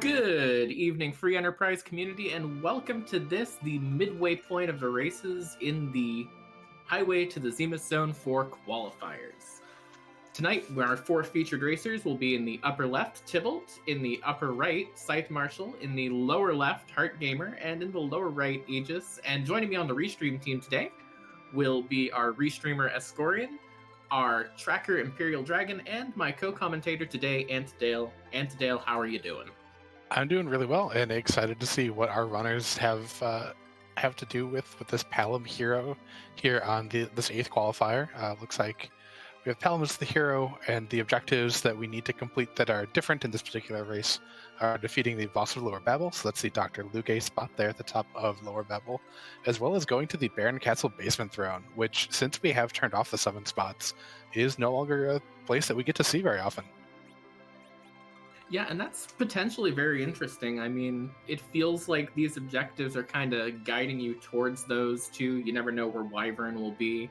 Good evening, Free Enterprise community, and welcome to the midway point of the races in the Highway to the Zemus Zone for qualifiers. Tonight, our four featured racers will be in the upper left, Tybalt, in the upper right, Scythe Marshall, in the lower left, Heart Gamer, and in the lower right, Aegis. And joining me on the Restream team today will be our Restreamer Escorian, our Tracker Imperial Dragon, and my co-commentator today, Antidale. Antidale, how are you doing? I'm doing really well and excited to see what our runners have to do with this Palom hero here on this 8th qualifier. Looks like we have Palom as the hero, and the objectives that we need to complete that are different in this particular race are defeating the boss of Lower Babel, so that's the Dr. Luge spot there at the top of Lower Babel, as well as going to the Baron Castle Basement Throne, which, since we have turned off the summon spots, is no longer a place that we get to see very often. Yeah, and that's potentially very interesting. I mean, it feels like these objectives are kind of guiding you towards those two. You never know where Wyvern will be.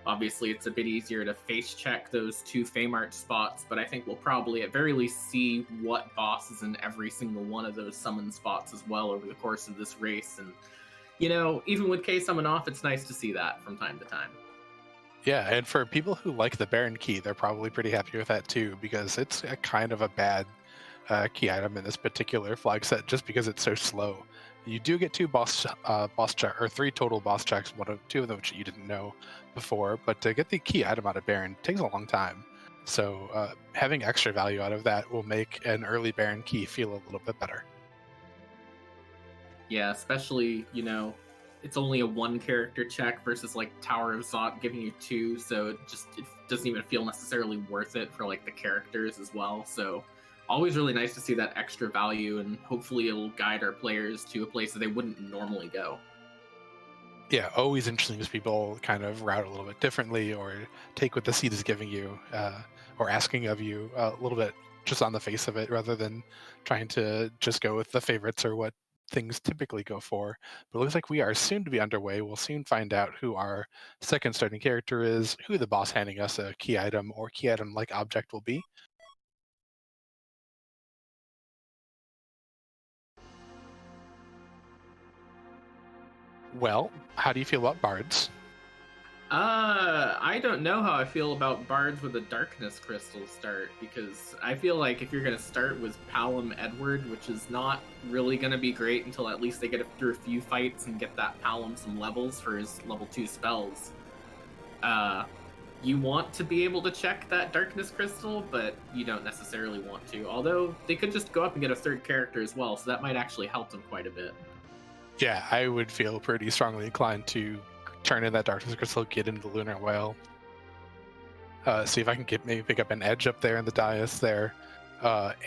Obviously, it's a bit easier to face check those two Fame Art spots, but I think we'll probably at very least see what boss is in every single one of those summon spots as well over the course of this race. And, you know, even with K Summon off, it's nice to see that from time to time. Yeah, and for people who like the Baron Key, they're probably pretty happy with that too, because it's a kind of a bad key item in this particular flag set, just because it's so slow. You do get three total boss checks, two of them which you didn't know before, but to get the key item out of Baron takes a long time. So having extra value out of that will make an early Baron Key feel a little bit better. Yeah, especially, you know, it's only a one character check versus like Tower of Zot giving you two, so it doesn't even feel necessarily worth it for like the characters as well. So always really nice to see that extra value, and hopefully it'll guide our players to a place that they wouldn't normally go. Yeah, always interesting as people kind of route a little bit differently or take what the seed is giving you or asking of you a little bit just on the face of it, rather than trying to just go with the favorites or what things typically go for. But it looks like we are soon to be underway. We'll soon find out who our second starting character is, who the boss handing us a key item or key item like object will be. Well, how do you feel about bards? I don't know how I feel about bards with a darkness crystal start, because I feel like if you're gonna start with Palom Edward, which is not really gonna be great until at least they get through a few fights and get that Palom some levels for his level 2 spells. You want to be able to check that darkness crystal, but you don't necessarily want to. Although they could just go up and get a third character as well, so that might actually help them quite a bit. Yeah, I would feel pretty strongly inclined to turn in that darkness crystal, get into the lunar whale, see if I can maybe pick up an edge up there in the dais there,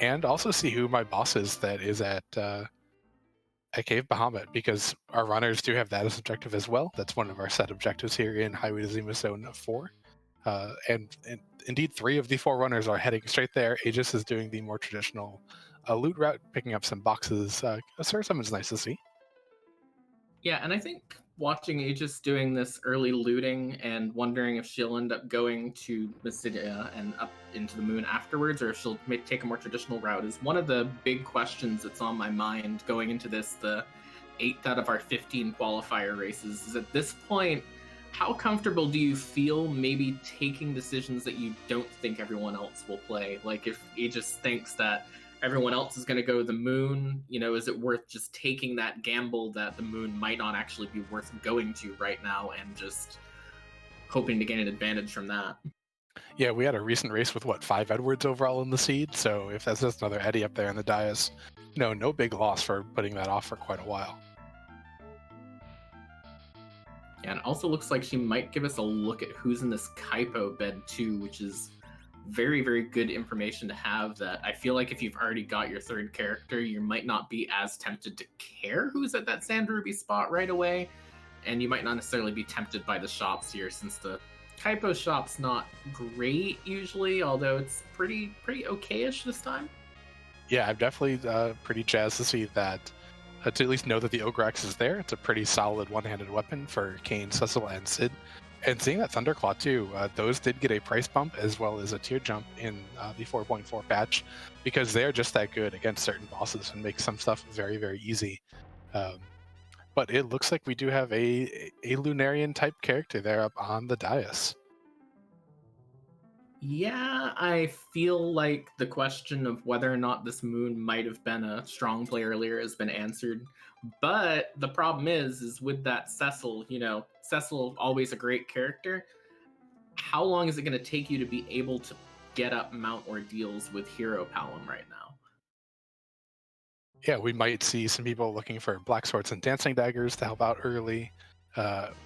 and also see who my boss is that is at Cave Bahamut, because our runners do have that as objective as well. That's one of our set objectives here in Highway to Zemus Zone 4. And indeed, 3 of the 4 runners are heading straight there. Aegis is doing the more traditional loot route, picking up some boxes. Sir Summon's nice to see. Yeah, and I think watching Aegis doing this early looting and wondering if she'll end up going to Mysidia and up into the moon afterwards, or if she'll take a more traditional route, is one of the big questions that's on my mind going into this, the 8th out of our 15 qualifier races. Is at this point, how comfortable do you feel maybe taking decisions that you don't think everyone else will play? Like if Aegis thinks that everyone else is going to go to the moon, you know, is it worth just taking that gamble that the moon might not actually be worth going to right now and just hoping to gain an advantage from that? Yeah, we had a recent race with 5 Edwards overall in the seed, so if that's just another Eddie up there in the dais, no big loss for putting that off for quite a while. Yeah, and it also looks like she might give us a look at who's in this Kaipo bed too, which is very, very good information to have. That I feel like if you've already got your third character, you might not be as tempted to care who's at that Sand Ruby spot right away, and you might not necessarily be tempted by the shops here, since the Kaipo shop's not great usually, although it's pretty okay-ish this time. Yeah, I'm definitely pretty jazzed to see that, to at least know that the Ogrex is there. It's a pretty solid one-handed weapon for Kane, Cecil, and Sid. And seeing that Thunderclaw too, those did get a price bump as well as a tier jump in the 4.4 patch, because they're just that good against certain bosses and make some stuff very, very easy. But it looks like we do have a Lunarian type character there up on the dais. Yeah, I feel like the question of whether or not this moon might have been a strong play earlier has been answered. But the problem is with that Cecil, Cecil always a great character. How long is it going to take you to be able to get up mount ordeals with Hero Palom right now? Yeah, we might see some people looking for Black Swords and Dancing Daggers to help out early.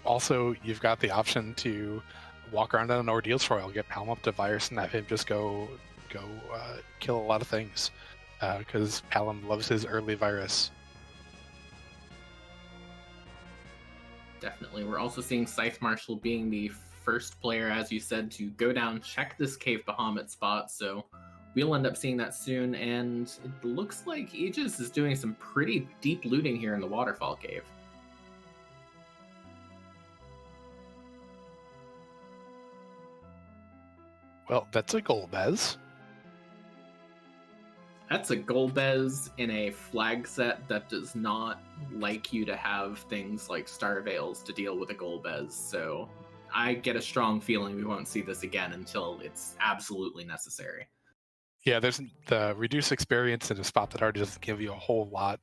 Also, you've got the option to walk around on an Ordeal Foil, get Palm up to Virus, and have him just go kill a lot of things, because Palom loves his early Virus. Definitely. We're also seeing Scythe Marshal being the first player, as you said, to go down, check this Cave Bahamut spot, so we'll end up seeing that soon, and it looks like Aegis is doing some pretty deep looting here in the Waterfall Cave. Well, that's a Golbez. That's a Golbez in a flag set that does not like you to have things like Star Veils to deal with a Golbez, so I get a strong feeling we won't see this again until it's absolutely necessary. Yeah, there's the reduced experience in a spot that already doesn't give you a whole lot.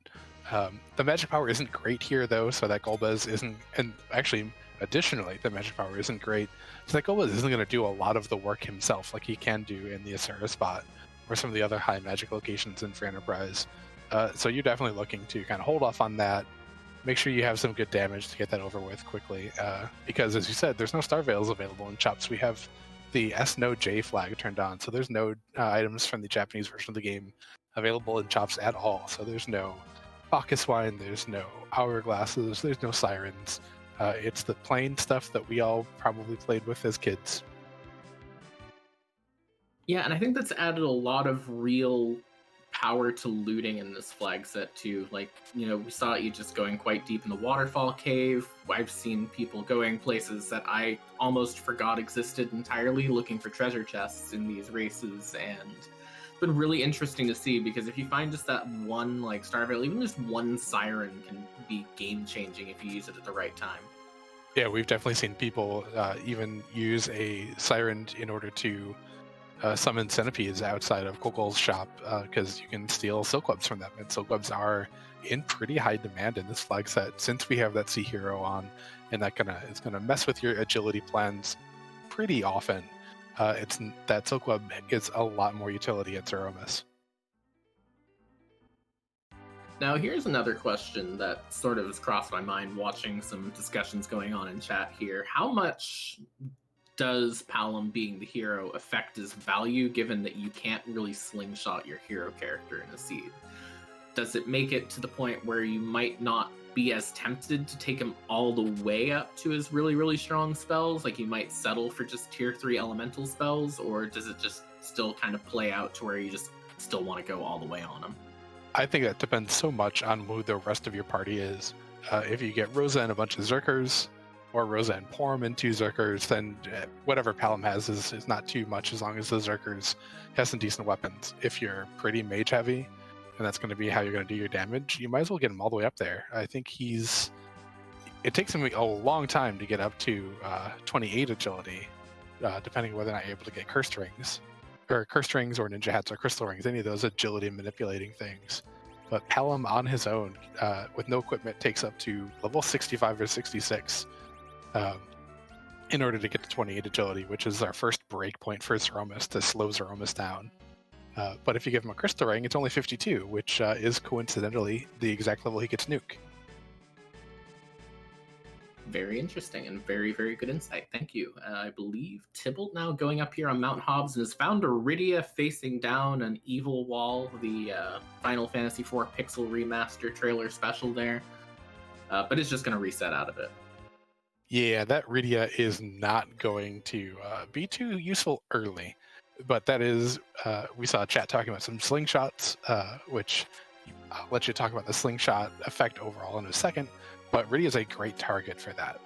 The magic power isn't great here, though, so that Golbez isn't... And actually, additionally, the magic power isn't great, so that Golbez isn't going to do a lot of the work himself like he can do in the Asura spot or some of the other high magic locations in Free Enterprise. So you're definitely looking to kind of hold off on that, make sure you have some good damage to get that over with quickly, because, as you said, there's no Star Veils available in Chops. We have the S no J flag turned on, so there's no items from the Japanese version of the game available in Chops at all. So there's no Bacchus wine, there's no hourglasses, there's no sirens. It's the plain stuff that we all probably played with as kids. Yeah, and I think that's added a lot of real power to looting in this flag set too. Like, we saw you just going quite deep in the waterfall cave. I've seen people going places that I almost forgot existed entirely, looking for treasure chests in these races, and it's been really interesting to see, because if you find just that one like Star Veil, even just one siren can be game changing if you use it at the right time. Yeah, we've definitely seen people even use a siren in order to summon centipedes outside of Kokol's shop, because you can steal silkwebs from them, and silkwebs are in pretty high demand in this flag set since we have that Sea Hero on, and it's gonna mess with your agility plans pretty often. It's that silkweb gets a lot more utility at Zeromus. Now, here's another question that sort of has crossed my mind watching some discussions going on in chat here. How much does Palom being the hero affect his value, given that you can't really slingshot your hero character in a seed? Does it make it to the point where you might not be as tempted to take him all the way up to his really, really strong spells? Like, you might settle for just tier 3 elemental spells, or does it just still kind of play out to where you just still want to go all the way on him? I think that depends so much on who the rest of your party is. If you get Rosa and a bunch of Zerkers, or Rosa and Porum and 2 Zerkers, then whatever Palom has is not too much, as long as the Zerkers have some decent weapons. If you're pretty mage heavy, and that's going to be how you're going to do your damage, you might as well get him all the way up there. I think it takes him a long time to get up to 28 agility, depending on whether or not you're able to get cursed rings or ninja hats or crystal rings, any of those agility manipulating things. But Palom on his own, with no equipment, takes up to level 65 or 66 in order to get to 28 agility, which is our first breakpoint for Zeromus to slow Zeromus down. But if you give him a crystal ring, it's only 52, which is coincidentally the exact level he gets nuke. Very interesting and very, very good insight. Thank you. I believe Tybalt now going up here on Mount Hobbs and has found Iridia facing down an evil wall, the Final Fantasy IV Pixel Remaster trailer special there. But it's just going to reset out of it. Yeah, that Iridia is not going to be too useful early. But that is, we saw chat talking about some slingshots, which I'll let you talk about the slingshot effect overall in a second. But Iridia is a great target for that.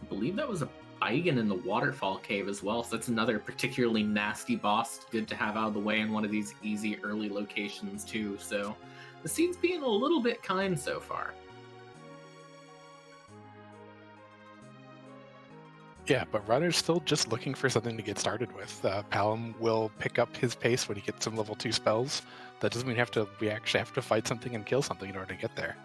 believe that was a Eigen in the Waterfall Cave as well, so that's another particularly nasty boss. Good to have out of the way in one of these easy early locations too, so the seed's being a little bit kind so far. Yeah, but Runner's still just looking for something to get started with. Palom will pick up his pace when he gets some level 2 spells. That doesn't mean we actually have to fight something and kill something in order to get there.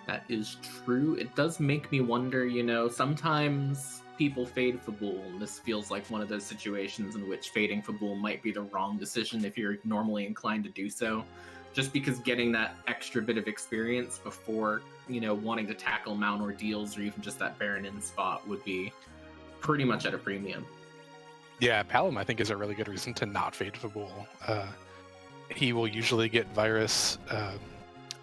That is true. It does make me wonder, you know, sometimes people fade Fabul, and this feels like one of those situations in which fading Fabul might be the wrong decision if you're normally inclined to do so. Just because getting that extra bit of experience before, you know, wanting to tackle Mount Ordeals or even just that Baron in spot would be pretty much at a premium. Yeah, Palom I think is a really good reason to not fade Fabul. He will usually get Virus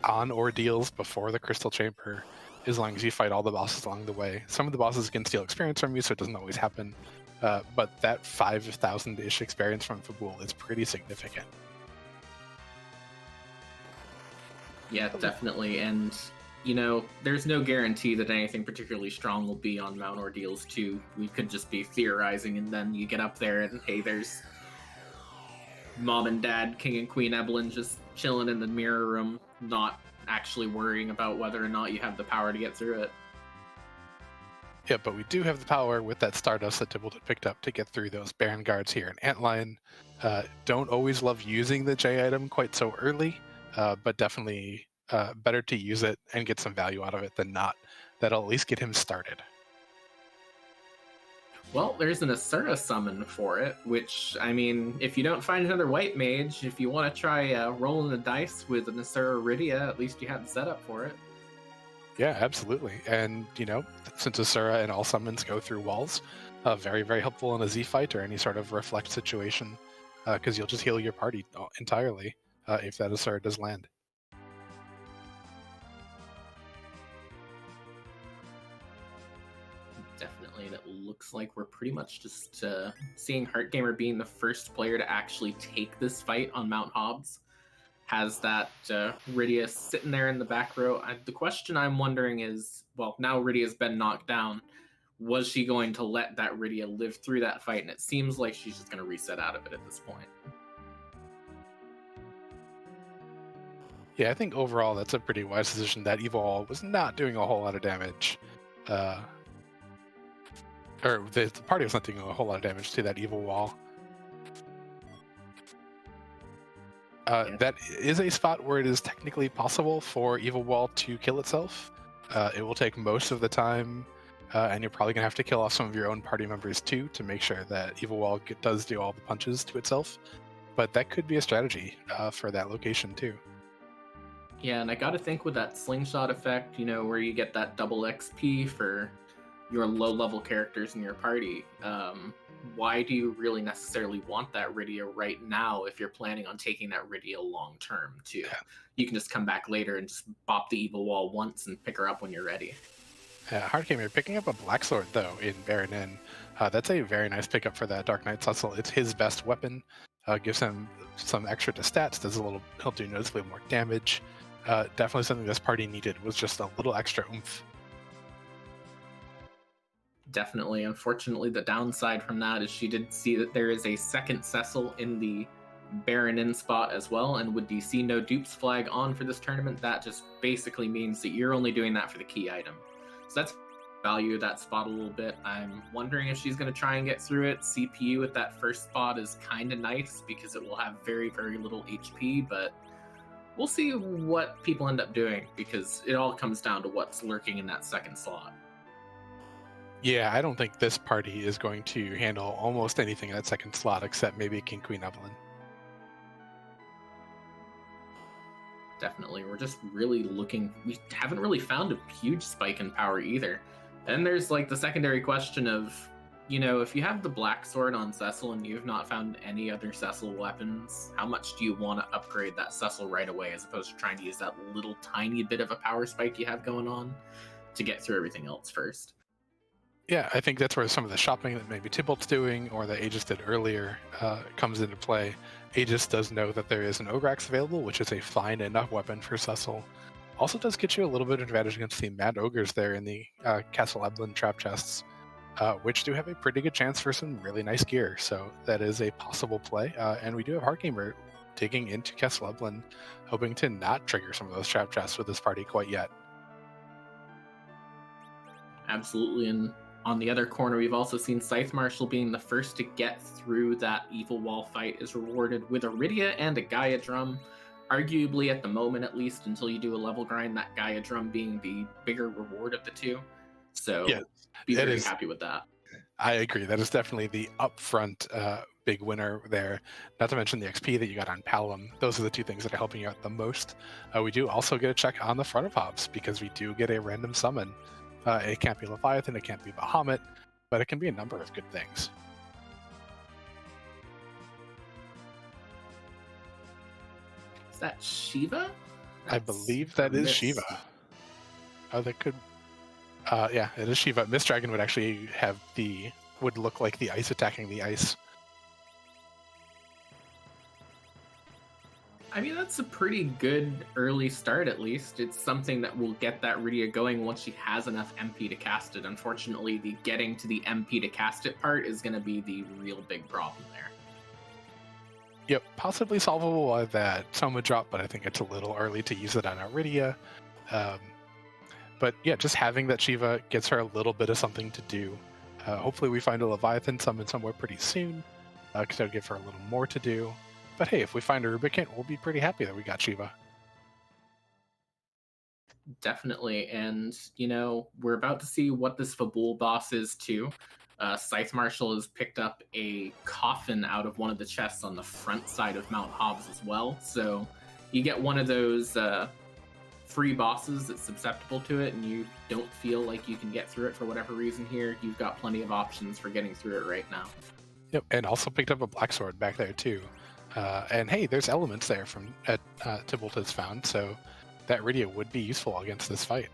on Ordeals before the Crystal Chamber, as long as you fight all the bosses along the way. Some of the bosses can steal experience from you, so it doesn't always happen. But that 5,000-ish experience from Fabul is pretty significant. Yeah, definitely. And, you know, there's no guarantee that anything particularly strong will be on Mount Ordeals 2. We could just be theorizing, and then you get up there and, hey, there's Mom and Dad, King and Queen Evelyn just chilling in the mirror room, not actually worrying about whether or not you have the power to get through it. Yeah, but we do have the power with that Stardust that Tybalt had picked up to get through those Baron guards here in Antlion. Don't always love using the J item quite so early, but definitely better to use it and get some value out of it than not. That'll at least get him started. Well, there's an Asura summon for it, which, I mean, if you don't find another white mage, if you want to try rolling the dice with an Asura Iridia, at least you have the setup for it. Yeah, absolutely. And, you know, since Asura and all summons go through walls, very, very helpful in a Z fight or any sort of reflect situation, because you'll just heal your party entirely if that Asura does land. Definitely, and it looks like we're pretty much just seeing Heartgamer being the first player to actually take this fight on Mount Hobbs. Has that Rydia sitting there in the back row. The question I'm wondering is, well, now Rydia's been knocked down, was she going to let that Rydia live through that fight? And it seems like she's just going to reset out of it at this point. Yeah, I think overall that's a pretty wise decision. That Evil Wall was not doing a whole lot of damage. Or the party was not doing a whole lot of damage to that Evil Wall. That is a spot where it is technically possible for Evil Wall to kill itself. It will take most of the time, and you're probably going to have to kill off some of your own party members too to make sure that Evil Wall does do all the punches to itself. But that could be a strategy for that location too. Yeah, and I gotta think with that slingshot effect, you know, where you get that double XP for your low-level characters in your party, why do you really necessarily want that Rydia right now if you're planning on taking that Rydia long-term, too? Yeah. You can just come back later and just bop the Evil Wall once and pick her up when you're ready. Heartgamer picking up a Black Sword, though, in Baron Inn. That's a very nice pickup for that Dark Knight's Hustle. It's his best weapon. Gives him some extra to stats, he'll do noticeably more damage. Definitely something this party needed, was just a little extra oomph. Definitely. Unfortunately, the downside from that is she did see that there is a second Cecil in the Baron in spot as well, and with the See No Dupes flag on for this tournament, that just basically means that you're only doing that for the key item. So that's value that spot a little bit. I'm wondering if she's going to try and get through it. CPU at that first spot is kind of nice because it will have very, very little HP, but we'll see what people end up doing because it all comes down to what's lurking in that second slot. Yeah, I don't think this party is going to handle almost anything in that second slot except maybe King Queen Evelyn. Definitely. We're just really looking. We haven't really found a huge spike in power either. Then there's like the secondary question of, you know, if you have the Black Sword on Cecil and you've not found any other Cecil weapons, how much do you want to upgrade that Cecil right away as opposed to trying to use that little tiny bit of a power spike you have going on to get through everything else first? Yeah, I think that's where some of the shopping that maybe Tybalt's doing or that Aegis did earlier comes into play. Aegis does know that there is an Ograx available, which is a fine enough weapon for Cecil. Also does get you a little bit of advantage against the Mad Ogres there in the Castle Eblin trap chests, which do have a pretty good chance for some really nice gear. So that is a possible play. And we do have Heartgamer digging into Castle Eblin, hoping to not trigger some of those trap chests with this party quite yet. Absolutely. And on the other corner, we've also seen Scythe Marshal being the first to get through that evil wall fight is rewarded with Iridia and a Gaia drum. Arguably, at the moment at least, until you do a level grind, that Gaia drum being the bigger reward of the two. So Yeah, be very happy with that. I agree. That is definitely the upfront big winner there. Not to mention the XP that you got on Palom. Those are the two things that are helping you out the most. We do also get a check on the front of Hobbs because we do get a random summon. It can't be Leviathan, it can't be Bahamut, but it can be a number of good things. Is that Shiva? I believe that is Shiva. Oh, that could... yeah, it is Shiva. Mist Dragon would actually would look like the ice attacking the ice. I mean, that's a pretty good early start, at least. It's something that will get that Rydia going once she has enough MP to cast it. Unfortunately, the getting to the MP to cast it part is going to be the real big problem there. Yep, possibly solvable by that Soma drop, but I think it's a little early to use it on Iridia. But yeah, just having that Shiva gets her a little bit of something to do. Hopefully we find a Leviathan summon somewhere pretty soon, because that'll give her a little more to do. But hey, if we find a Rubicant, we'll be pretty happy that we got Shiva. Definitely, and we're about to see what this Fabul boss is too. Scythe Marshal has picked up a coffin out of one of the chests on the front side of Mount Hobbs as well. So you get one of those free bosses that's susceptible to it, and you don't feel like you can get through it for whatever reason here. You've got plenty of options for getting through it right now. Yep, and also picked up a black sword back there too. And hey, there's elements there from Tybalt has found, so that Rydia would be useful against this fight.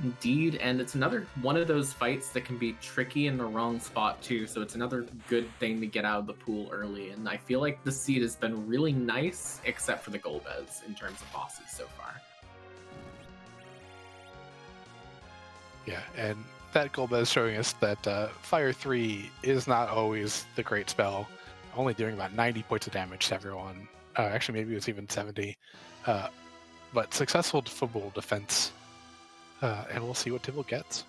Indeed, and it's another one of those fights that can be tricky in the wrong spot too, so it's another good thing to get out of the pool early, and I feel like the seed has been really nice, except for the Golbez in terms of bosses so far. Yeah, and that Golbez showing us that Fire 3 is not always the great spell, only doing about 90 points of damage to everyone. Actually, maybe it was even 70. But successful Fabul defense, and we'll see what Tybalt gets.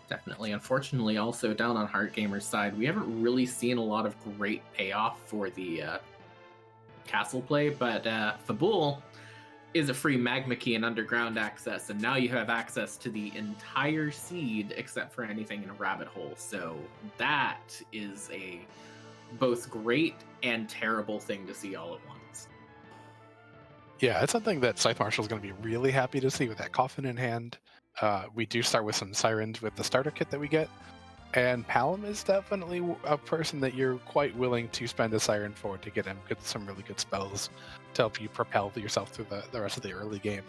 Definitely. Unfortunately, also down on Heartgamer's side, we haven't really seen a lot of great payoff for the castle play, but Fabul is a free magma key and underground access, and now you have access to the entire seed except for anything in a rabbit hole. So that is a both great and terrible thing to see all at once. Yeah, it's something that Scythe Marshal is going to be really happy to see with that coffin in hand. We do start with some sirens with the starter kit that we get, and Palom is definitely a person that you're quite willing to spend a siren for to get him some really good spells to help you propel yourself through the rest of the early game.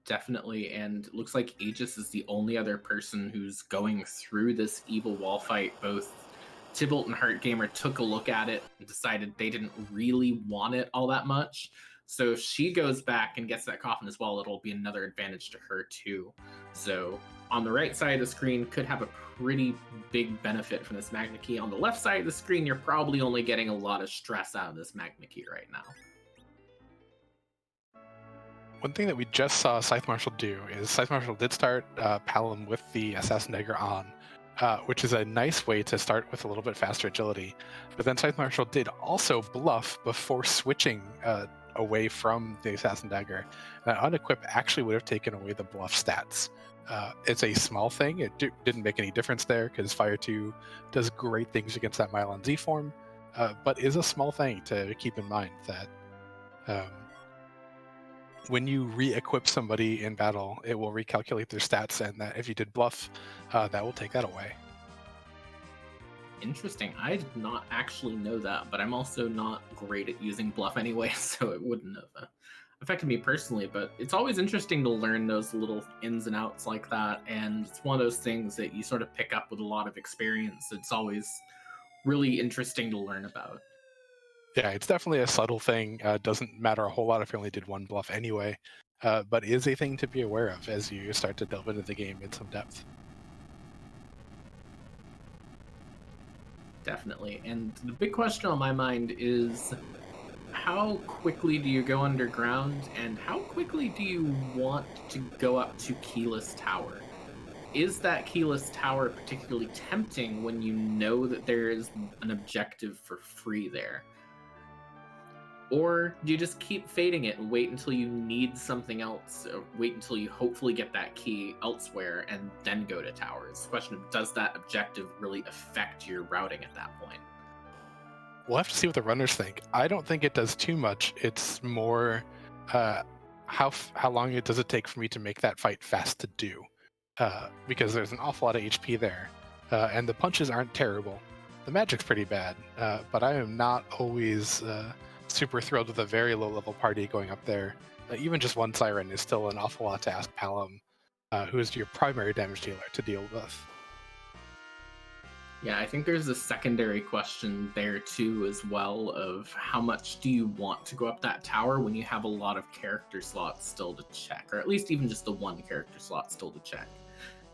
Definitely, and it looks like Aegis is the only other person who's going through this evil wall fight. Both Tybalt and Heartgamer took a look at it and decided they didn't really want it all that much. So if she goes back and gets that coffin as well, it'll be another advantage to her too. So on the right side of the screen could have a pretty big benefit from this Magma Key. On the left side of the screen, you're probably only getting a lot of stress out of this Magma Key right now. One thing that we just saw Scythe Marshal do is Scythe Marshal did start Palom with the Assassin Dagger on, which is a nice way to start with a little bit faster agility. But then Scythe Marshal did also bluff before switching away from the Assassin Dagger. That unequip actually would have taken away the bluff stats. It's a small thing. It didn't make any difference there because Fire 2 does great things against that Mylon Z form, but is a small thing to keep in mind that when you re-equip somebody in battle, it will recalculate their stats, and that if you did bluff, that will take that away. Interesting. I did not actually know that, but I'm also not great at using bluff anyway, so it wouldn't have affected me personally. But it's always interesting to learn those little ins and outs like that, and it's one of those things that you sort of pick up with a lot of experience. It's always really interesting to learn about. Yeah, it's definitely a subtle thing. Doesn't matter a whole lot if you only did one bluff anyway, but is a thing to be aware of as you start to delve into the game in some depth. Definitely. And the big question on my mind is how quickly do you go underground and how quickly do you want to go up to Keyless Tower? Is that Keyless Tower particularly tempting when you know that there is an objective for free there? Or do you just keep fading it and wait until you need something else? Or wait until you hopefully get that key elsewhere and then go to towers? The question of does that objective really affect your routing at that point? We'll have to see what the runners think. I don't think it does too much. It's more uh, how long does it take for me to make that fight fast to do? Because there's an awful lot of HP there, and the punches aren't terrible. The magic's pretty bad, but I am not always super thrilled with a very low level party going up there. Even just one siren is still an awful lot to ask Palom, who is your primary damage dealer, to deal with. Yeah, I think there's a secondary question there too, as well, of how much do you want to go up that tower when you have a lot of character slots still to check, or at least even just the one character slot still to check.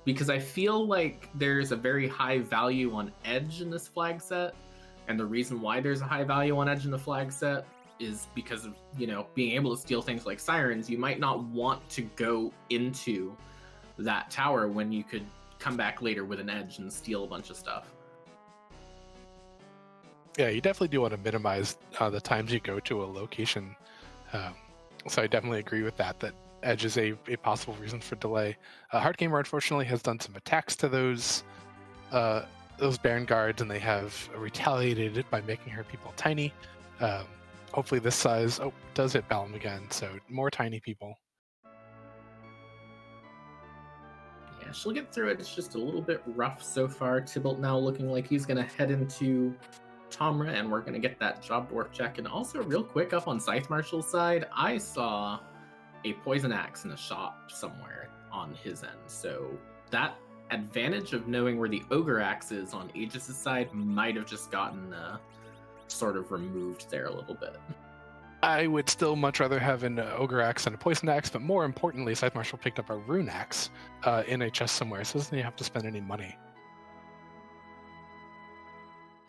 Because I feel like there's a very high value on edge in this flag set, and the reason why there's a high value on edge in the flag set is because of, being able to steal things like sirens. You might not want to go into that tower when you could come back later with an edge and steal a bunch of stuff. Yeah, you definitely do want to minimize the times you go to a location. Um, so I definitely agree with that, that edge is a possible reason for delay. Hard Gamer, unfortunately, has done some attacks to those Baron guards, and they have retaliated by making her people tiny. Hopefully this size does hit Balm again, so more tiny people. Yeah, she'll get through it. It's just a little bit rough so far. Tybalt now looking like he's going to head into Tomra, and we're going to get that job dwarf check. And also, real quick, up on Scythe Marshal's side, I saw a poison axe in a shop somewhere on his end. So that advantage of knowing where the ogre axe is on Aegis' side might have just gotten sort of removed there a little bit. I would still much rather have an ogre axe than a poison axe, but more importantly, Scythe Marshal picked up a rune axe in a chest somewhere, so doesn't have to spend any money.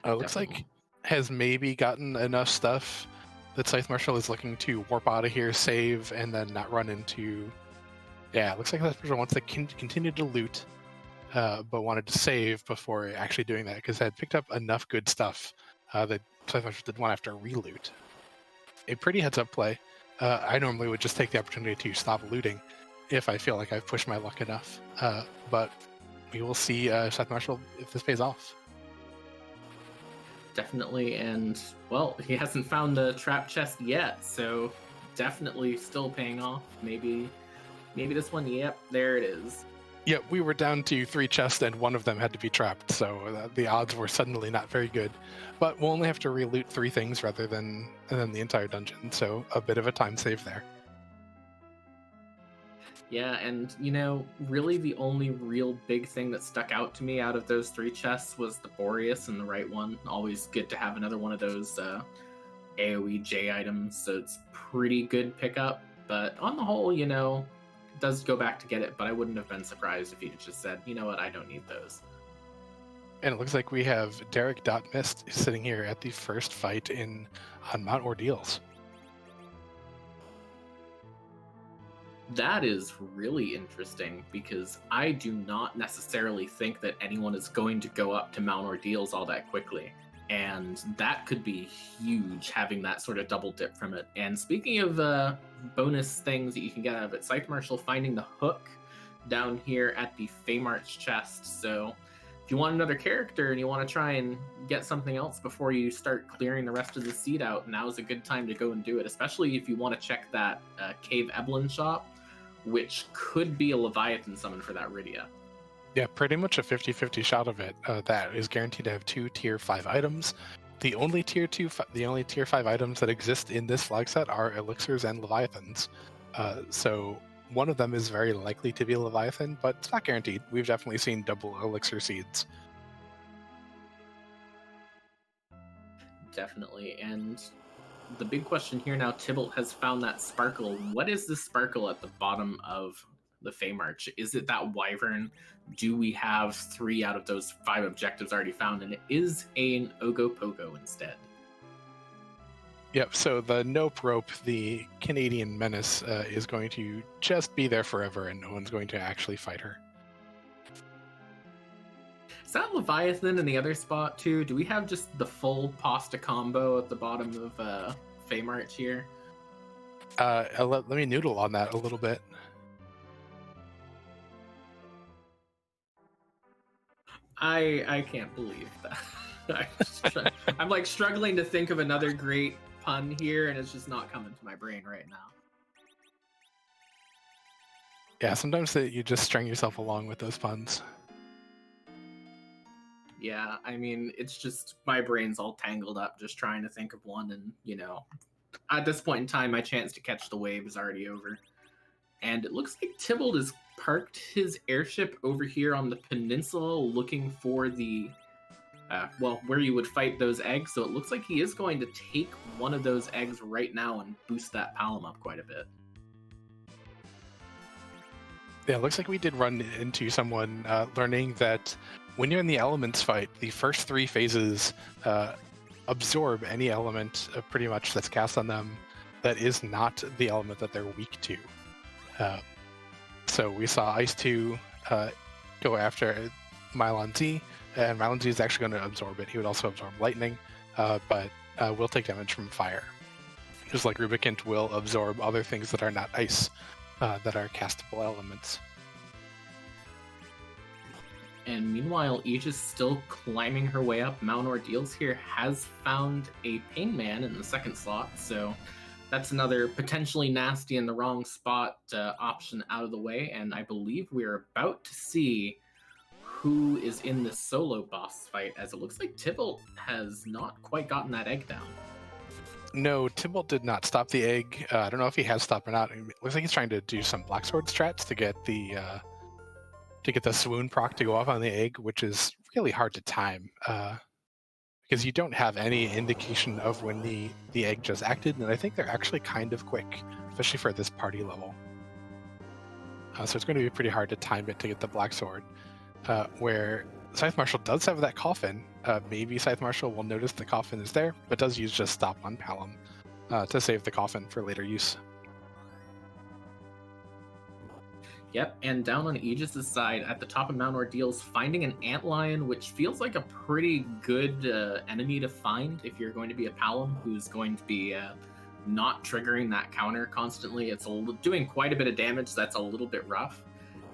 Looks like has maybe gotten enough stuff that Scythe Marshal is looking to warp out of here, save, and then not run into... Yeah, it looks like Scythe Marshal wants to continue to loot, but wanted to save before actually doing that, because it had picked up enough good stuff that Scythe Marshal didn't want to have to re-loot. A pretty heads-up play. I normally would just take the opportunity to stop looting if I feel like I've pushed my luck enough, but we will see Scythe Marshal if this pays off. Definitely, and well, he hasn't found the trap chest yet, so definitely still paying off. Maybe this one. Yep, there it is. Yeah, we were down to 3 chests and one of them had to be trapped, so the odds were suddenly not very good. But we'll only have to re-loot 3 things rather than the entire dungeon, so a bit of a time save there. Yeah, and really the only real big thing that stuck out to me out of those 3 chests was the Boreas and the right one. Always good to have another one of those AoE J items, so it's pretty good pickup. But on the whole, it does go back to get it, but I wouldn't have been surprised if he'd just said, you know what, I don't need those. And it looks like we have Derek Mist sitting here at the first fight on Mount Ordeals. That is really interesting, because I do not necessarily think that anyone is going to go up to Mount Ordeals all that quickly. And that could be huge, having that sort of double dip from it. And speaking of bonus things that you can get out of it, Scythe Marshal finding the hook down here at the Feymarch chest. So if you want another character and you want to try and get something else before you start clearing the rest of the seed out, now's a good time to go and do it, especially if you want to check that Cave Eblin shop, which could be a Leviathan summon for that Rydia. Yeah, pretty much a 50-50 shot of it. That is guaranteed to have 2 tier 5 items. The only tier 5 items that exist in this flag set are elixirs and leviathans. So one of them is very likely to be a leviathan, but it's not guaranteed. We've definitely seen double elixir seeds. Definitely. And the big question here now, Tybalt has found that sparkle. What is the sparkle at the bottom of the Fey March? Is it that wyvern? Do we have 3 out of those 5 objectives already found? And it is an Ogopogo instead. Yep, so the Nope Rope, the Canadian menace, is going to just be there forever, and no one's going to actually fight her. Is that Leviathan in the other spot too? Do we have just the full pasta combo at the bottom of Fey March here? Let me noodle on that a little bit. I can't believe that. I'm like struggling to think of another great pun here, and it's just not coming to my brain right now. Yeah, sometimes you just string yourself along with those puns. Yeah, I mean, it's just my brain's all tangled up just trying to think of one, and at this point in time, my chance to catch the wave is already over. And it looks like Tybalt has parked his airship over here on the peninsula looking for the, where you would fight those eggs. So it looks like he is going to take one of those eggs right now and boost that Palom up quite a bit. Yeah, it looks like we did run into someone learning that when you're in the elements fight, the first 3 phases absorb any element pretty much that's cast on them that is not the element that they're weak to. So we saw Ice 2 go after Mylon Z, and Mylon Z is actually going to absorb it. He would also absorb lightning, but will take damage from fire. Just like Rubicant will absorb other things that are not ice, that are castable elements. And meanwhile, Aegis still climbing her way up. Mount Ordeals here has found a Pain Man in the second slot, so that's another potentially nasty in the wrong spot option out of the way. And I believe we're about to see who is in the solo boss fight, as it looks like Tybalt has not quite gotten that egg down. No, Tybalt did not stop the egg. I don't know if he has stopped or not. It looks like he's trying to do some Black Sword strats to get the swoon proc to go off on the egg, which is really hard to time because you don't have any indication of when the egg just acted, and I think they're actually kind of quick, especially for this party level. So it's going to be pretty hard to time it to get the Black Sword. Where Scythe Marshal does have that coffin. Maybe Scythe Marshal will notice the coffin is there, but does use just stop on Palom to save the coffin for later use. Yep, and down on Aegis' side, at the top of Mount Ordeals, finding an Antlion, which feels like a pretty good enemy to find if you're going to be a Palom who's going to be not triggering that counter constantly. It's doing quite a bit of damage, so that's a little bit rough.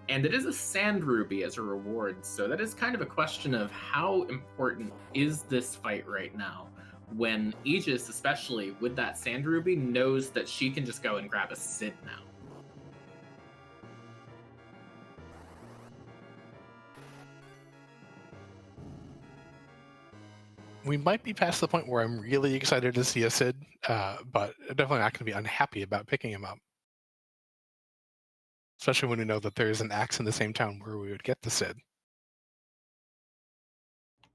And it is a Sand Ruby as a reward, so that is kind of a question of how important is this fight right now, when Aegis, especially with that Sand Ruby, knows that she can just go and grab a Sid now. We might be past the point where I'm really excited to see a Sid, but definitely not going to be unhappy about picking him up. Especially when we know that there is an axe in the same town where we would get the Sid.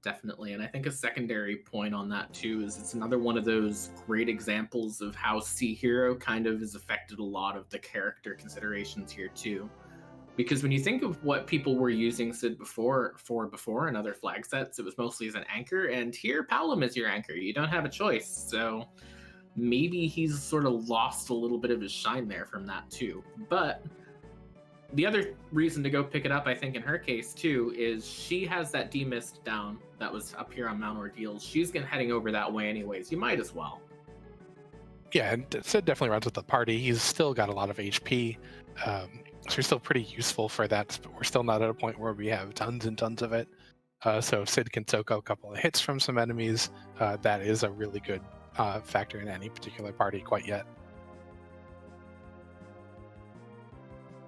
Definitely, and I think a secondary point on that too is it's another one of those great examples of how Sea Hero kind of has affected a lot of the character considerations here too. Because when you think of what people were using Sid before in other flag sets, it was mostly as an anchor, and here Palom is your anchor. You don't have a choice, so maybe he's sort of lost a little bit of his shine there from that too. But the other reason to go pick it up, I think, in her case too, is she has that demist down that was up here on Mount Ordeals. She's heading over that way anyways. You might as well. Yeah, and Sid definitely runs with the party. He's still got a lot of HP. So he's still pretty useful for that, but we're still not at a point where we have tons and tons of it. So if Sid can soak up a couple of hits from some enemies, that is a really good factor in any particular party quite yet.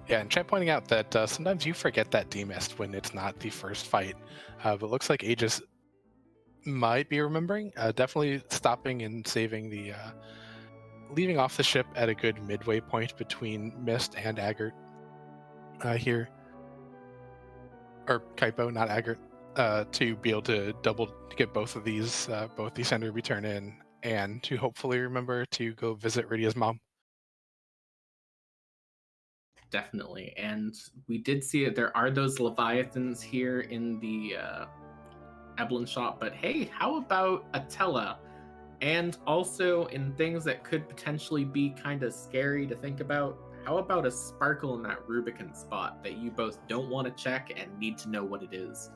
Yeah, and chat pointing out that sometimes you forget that demist when it's not the first fight, but it looks like Aegis might be remembering. Definitely stopping and saving the leaving off the ship at a good midway point between Mist and Agert here. Or Kaipo, not Agert. to be able to get both these send and return in, and to hopefully remember to go visit Rydia's mom. Definitely. And we did see it. There are those Leviathans here in the Eblin shop, but hey, how about Atella? And also in things that could potentially be kind of scary to think about, how about a sparkle in that Rubicon spot that you both don't want to check and need to know what it is?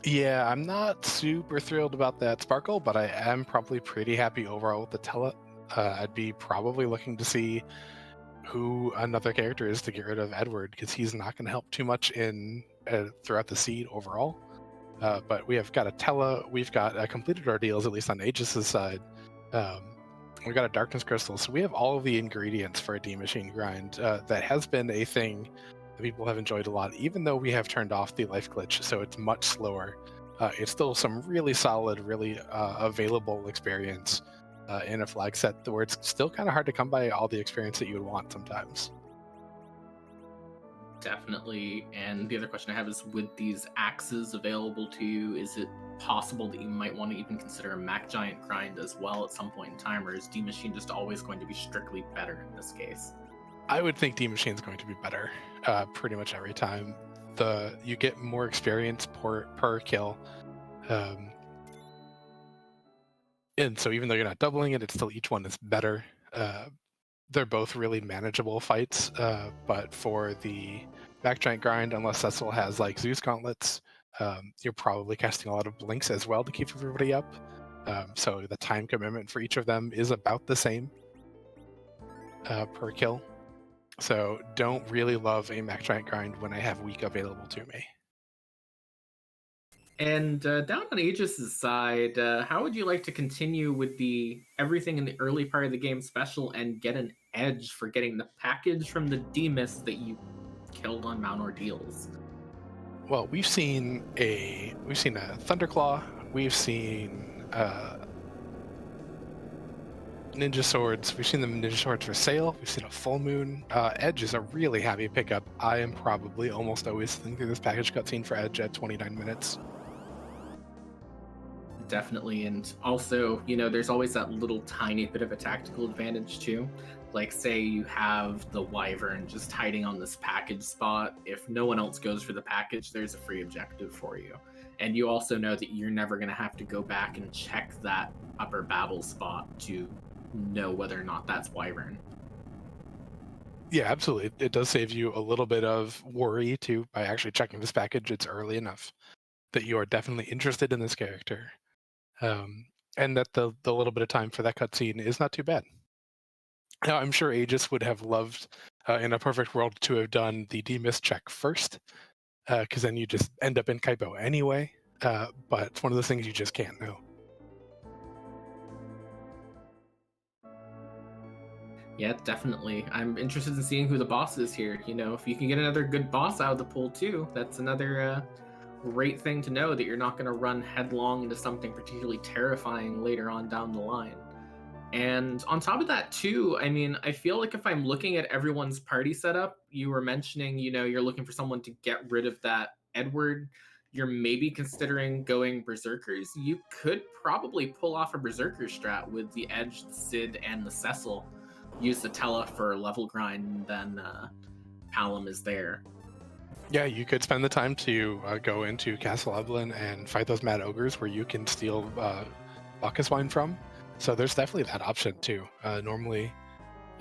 Yeah, I'm not super thrilled about that sparkle, but I am probably pretty happy overall with the Tella. I'd be probably looking to see who another character is to get rid of Edward, because he's not going to help too much in throughout the seed overall. But we have got a Tella, we've got completed our deals, at least on Aegis's side. We've got a Darkness Crystal, so we have all of the ingredients for a D Machine grind. That has been a thing that people have enjoyed a lot, even though we have turned off the life glitch, so it's much slower. It's still some really solid, really available experience in a flag set where it's still kind of hard to come by all the experience that you would want sometimes. Definitely. And the other question I have is, with these axes available to you, is it possible that you might want to even consider a Mac Giant grind as well at some point in time, or is D Machine just always going to be strictly better in this case? I would think D Machine's going to be better pretty much every time. You get more experience per kill. And so even though you're not doubling it, it's still each one is better. They're both really manageable fights, but for the Mac Giant grind, unless Cecil has like Zeus gauntlets, you're probably casting a lot of blinks as well to keep everybody up. So the time commitment for each of them is about the same per kill. So don't really love a Mac Giant grind when I have weak available to me. And down on Aegis's side, how would you like to continue with the everything in the early part of the game special and get an edge for getting the package from the D-Mist that you killed on Mount Ordeals? Well, we've seen a Thunderclaw, we've seen Ninja Swords, we've seen the Ninja Swords for sale, we've seen a Full Moon. Edge is a really happy pickup. I am probably almost always thinking through this package cutscene for Edge at 29 minutes. Definitely. And also, you know, there's always that little tiny bit of a tactical advantage too. Like, say you have the Wyvern just hiding on this package spot. If no one else goes for the package, there's a free objective for you. And you also know that you're never going to have to go back and check that upper battle spot to know whether or not that's Wyvern. Yeah, absolutely. It does save you a little bit of worry too by actually checking this package. It's early enough that you are definitely interested in this character. And that the little bit of time for that cutscene is not too bad. Now, I'm sure Aegis would have loved, in a perfect world, to have done the D-Mist check first, because then you just end up in Kaipo anyway, but it's one of those things you just can't know. Yeah, definitely. I'm interested in seeing who the boss is here. You know, if you can get another good boss out of the pool too, that's another great thing to know, that you're not going to run headlong into something particularly terrifying later on down the line. And on top of that too, I mean, I feel like if I'm looking at everyone's party setup, you were mentioning, you know, you're looking for someone to get rid of that Edward. You're maybe considering going Berserkers. You could probably pull off a Berserker strat with the Edge, the Sid, and the Cecil. Use the Tella for level grind, and then Palom is there. Yeah, you could spend the time to go into Castle Evelyn and fight those mad ogres where you can steal Bacchus wine from. So there's definitely that option too. Normally,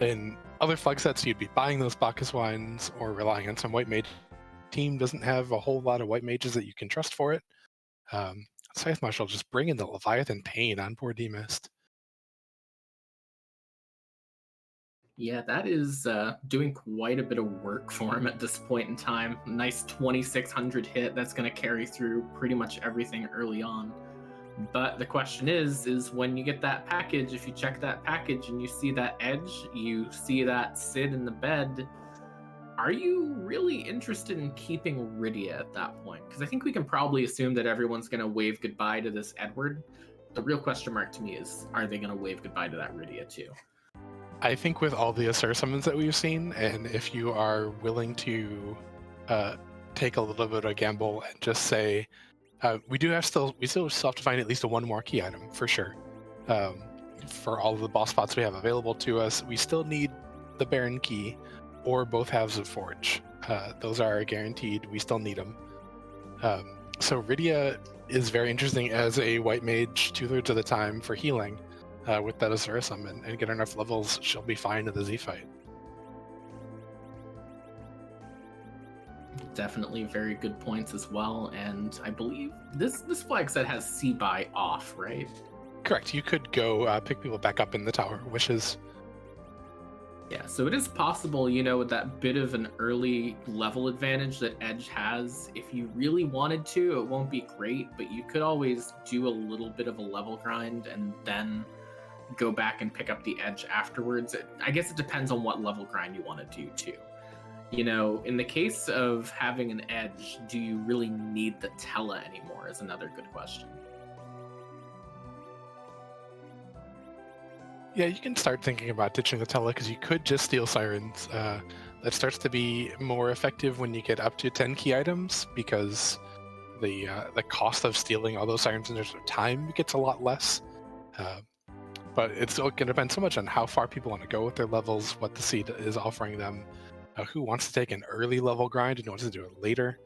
in other flag sets, you'd be buying those Bacchus wines or relying on some white mage. Team doesn't have a whole lot of white mages that you can trust for it. Scythe Marshal just bring in the Leviathan pain on poor D-Mist. Yeah, that is doing quite a bit of work for him at this point in time. Nice 2600 hit. That's going to carry through pretty much everything early on. But the question is when you get that package, if you check that package and you see that Edge, you see that Sid in the bed, are you really interested in keeping Rydia at that point? Because I think we can probably assume that everyone's going to wave goodbye to this Edward. The real question mark to me is, are they going to wave goodbye to that Rydia too? I think with all the Assur summons that we've seen, and if you are willing to take a little bit of a gamble and just say, we still have to find at least one more key item for sure. For all of the boss spots we have available to us, we still need the Baron key or both halves of Forge. Those are guaranteed. We still need them. So Rydia is very interesting as a white mage 2/3 of the time for healing with that Azura summon, and get enough levels, she'll be fine in the Z fight. Definitely very good points as well, and I believe this flag set has C-Buy off, right? Correct. You could go pick people back up in the tower, wishes. Yeah, so it is possible, you know, with that bit of an early level advantage that Edge has, if you really wanted to, it won't be great, but you could always do a little bit of a level grind and then go back and pick up the Edge afterwards. I guess it depends on what level grind you want to do too. You know, in the case of having an Edge, do you really need the Tela anymore is another good question. Yeah, you can start thinking about ditching the Tela because you could just steal Sirens. That starts to be more effective when you get up to 10 key items because the cost of stealing all those Sirens in terms of time gets a lot less. But it's going to depend so much on how far people want to go with their levels, what the seed is offering them, who wants to take an early level grind and wants to do it later.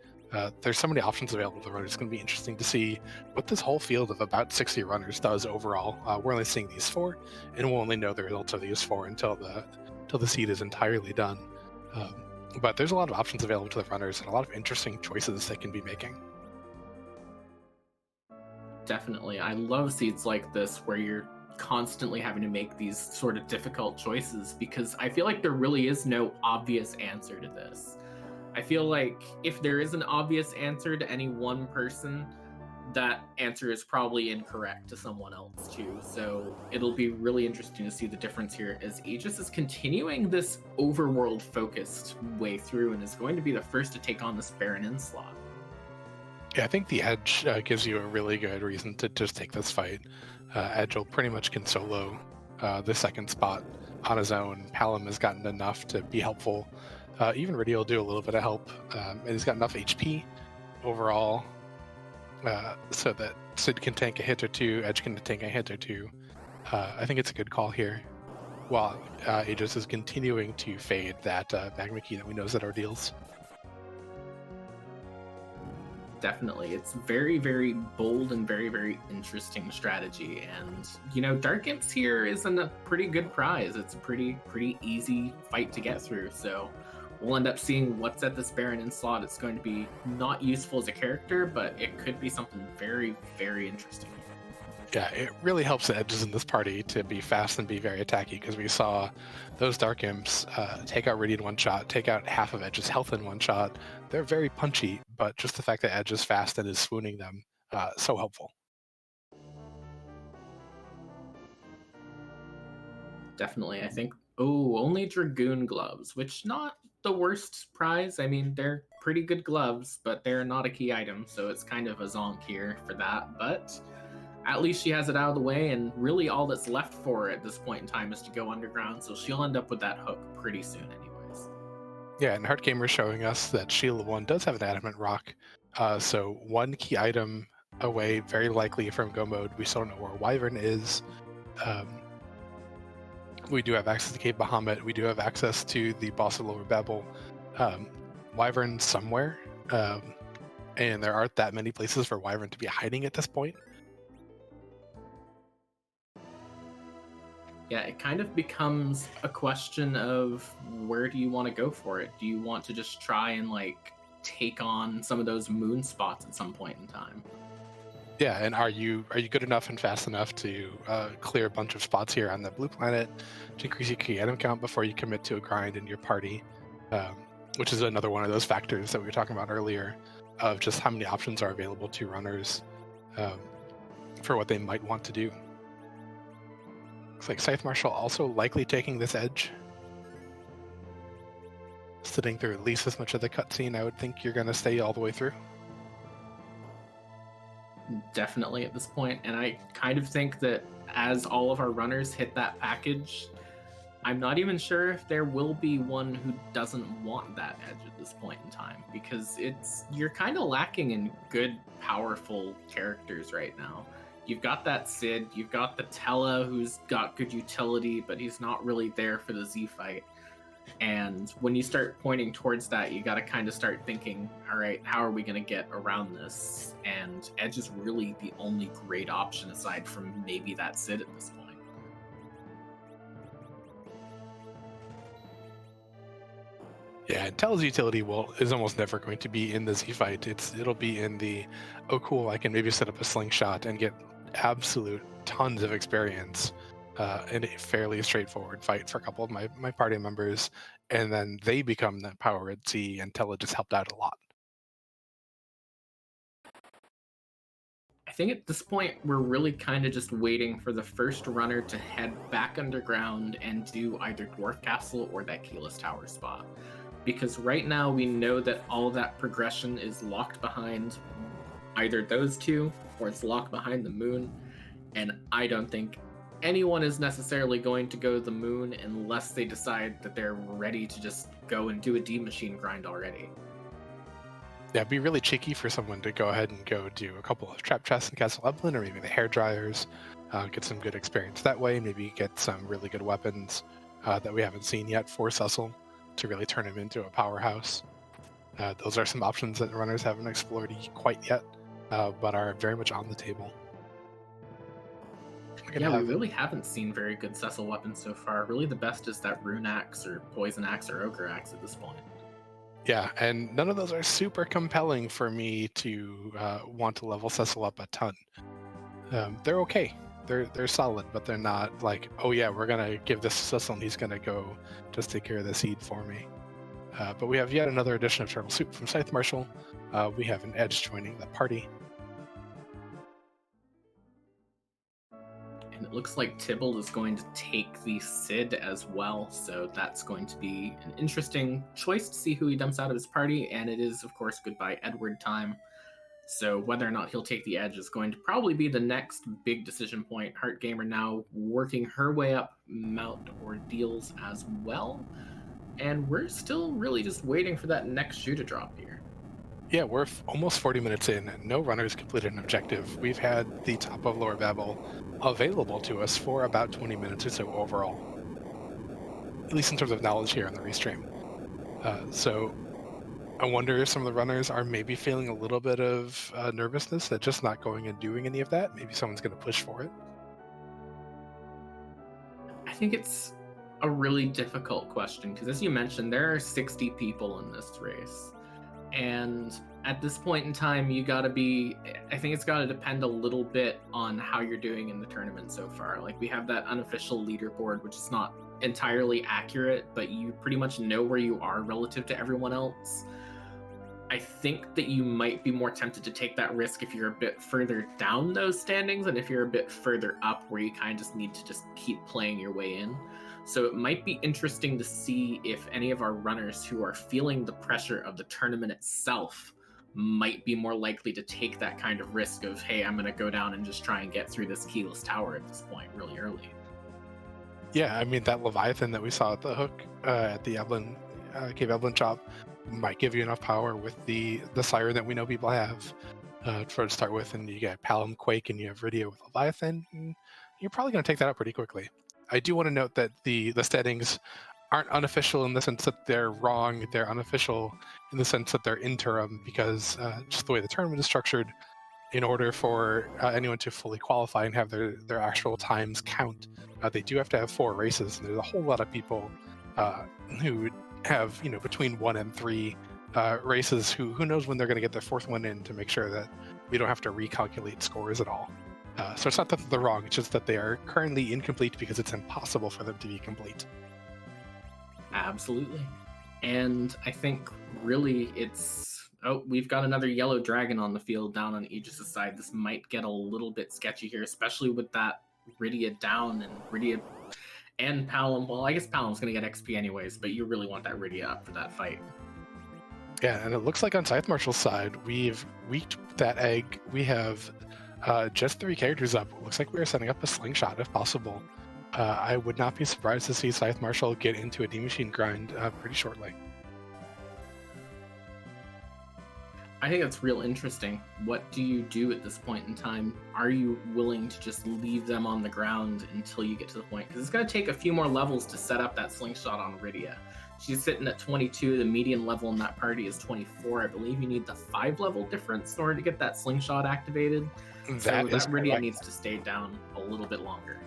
There's so many options available to runners. It's going to be interesting to see what this whole field of about 60 runners does overall. We're only seeing these 4, and we'll only know the results of these 4 until the seed is entirely done. But there's a lot of options available to the runners and a lot of interesting choices they can be making. Definitely. I love seeds like this where you're constantly having to make these sort of difficult choices because I feel like there really is no obvious answer to this. I feel like if there is an obvious answer to any one person, that answer is probably incorrect to someone else too. So it'll be really interesting to see the difference here as Aegis is continuing this overworld focused way through and is going to be the first to take on this Baron Inslot. Yeah, I think the Edge gives you a really good reason to just take this fight. Edge will pretty much can solo the second spot on his own. Palom has gotten enough to be helpful. Even Rydia will do a little bit of help, and he's got enough HP overall so that Sid can tank a hit or two, Edge can tank a hit or two. I think it's a good call here, while Aegis is continuing to fade that Magma Key that we know is at Ordeals. Definitely. It's very, very bold and very, very interesting strategy. And, you know, Dark Imps here isn't a pretty good prize. It's a pretty easy fight to get through. So we'll end up seeing what's at this Baron Inslot. It's going to be not useful as a character, but it could be something very, very interesting. Yeah, it really helps the Edges in this party to be fast and be very attacky, because we saw those Dark Imps take out Rydia in one shot, take out half of Edge's health in one shot. They're very punchy, but just the fact that Edge is fast and is swooning them, so helpful. Definitely. I think, only Dragoon gloves, which not the worst prize. I mean, they're pretty good gloves, but they're not a key item, so it's kind of a zonk here for that. But at least she has it out of the way, and really all that's left for her at this point in time is to go underground, so she'll end up with that hook pretty soon anyways. Yeah, and Heart Gamer showing us that Shield 1 does have an Adamant Rock, so one key item away, very likely from Go Mode. We still don't know where Wyvern is. We do have access to Cave Bahamut. We do have access to the boss of Lower Babel. Wyvern somewhere, and there aren't that many places for Wyvern to be hiding at this point. Yeah, it kind of becomes a question of where do you want to go for it? Do you want to just try and like take on some of those moon spots at some point in time? Yeah, and are you good enough and fast enough to clear a bunch of spots here on the blue planet to increase your key item count before you commit to a grind in your party? Which is another one of those factors that we were talking about earlier of just how many options are available to runners for what they might want to do. Looks like Scythe Marshal also likely taking this Edge. Sitting through at least as much of the cutscene, I would think you're going to stay all the way through. Definitely at this point, and I kind of think that as all of our runners hit that package, I'm not even sure if there will be one who doesn't want that edge at this point in time, because you're kind of lacking in good, powerful characters right now. You've got that Sid, you've got the Tella, who's got good utility, but he's not really there for the Z fight. And when you start pointing towards that, you got to kind of start thinking, all right, how are we going to get around this? And Edge is really the only great option aside from maybe that Sid at this point. Yeah, Tel's utility is almost never going to be in the Z fight. It'll be in the, oh cool, I can maybe set up a slingshot and get absolute tons of experience in a fairly straightforward fight for a couple of my party members, and then they become that power at Z, and Tella just helped out a lot. I think at this point, we're really kind of just waiting for the first runner to head back underground and do either Dwarf Castle or that Keyless Tower spot. Because right now we know that all that progression is locked behind either those two or it's locked behind the moon. And I don't think anyone is necessarily going to go to the moon unless they decide that they're ready to just go and do a D machine grind already. Yeah, it'd be really cheeky for someone to go ahead and go do a couple of trap chests in Castle Evelyn, or maybe the hair dryers, get some good experience that way, maybe get some really good weapons that we haven't seen yet for Cecil to really turn him into a powerhouse. Those are some options that runners haven't explored quite yet, but are very much on the table. Yeah, we really haven't seen very good Cecil weapons so far. Really the best is that Rune Axe or Poison Axe or Ogre Axe at this point. Yeah, and none of those are super compelling for me to want to level Cecil up a ton. They're okay. They're solid, but they're not like, oh yeah, we're gonna give this to Cecil and he's gonna go just take care of the seed for me. But we have yet another edition of Turtle Soup from Scythe Marshal. We have an Edge joining the party. And it looks like Tybalt is going to take the Sid as well, so that's going to be an interesting choice to see who he dumps out of his party, and it is, of course, goodbye Edward time. So whether or not he'll take the Edge is going to probably be the next big decision point. Heart Gamer now working her way up Mount Ordeals as well, and we're still really just waiting for that next shoe to drop here. Yeah, we're almost 40 minutes in, and no runners completed an objective. We've had the top of Lower Babel available to us for about 20 minutes or so overall, at least in terms of knowledge here on the restream. So I wonder if some of the runners are maybe feeling a little bit of nervousness at just not going and doing any of that. Maybe someone's going to push for it. I think it's a really difficult question because, as you mentioned, there are 60 people in this race. And at this point in time, I think it's got to depend a little bit on how you're doing in the tournament so far. Like, we have that unofficial leaderboard, which is not entirely accurate, but you pretty much know where you are relative to everyone else. I think that you might be more tempted to take that risk if you're a bit further down those standings and if you're a bit further up where you kind of just need to just keep playing your way in. So it might be interesting to see if any of our runners who are feeling the pressure of the tournament itself might be more likely to take that kind of risk of, hey, I'm going to go down and just try and get through this keyless tower at this point really early. Yeah, I mean, that Leviathan that we saw at the hook at the Cave Evelyn shop might give you enough power with the Siren that we know people have to start with, and you get Palom Quake and you have Rydia with Leviathan, and you're probably going to take that out pretty quickly. I do want to note that the settings aren't unofficial in the sense that they're wrong. They're unofficial in the sense that they're interim because just the way the tournament is structured, in order for anyone to fully qualify and have their actual times count, they do have to have 4 races. And there's a whole lot of people who have, between 1 and 3 races who knows when they're going to get their 4th one in to make sure that we don't have to recalculate scores at all. So it's not that they're wrong, it's just that they are currently incomplete because it's impossible for them to be complete. Absolutely. And I think really we've got another yellow dragon on the field down on Aegis' side. This might get a little bit sketchy here, especially with that Rydia down and Rydia and Palom. Well, I guess Palom's going to get XP anyways, but you really want that Rydia up for that fight. Yeah, and it looks like on Scythe Marshal's side, we've weaked that egg. We have just 3 characters up. It looks like we're setting up a slingshot if possible. I would not be surprised to see Scythe Marshal get into a D-Machine grind pretty shortly. I think that's real interesting. What do you do at this point in time? Are you willing to just leave them on the ground until you get to the point? Because it's going to take a few more levels to set up that slingshot on Rydia. She's sitting at 22. The median level in that party is 24. I believe you need the 5-level difference in order to get that slingshot activated. That Rydia needs to stay down a little bit longer.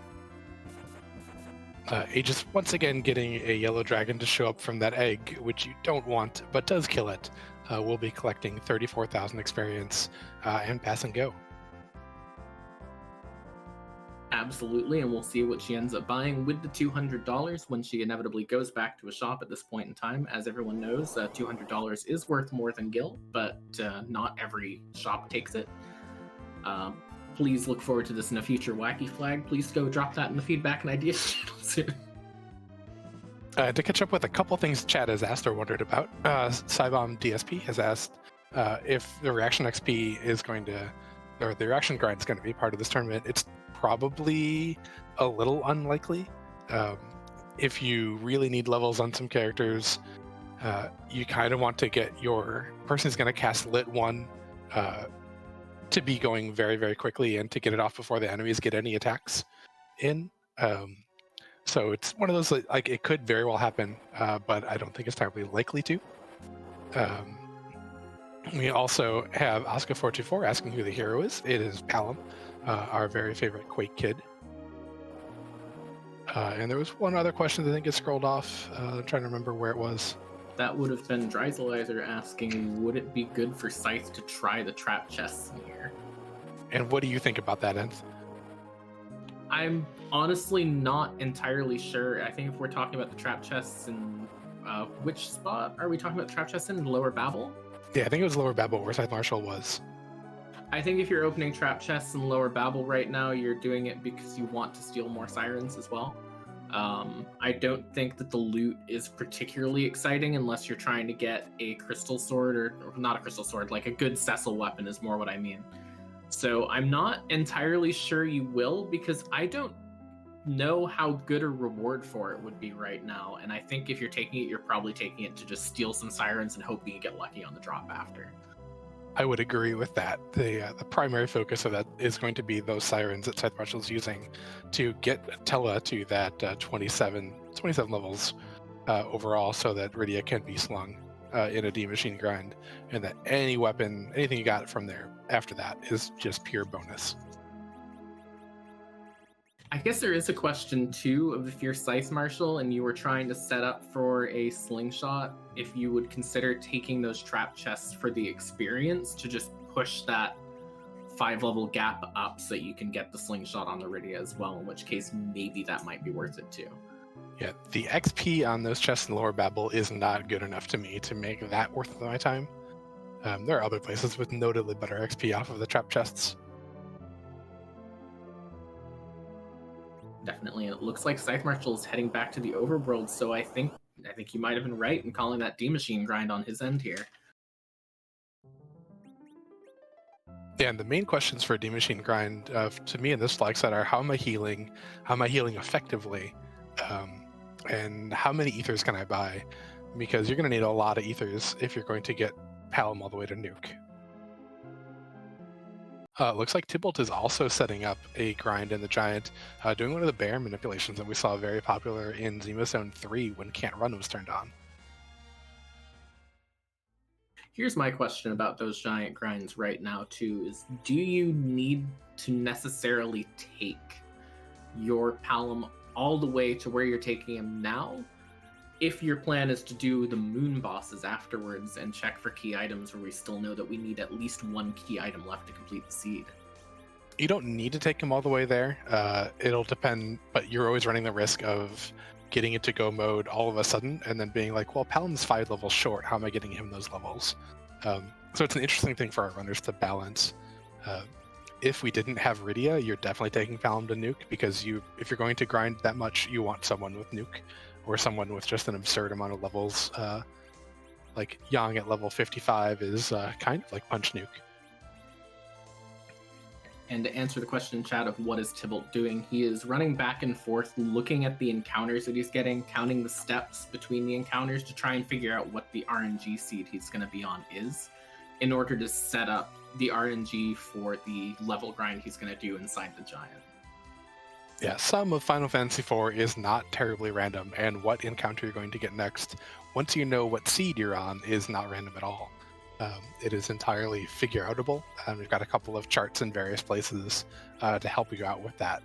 Aegis once again getting a yellow dragon to show up from that egg, which you don't want, but does kill it. We'll be collecting 34,000 experience and pass and go. Absolutely, and we'll see what she ends up buying with the $200 when she inevitably goes back to a shop at this point in time. As everyone knows, $200 is worth more than gil, but not every shop takes it. Please look forward to this in a future Wacky Flag. Please go drop that in the feedback and ideas channel soon. To catch up with a couple things chat has asked or wondered about, Cybom DSP has asked if the reaction XP is going to, or the reaction grind is going to be part of this tournament. It's probably a little unlikely. If you really need levels on some characters, you kind of want to get your person who's going to cast Lit 1 to be going very, very quickly and to get it off before the enemies get any attacks in. So it's one of those, like, it could very well happen, but I don't think it's terribly likely to. We also have Oscar424 asking who the hero is. It is Palom, our very favorite Quake kid. And there was one other question that I think gets scrolled off. I'm trying to remember where it was. That would have been Dreiselizer asking, would it be good for Scythe to try the trap chests in here? And what do you think about that, Enth? I'm honestly not entirely sure. I think if we're talking about the trap chests in which spot are we talking about the trap chests in? Lower Babel? Yeah, I think it was Lower Babel where Scythe Marshal was. I think if you're opening trap chests in Lower Babel right now, you're doing it because you want to steal more sirens as well. I don't think that the loot is particularly exciting unless you're trying to get a crystal sword, or not a crystal sword, like a good Cecil weapon is more what I mean. So I'm not entirely sure you will, because I don't know how good a reward for it would be right now. And I think if you're taking it, you're probably taking it to just steal some sirens and hoping you get lucky on the drop after. I would agree with that. The primary focus of that is going to be those sirens that Scythe Marshal's using to get Tella to that 27 levels overall, so that Rydia can be slung in a D-Machine grind, and that any weapon, anything you got from there after that is just pure bonus. I guess there is a question too of if you're Scythe Marshal and you were trying to set up for a slingshot, if you would consider taking those trap chests for the experience to just push that 5-level gap up so that you can get the slingshot on the Rydia as well, in which case maybe that might be worth it too. Yeah, the XP on those chests in Lower Babel is not good enough to me to make that worth my time. There are other places with notably better XP off of the trap chests. Definitely, and it looks like Scythe Marshal is heading back to the overworld, so I think you might have been right in calling that D-Machine grind on his end here. Yeah, and the main questions for a D-Machine grind to me in this flag set are how am I healing effectively, and how many ethers can I buy? Because you're going to need a lot of ethers if you're going to get Palom all the way to nuke. Looks like Tybalt is also setting up a grind in the Giant, doing one of the bear manipulations that we saw very popular in Zemus Zone 3 when Can't Run was turned on. Here's my question about those Giant grinds right now too, is do you need to necessarily take your Palom all the way to where you're taking him now, if your plan is to do the moon bosses afterwards and check for key items where we still know that we need at least one key item left to complete the seed? You don't need to take him all the way there. It'll depend, but you're always running the risk of getting into go mode all of a sudden and then being like, well, Palom's 5 levels short. How am I getting him those levels? So it's an interesting thing for our runners to balance. If we didn't have Rydia, you're definitely taking Palom to nuke, because if you're going to grind that much, you want someone with nuke, or someone with just an absurd amount of levels. Like Yang at level 55 is kind of like Punch Nuke. And to answer the question in chat of what is Tybalt doing, he is running back and forth, looking at the encounters that he's getting, counting the steps between the encounters to try and figure out what the RNG seed he's going to be on is, in order to set up the RNG for the level grind he's going to do inside the giant. Yeah, some of Final Fantasy IV is not terribly random, and what encounter you're going to get next, once you know what seed you're on, is not random at all. It is entirely figure-outable, and we've got a couple of charts in various places to help you out with that.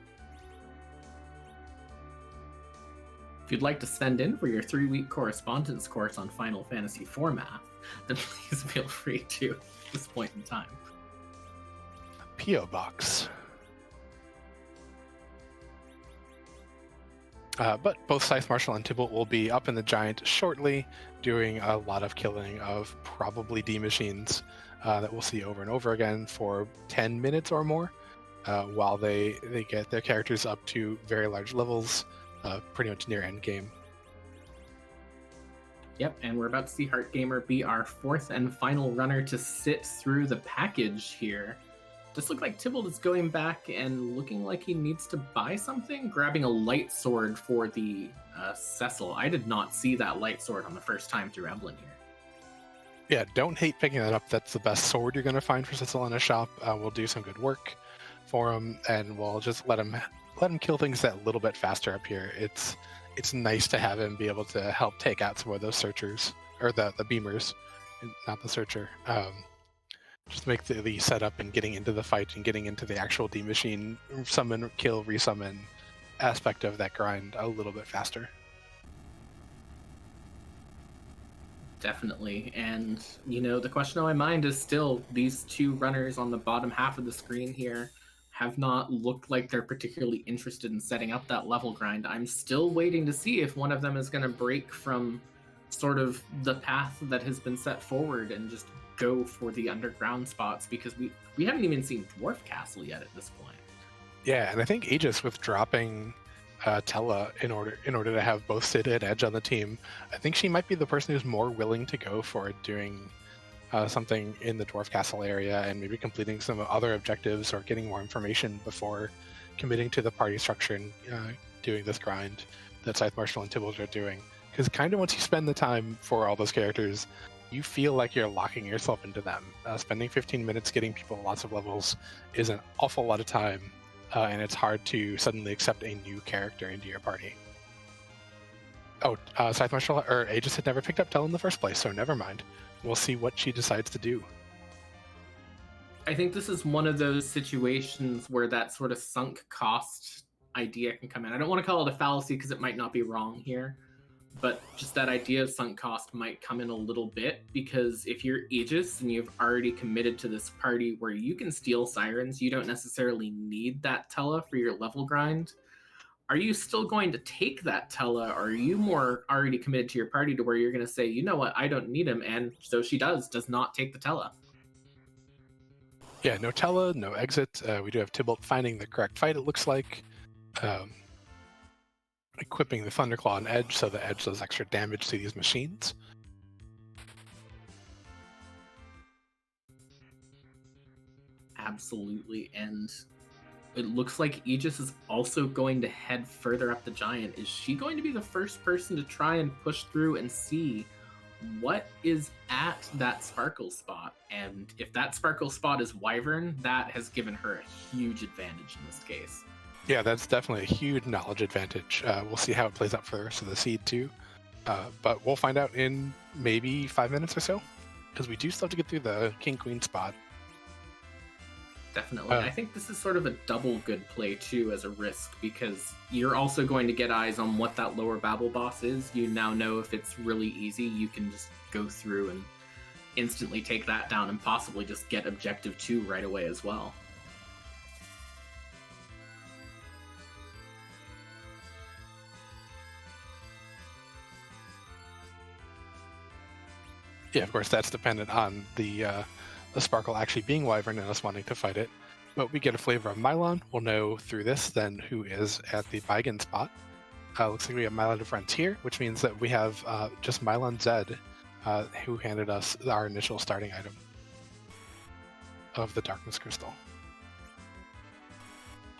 If you'd like to send in for your 3-week correspondence course on Final Fantasy IV math, then please feel free to at this point in time. P.O. Box. But both Scythe Marshal and Tybalt will be up in the giant shortly, doing a lot of killing of probably D machines that we'll see over and over again for 10 minutes or more, while they get their characters up to very large levels, pretty much near end game. Yep, and we're about to see HeartGamer be our 4th and final runner to sit through the package here. Just look like Tybalt is going back and looking like he needs to buy something, grabbing a light sword for the Cecil. I did not see that light sword on the first time through Evelyn here. Yeah, don't hate picking that up. That's the best sword you're going to find for Cecil in a shop. We'll do some good work for him, and we'll just let him kill things that little bit faster up here. It's nice to have him be able to help take out some of those searchers, or the beamers, not the searcher. Just make the setup and getting into the fight and getting into the actual D machine summon, kill, resummon aspect of that grind a little bit faster. Definitely. And, the question on my mind is still these two runners on the bottom half of the screen here have not looked like they're particularly interested in setting up that level grind. I'm still waiting to see if one of them is going to break from sort of the path that has been set forward and just go for the underground spots, because we haven't even seen Dwarf Castle yet at this point. Yeah, and I think Aegis with dropping Tella in order to have both Sid and Edge on the team, I think she might be the person who's more willing to go for doing something in the Dwarf Castle area and maybe completing some other objectives or getting more information before committing to the party structure and doing this grind that Scythe Marshal and Tybalt are doing. Because kind of once you spend the time for all those characters, you feel like you're locking yourself into them. Spending 15 minutes getting people lots of levels is an awful lot of time, and it's hard to suddenly accept a new character into your party. Oh, Scythe Marshal or Aegis had never picked up Tell in the first place, so never mind. We'll see what she decides to do. I think this is one of those situations where that sort of sunk cost idea can come in. I don't want to call it a fallacy because it might not be wrong here, but just that idea of sunk cost might come in a little bit, because if you're Aegis and you've already committed to this party where you can steal sirens, you don't necessarily need that Tella for your level grind. Are you still going to take that Tella, or are you more already committed to your party to where you're going to say, you know what, I don't need him, and so she does not take the Tella? Yeah, no Tella, no exit. We do have Tybalt finding the correct fight, it looks like. Equipping the Thunderclaw on Edge so the Edge does extra damage to these machines. Absolutely, and it looks like Aegis is also going to head further up the giant. Is she going to be the first person to try and push through and see what is at that sparkle spot? And if that sparkle spot is Wyvern, that has given her a huge advantage in this case. Yeah, that's definitely a huge knowledge advantage. We'll see how it plays out for the rest of the seed too. But we'll find out in maybe 5 minutes or so, because we do still have to get through the King-Queen spot. Definitely. I think this is sort of a double good play too as a risk, because you're also going to get eyes on what that lower Babel boss is. You now know if it's really easy, you can just go through and instantly take that down and possibly just get objective 2 right away as well. Yeah, of course, that's dependent on the Sparkle actually being Wyvern and us wanting to fight it. But we get a flavor of Mylon. We'll know through this then who is at the Baigan spot. Looks like we have Mylon to Frontier, which means that we have just Mylon Zed, who handed us our initial starting item of the Darkness Crystal.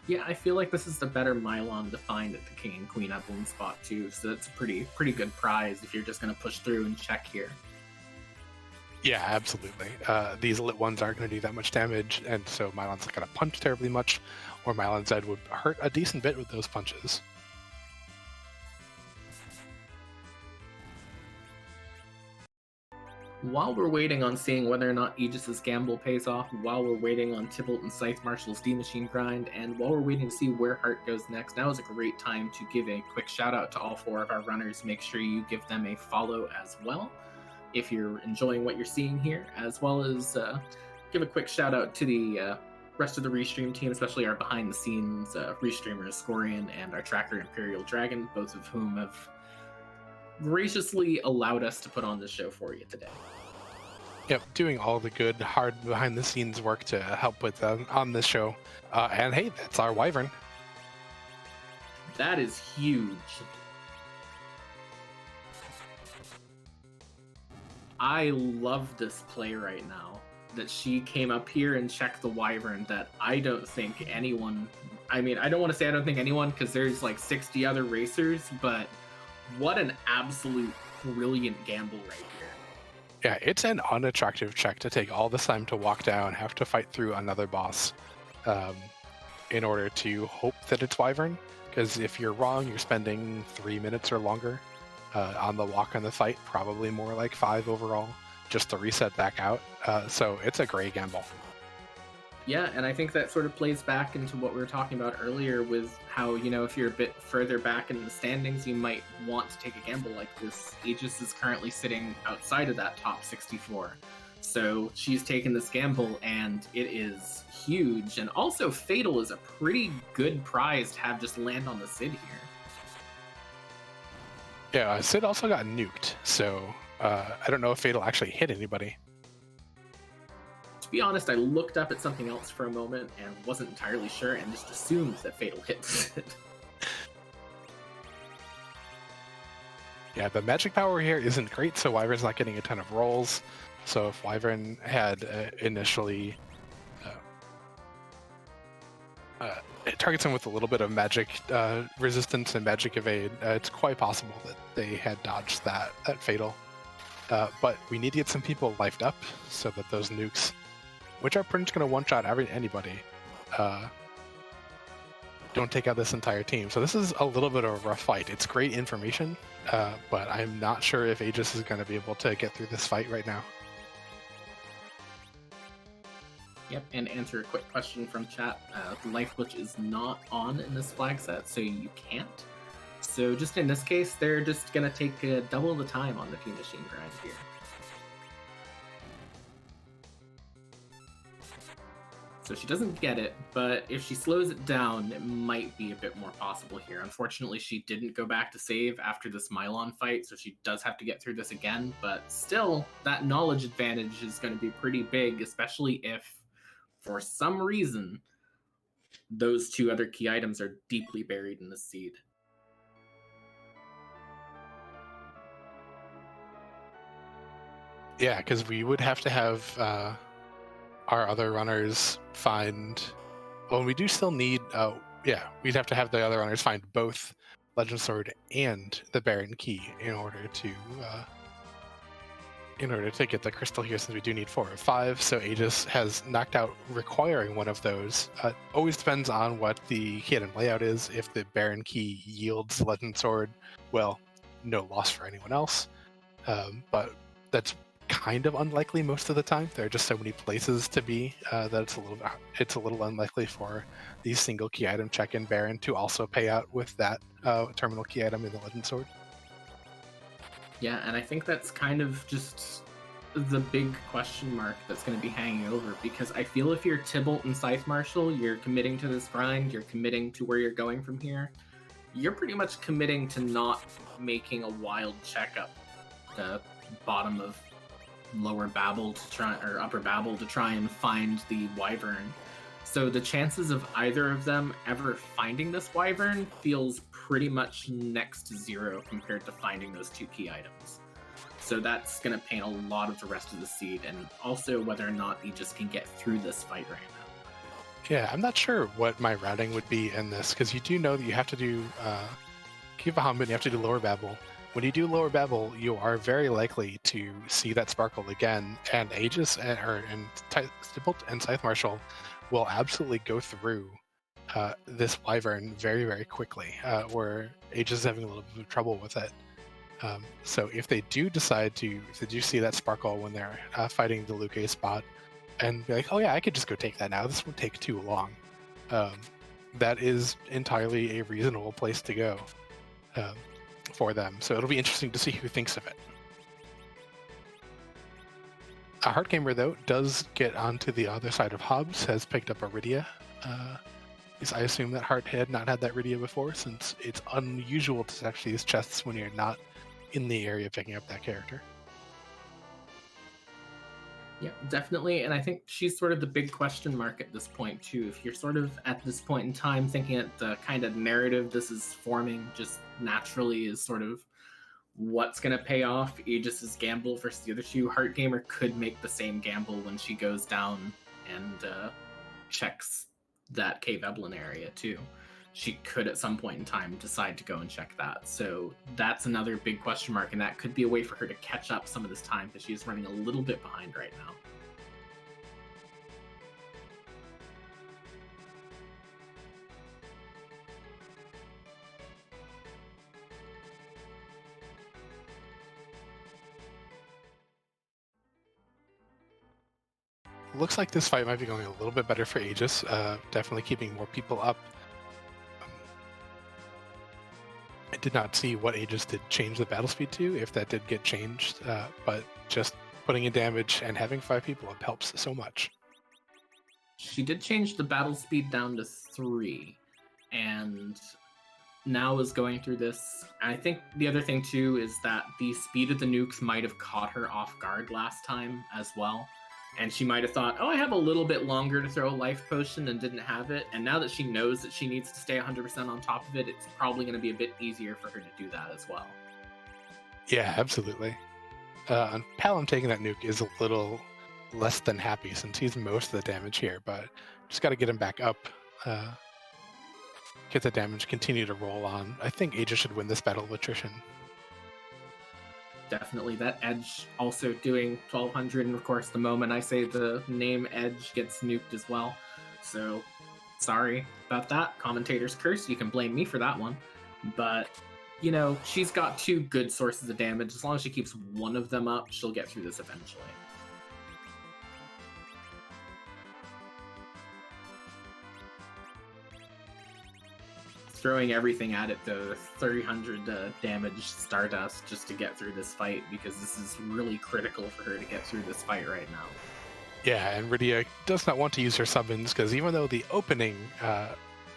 Yeah, I feel like this is the better Mylon to find at the king and queen upland spot too, so that's a pretty good prize if you're just going to push through and check here. Yeah, absolutely. These lit ones aren't going to do that much damage, and so Mylon's not going to punch terribly much, or Mylon's Zed would hurt a decent bit with those punches. While we're waiting on seeing whether or not Aegis's gamble pays off, while we're waiting on Tybalt and Scythe Marshal's D-Machine grind, and while we're waiting to see where Hart goes next, now is a great time to give a quick shout out to all 4 of our runners. Make sure you give them a follow as well if you're enjoying what you're seeing here, as well as give a quick shout out to the rest of the Restream team, especially our behind the scenes Restreamer Scorian and our tracker Imperial Dragon, both of whom have graciously allowed us to put on this show for you today. Yep, doing all the good, hard behind-the-scenes work to help with on this show. And hey, that's our Wyvern. That is huge. I love this play right now, that she came up here and checked the Wyvern that I don't think anyone... I mean, I don't want to say I don't think anyone, because there's like 60 other racers, but what an absolute brilliant gamble right here. Yeah, it's an unattractive check to take all this time to walk down, have to fight through another boss in order to hope that it's Wyvern. Because if you're wrong, you're spending 3 minutes or longer on the walk and the fight, probably more like 5 overall, just to reset back out. So it's a great gamble. Yeah, and I think that sort of plays back into what we were talking about earlier with how, you know, if you're a bit further back in the standings, you might want to take a gamble like this. Aegis is currently sitting outside of that top 64. So she's taken this gamble, and it is huge. And also, Fatal is a pretty good prize to have just land on the Sid here. Yeah, Sid also got nuked, so I don't know if Fatal actually hit anybody. To be honest, I looked up at something else for a moment and wasn't entirely sure and just assumed that Fatal hits it. Yeah, the magic power here isn't great, so Wyvern's not getting a ton of rolls. So if Wyvern had initially... it targets him with a little bit of magic resistance and magic evade, it's quite possible that they had dodged that Fatal. But we need to get some people lifed up so that those nukes, which are pretty much going to one-shot anybody, don't take out this entire team. So this is a little bit of a rough fight. It's great information, but I'm not sure if Aegis is going to be able to get through this fight right now. Yep, and answer a quick question from chat. The life glitch is not on in this flag set, so you can't. So just in this case, they're just going to take double the time on the D-Machine grind here. So she doesn't get it, but if she slows it down, it might be a bit more possible here. Unfortunately, she didn't go back to save after this Mylon fight, so she does have to get through this again. But still, that knowledge advantage is going to be pretty big, especially if, for some reason, those 2 other key items are deeply buried in the seed. Yeah, because we would have to have our other runners find... Well, we do still need... yeah, we'd have to have the other runners find both Legend Sword and the Baron Key in order to get the crystal here, since we do need 4 of 5. So Aegis has knocked out requiring one of those. Always depends on what the key item layout is. If the Baron Key yields Legend Sword, well, no loss for anyone else. But that's kind of unlikely most of the time. There are just so many places to be that it's a little unlikely for the single key item check-in Baron to also pay out with that terminal key item in the Legend Sword. Yeah, and I think that's kind of just the big question mark that's going to be hanging over, because I feel if you're Tybalt and Scythe Marshal, you're committing to this grind, you're committing to where you're going from here. You're pretty much committing to not making a wild checkup the bottom of lower Babel to try, or upper Babel to try and find the Wyvern. So the chances of either of them ever finding this Wyvern feels pretty much next to 0 compared to finding those 2 key items. So that's going to paint a lot of the rest of the seed, and also whether or not Aegis can get through this fight right now. Yeah, I'm not sure what my routing would be in this, because you do know that you have to do Kiva Hamban, you have to do Lower Babel. When you do Lower Babel, you are very likely to see that sparkle again, and Aegis and Stipult and Scythe Marshal will absolutely go through this Wyvern very, very quickly, where Aegis is having a little bit of trouble with it. So if they do see that sparkle when they're fighting the Luke spot, and be like, oh yeah, I could just go take that now. This won't take too long. That is entirely a reasonable place to go for them. So it'll be interesting to see who thinks of it. A Heart Gamer, though, does get onto the other side of Hobbs, has picked up a Rydia. I assume that Heart had not had that Rydia before, since it's unusual to actually use chests when you're not in the area picking up that character. Yeah, definitely. And I think she's sort of the big question mark at this point, too. If you're sort of at this point in time thinking that the kind of narrative this is forming just naturally is sort of what's going to pay off Aegis's gamble versus the other two, Heart Gamer could make the same gamble when she goes down and checks that Cave Eblin area, too. She could at some point in time decide to go and check that. So that's another big question mark, and that could be a way for her to catch up some of this time, because she is running a little bit behind right now. Looks like this fight might be going a little bit better for Aegis, definitely keeping more people up. I did not see what Aegis did change the battle speed to, if that did get changed, but just putting in damage and having 5 people up helps so much. She did change the battle speed down to 3, and now is going through this. I think the other thing too is that the speed of the nukes might have caught her off guard last time as well. And she might have thought, oh, I have a little bit longer to throw a life potion, and didn't have it. And now that she knows that she needs to stay 100% on top of it, it's probably going to be a bit easier for her to do that as well. Yeah, absolutely. Palom taking that nuke is a little less than happy, since he's most of the damage here, but just got to get him back up. Get the damage, continue to roll on. I think Aegis should win this battle of attrition. Definitely. That Edge also doing 1200, and of course the moment I say the name Edge gets nuked as well. So sorry about that. Commentator's curse. You can blame me for that one. But, you know, she's got 2 good sources of damage. As long as she keeps one of them up, she'll get through this eventually. Throwing everything at it, though, 300 damage Stardust just to get through this fight, because this is really critical for her to get through this fight right now. Yeah, and Rydia does not want to use her summons, because even though the opening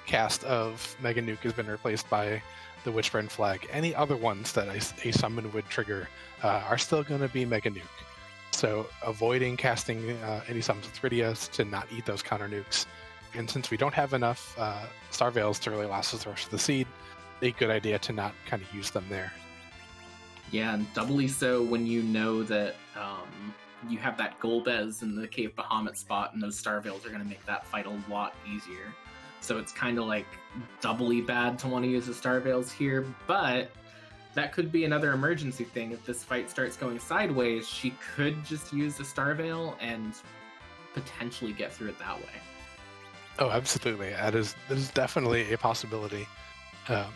cast of Mega Nuke has been replaced by the Witchburn Flag, any other ones that a summon would trigger are still going to be Mega Nuke. So avoiding casting any summons with Rydia to not eat those counter nukes. And since we don't have enough Star Veils to really last us the rest of the seed, a good idea to not kind of use them there. Yeah, and doubly so when you know that you have that Golbez in the Cave Bahamut spot, and those Star Veils are going to make that fight a lot easier. So it's kind of like doubly bad to want to use the Star Veils here, but that could be another emergency thing. If this fight starts going sideways, she could just use the Star Veil and potentially get through it that way. Oh, absolutely. That is definitely a possibility.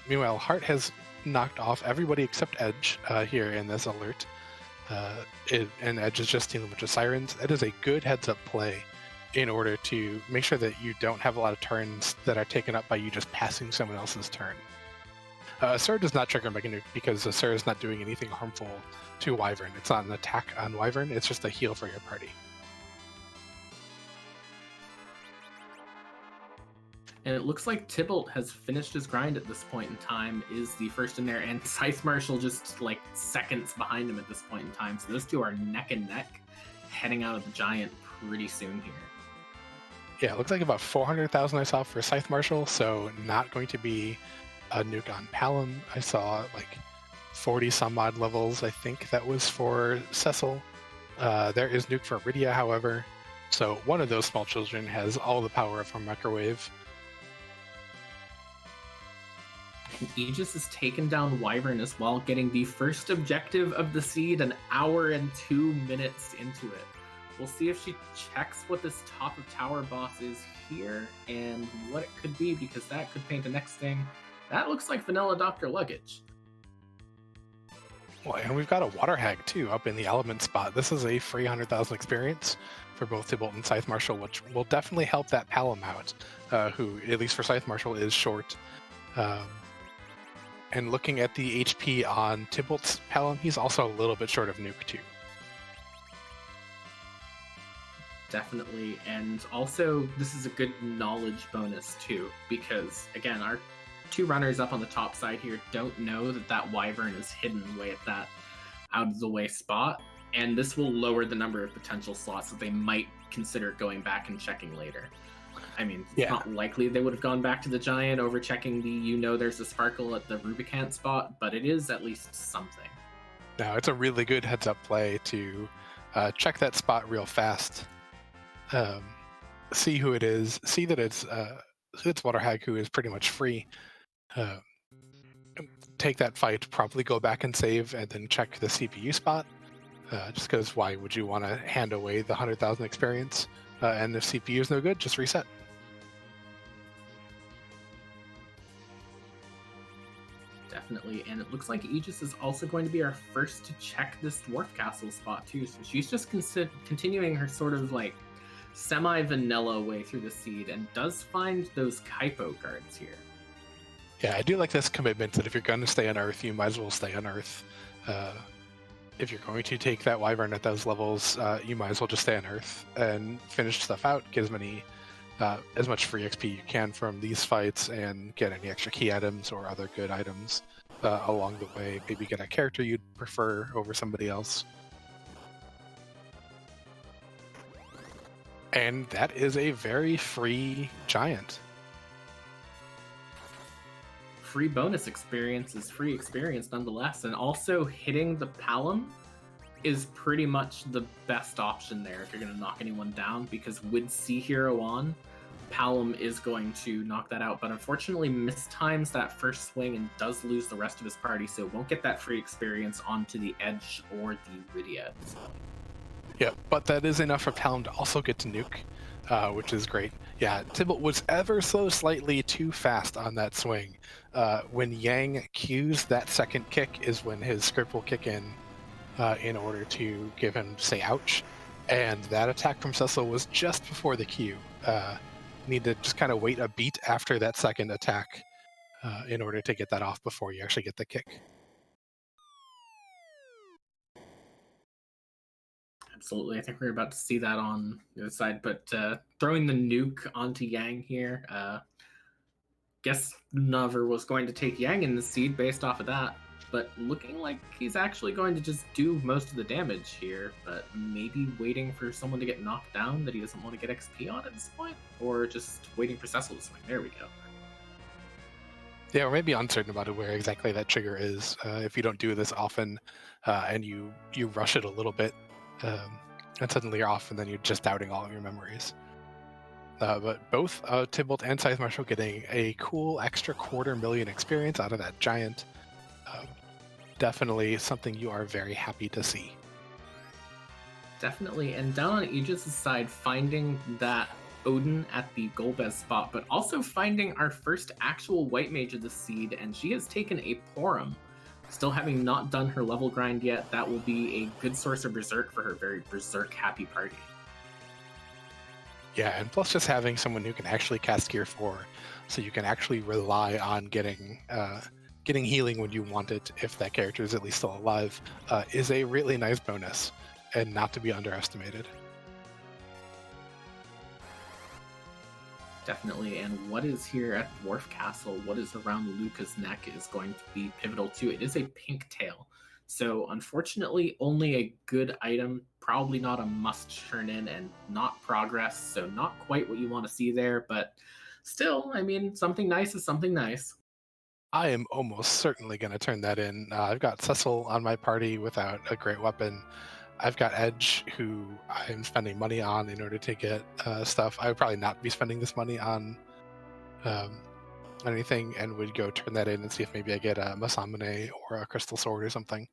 Meanwhile, Heart has knocked off everybody except Edge here in this alert. And Edge is just dealing with the Sirens. That is a good heads-up play in order to make sure that you don't have a lot of turns that are taken up by you just passing someone else's turn. Sir does not trigger Mega Nuke, because Sir is not doing anything harmful to Wyvern. It's not an attack on Wyvern, it's just a heal for your party. And it looks like Tybalt has finished his grind at this point in time, is the first in there, and Scythe Marshal just like seconds behind him at this point in time. So those two are neck and neck, heading out of the Giant pretty soon here. Yeah, it looks like about 400,000 I saw for Scythe Marshal, so not going to be a nuke on Palom. I saw like 40 some odd levels, I think that was for Cecil. There is nuke for Rydia, however. So one of those small children has all the power of a microwave. Aegis has taken down Wyvern as well, getting the first objective of the seed an hour and 2 minutes into it. We'll see if she checks what this top of tower boss is here and what it could be, because that could paint the next thing. That looks like vanilla Dr. Luggage. Well, and we've got a Water Hag too up in the element spot. This is a free 100,000 experience for both Tybalt and Scythe Marshal, which will definitely help that Palom out, who, at least for Scythe Marshal, is short. And looking at the HP on Tybalt's Palom, he's also a little bit short of Nuke too. Definitely, and also this is a good knowledge bonus too, because again, our two runners up on the top side here don't know that that Wyvern is hidden way at that out of the way spot, and this will lower the number of potential slots that they might consider going back and checking later. I mean, it's not likely they would have gone back to the Giant over checking the, there's a Sparkle at the Rubicant spot, but it is at least something. Now, it's a really good heads-up play to check that spot real fast, see who it is, see that it's Water Hag, who is pretty much free, take that fight, probably go back and save, and then check the CPU spot, just because why would you want to hand away the 100,000 experience? And if CPU is no good, just reset. Definitely, and it looks like Aegis is also going to be our first to check this Dwarf Castle spot too, so she's just continuing her sort of like semi-vanilla way through the seed, and does find those Kaipo guards here. Yeah, I do like this commitment that if you're going to stay on Earth, you might as well stay on Earth. If you're going to take that Wyvern at those levels, you might as well just stay on Earth and finish stuff out, get as much free XP you can from these fights, and get any extra key items or other good items along the way. Maybe get a character you'd prefer over somebody else. And that is a very free Giant. Free bonus experience is free experience nonetheless, and also hitting the Palom is pretty much the best option there if you're going to knock anyone down, because with Sea Hero on, Palom is going to knock that out, but unfortunately mistimes that first swing and does lose the rest of his party, so won't get that free experience onto the Edge or the Rydia. Yeah, but that is enough for Palom to also get to Nuke, which is great. Yeah, Tybalt was ever so slightly too fast on that swing. When Yang cues that second kick is when his script will kick in order to give him, say, ouch. And that attack from Cecil was just before the cue. Need to just kind of wait a beat after that second attack in order to get that off before you actually get the kick. Absolutely, I think we're about to see that on the other side, but throwing the nuke onto Yang here, guess Nover was going to take Yang in the seed based off of that, but looking like he's actually going to just do most of the damage here, but maybe waiting for someone to get knocked down that he doesn't want to get XP on at this point, or just waiting for Cecil to swing. There we go. Yeah, or maybe uncertain about where exactly that trigger is. If you don't do this often and you rush it a little bit, and suddenly you're off, and then you're just doubting all of your memories. But both Tybalt and Scythe Marshal getting a cool extra 250,000 experience out of that Giant. Definitely something you are very happy to see. Definitely, and down on Aegis' side, finding that Odin at the Golbez spot, but also finding our first actual white mage of the seed, and she has taken a Porum. Still having not done her level grind yet, that will be a good source of Berserk for her very Berserk happy party. Yeah, and plus just having someone who can actually cast Gear 4, so you can actually rely on getting healing when you want it, if that character is at least still alive, is a really nice bonus, and not to be underestimated. Definitely, and what is here at Dwarf Castle, what is around Luca's neck is going to be pivotal too. It is a pink tail, so unfortunately only a good item, probably not a must turn in, and not progress, so not quite what you want to see there, but still, I mean, something nice is something nice. I am almost certainly going to turn that in. I've got Cecil on my party without a great weapon. I've got Edge, who I'm spending money on in order to get stuff. I would probably not be spending this money on anything, and would go turn that in and see if maybe I get a Masamune or a Crystal Sword or something.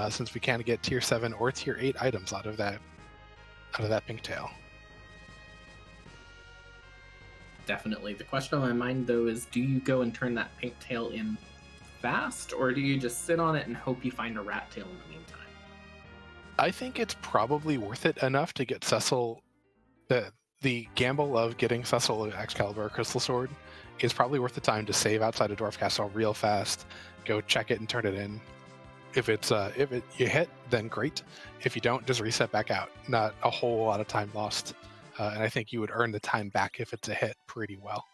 Since we can't get tier 7 or tier 8 items out of that pink tail. Definitely. The question on my mind, though, is do you go and turn that pink tail in fast, or do you just sit on it and hope you find a rat tail in the meantime? I think it's probably worth it enough to get Cecil. The gamble of getting Cecil Excalibur or Crystal Sword is probably worth the time to save outside of Dwarf Castle real fast, go check it and turn it in. If you hit, then great. If you don't, just reset back out. Not a whole lot of time lost. And I think you would earn the time back if it's a hit pretty well.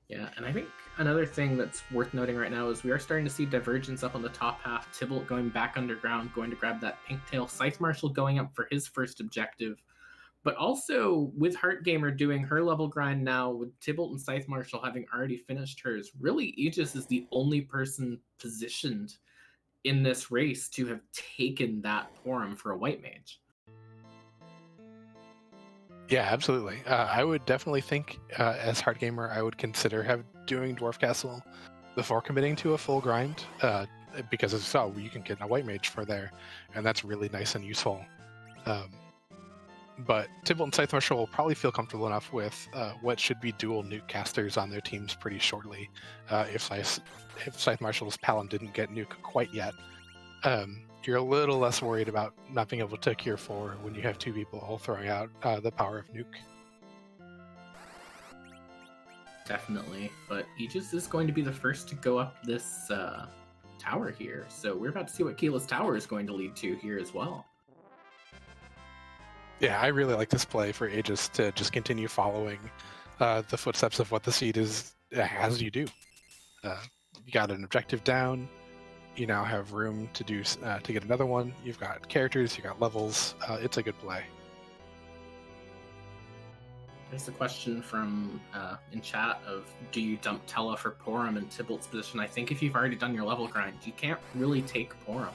Yeah, and I think another thing that's worth noting right now is we are starting to see Divergence up on the top half, Tybalt going back underground, going to grab that pink tail, Scythe Marshal going up for his first objective, but also with Heartgamer doing her level grind now, with Tybalt and Scythe Marshal having already finished hers, really Aegis is the only person positioned in this race to have taken that Porum for a white mage. Yeah, absolutely. I would definitely think, as Heartgamer, I would consider doing Dwarf Castle before committing to a full grind, because as you saw, you can get a white mage for there, and that's really nice and useful. But Tybalt and Scythe Marshal will probably feel comfortable enough with what should be dual nuke casters on their teams pretty shortly, if Scythe Marshal's Paladin didn't get nuke quite yet. You're a little less worried about not being able to tier 4 when you have two people all throwing out the power of nuke. Definitely, but Aegis is going to be the first to go up this tower here, so we're about to see what Keyless Tower is going to lead to here as well. Yeah, I really like this play for Aegis to just continue following the footsteps of what the seed has you do. You got an objective down. You now have room to get another one. You've got characters, you got levels. It's a good play. There's a question from in chat of, do you dump Tella for Porum in Tybalt's position? I think if you've already done your level grind, you can't really take Porum.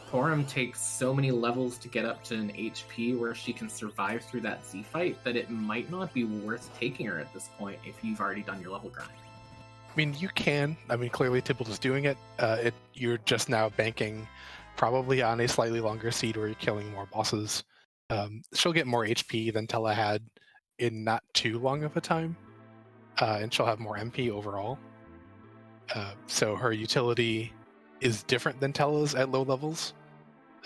Porum takes so many levels to get up to an HP where she can survive through that Z fight that it might not be worth taking her at this point if you've already done your level grind. I mean, you can. I mean, clearly Tybalt is doing it. You're just now banking probably on a slightly longer seed where you're killing more bosses. She'll get more HP than Tella had in not too long of a time, and she'll have more MP overall. So her utility is different than Tella's at low levels,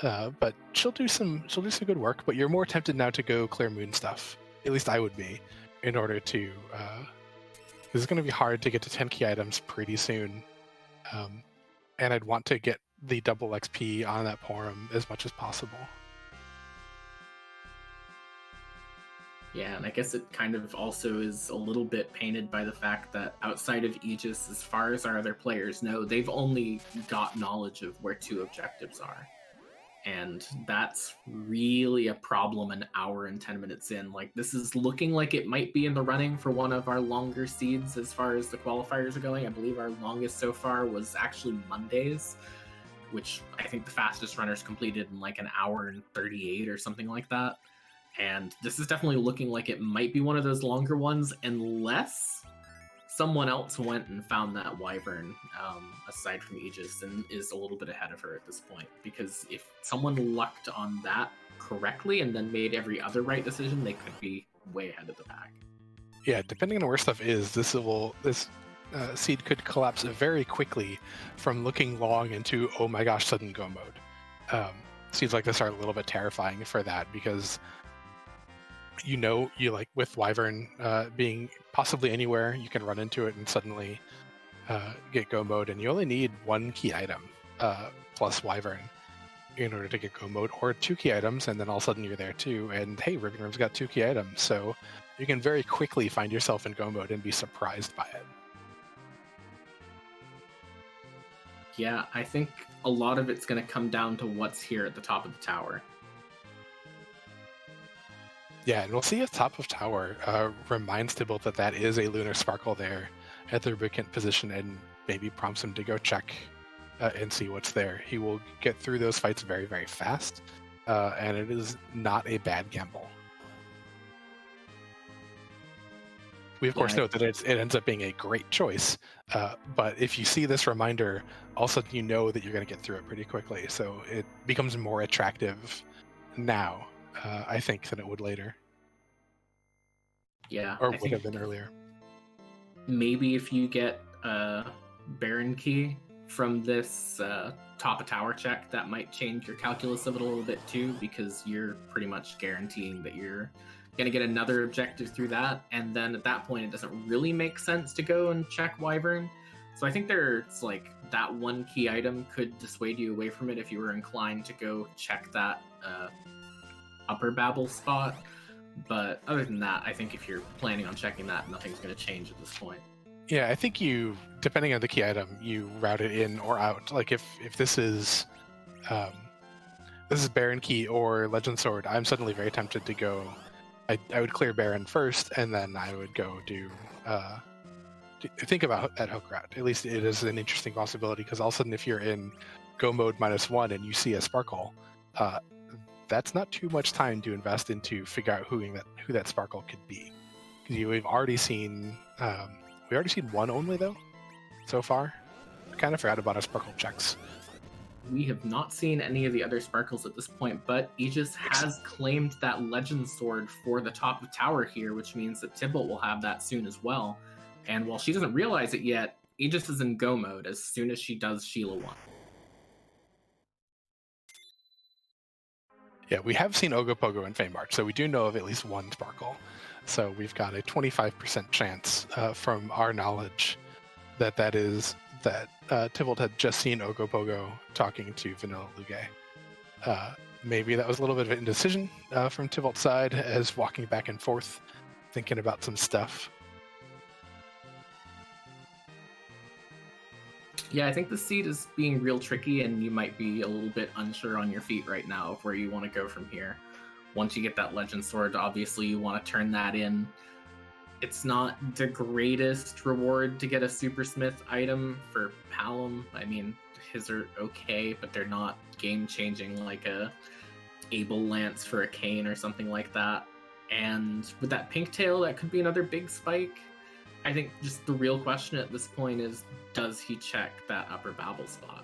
but she'll do some good work. But you're more tempted now to go clear moon stuff. At least I would be, in order to. It's going to be hard to get to 10 key items pretty soon, and I'd want to get the double XP on that Porum as much as possible. Yeah, and I guess it kind of also is a little bit painted by the fact that outside of Aegis, as far as our other players know, they've only got knowledge of where 2 objectives are. And that's really a problem an hour and 10 minutes in. Like, this is looking like it might be in the running for one of our longer seeds as far as the qualifiers are going. I believe our longest so far was actually Mondays, which I think the fastest runners completed in like an hour and 38 or something like that. And this is definitely looking like it might be one of those longer ones, unless someone else went and found that Wyvern, aside from Aegis, and is a little bit ahead of her at this point. Because if someone lucked on that correctly and then made every other right decision, they could be way ahead of the pack. Yeah, depending on where stuff is, this seed could collapse very quickly from looking long into, oh my gosh, sudden go mode. Seeds like this are a little bit terrifying for that, because you like with Wyvern being possibly anywhere, you can run into it and suddenly get go mode, and you only need 1 key item plus Wyvern in order to get go mode, or 2 key items, and then all of a sudden you're there too, and hey, Riven Room's got 2 key items, so you can very quickly find yourself in go mode and be surprised by it. Yeah, I think a lot of it's going to come down to what's here at the top of the tower. Yeah, and we'll see if top of tower reminds Tybalt that is a Lunar Sparkle there at the Rubicant position, and maybe prompts him to go check and see what's there. He will get through those fights very, very fast, and it is not a bad gamble. We, of course, know that it ends up being a great choice, but if you see this reminder, all of a sudden you know that you're going to get through it pretty quickly, so it becomes more attractive now, I think, than it would later. Yeah, or would have been earlier. Maybe if you get a Baron key from this top of tower check, that might change your calculus of it a little bit too, because you're pretty much guaranteeing that you're going to get another objective through that, and then at that point it doesn't really make sense to go and check Wyvern. So I think there's like that one key item could dissuade you away from it if you were inclined to go check that upper Babel spot. But other than that, I think if you're planning on checking that, nothing's going to change at this point. Yeah, I think you, depending on the key item, you route it in or out. Like if this is Baron key or Legend Sword, I'm suddenly very tempted to go. I would clear Baron first, and then I would go do think about that hook route. At least it is an interesting possibility, because all of a sudden if you're in go mode -1 and you see a sparkle, that's not too much time to invest into figure out who that sparkle could be. Because we've already seen one only though so far. I kind of forgot about our sparkle checks. We have not seen any of the other sparkles at this point, but Aegis has claimed that Legend Sword for the top of tower here, which means that Tybalt will have that soon as well. And while she doesn't realize it yet, Aegis is in go mode as soon as she does Sheila 1. Yeah, we have seen Ogopogo and Fame March, so we do know of at least one sparkle. So we've got a 25% chance from our knowledge that Tybalt had just seen Ogopogo talking to Vanilla Lugae. Maybe that was a little bit of an indecision from Tybalt's side, as walking back and forth, thinking about some stuff. Yeah, I think the seed is being real tricky, and you might be a little bit unsure on your feet right now of where you want to go from here. Once you get that Legend Sword, obviously you want to turn that in. It's not the greatest reward to get a Supersmith item for Palom. I mean, his are okay, but they're not game-changing like a Able Lance for a Kayn or something like that. And with that Pink Tail, that could be another big spike. I think just the real question at this point is, does he check that upper Babel spot?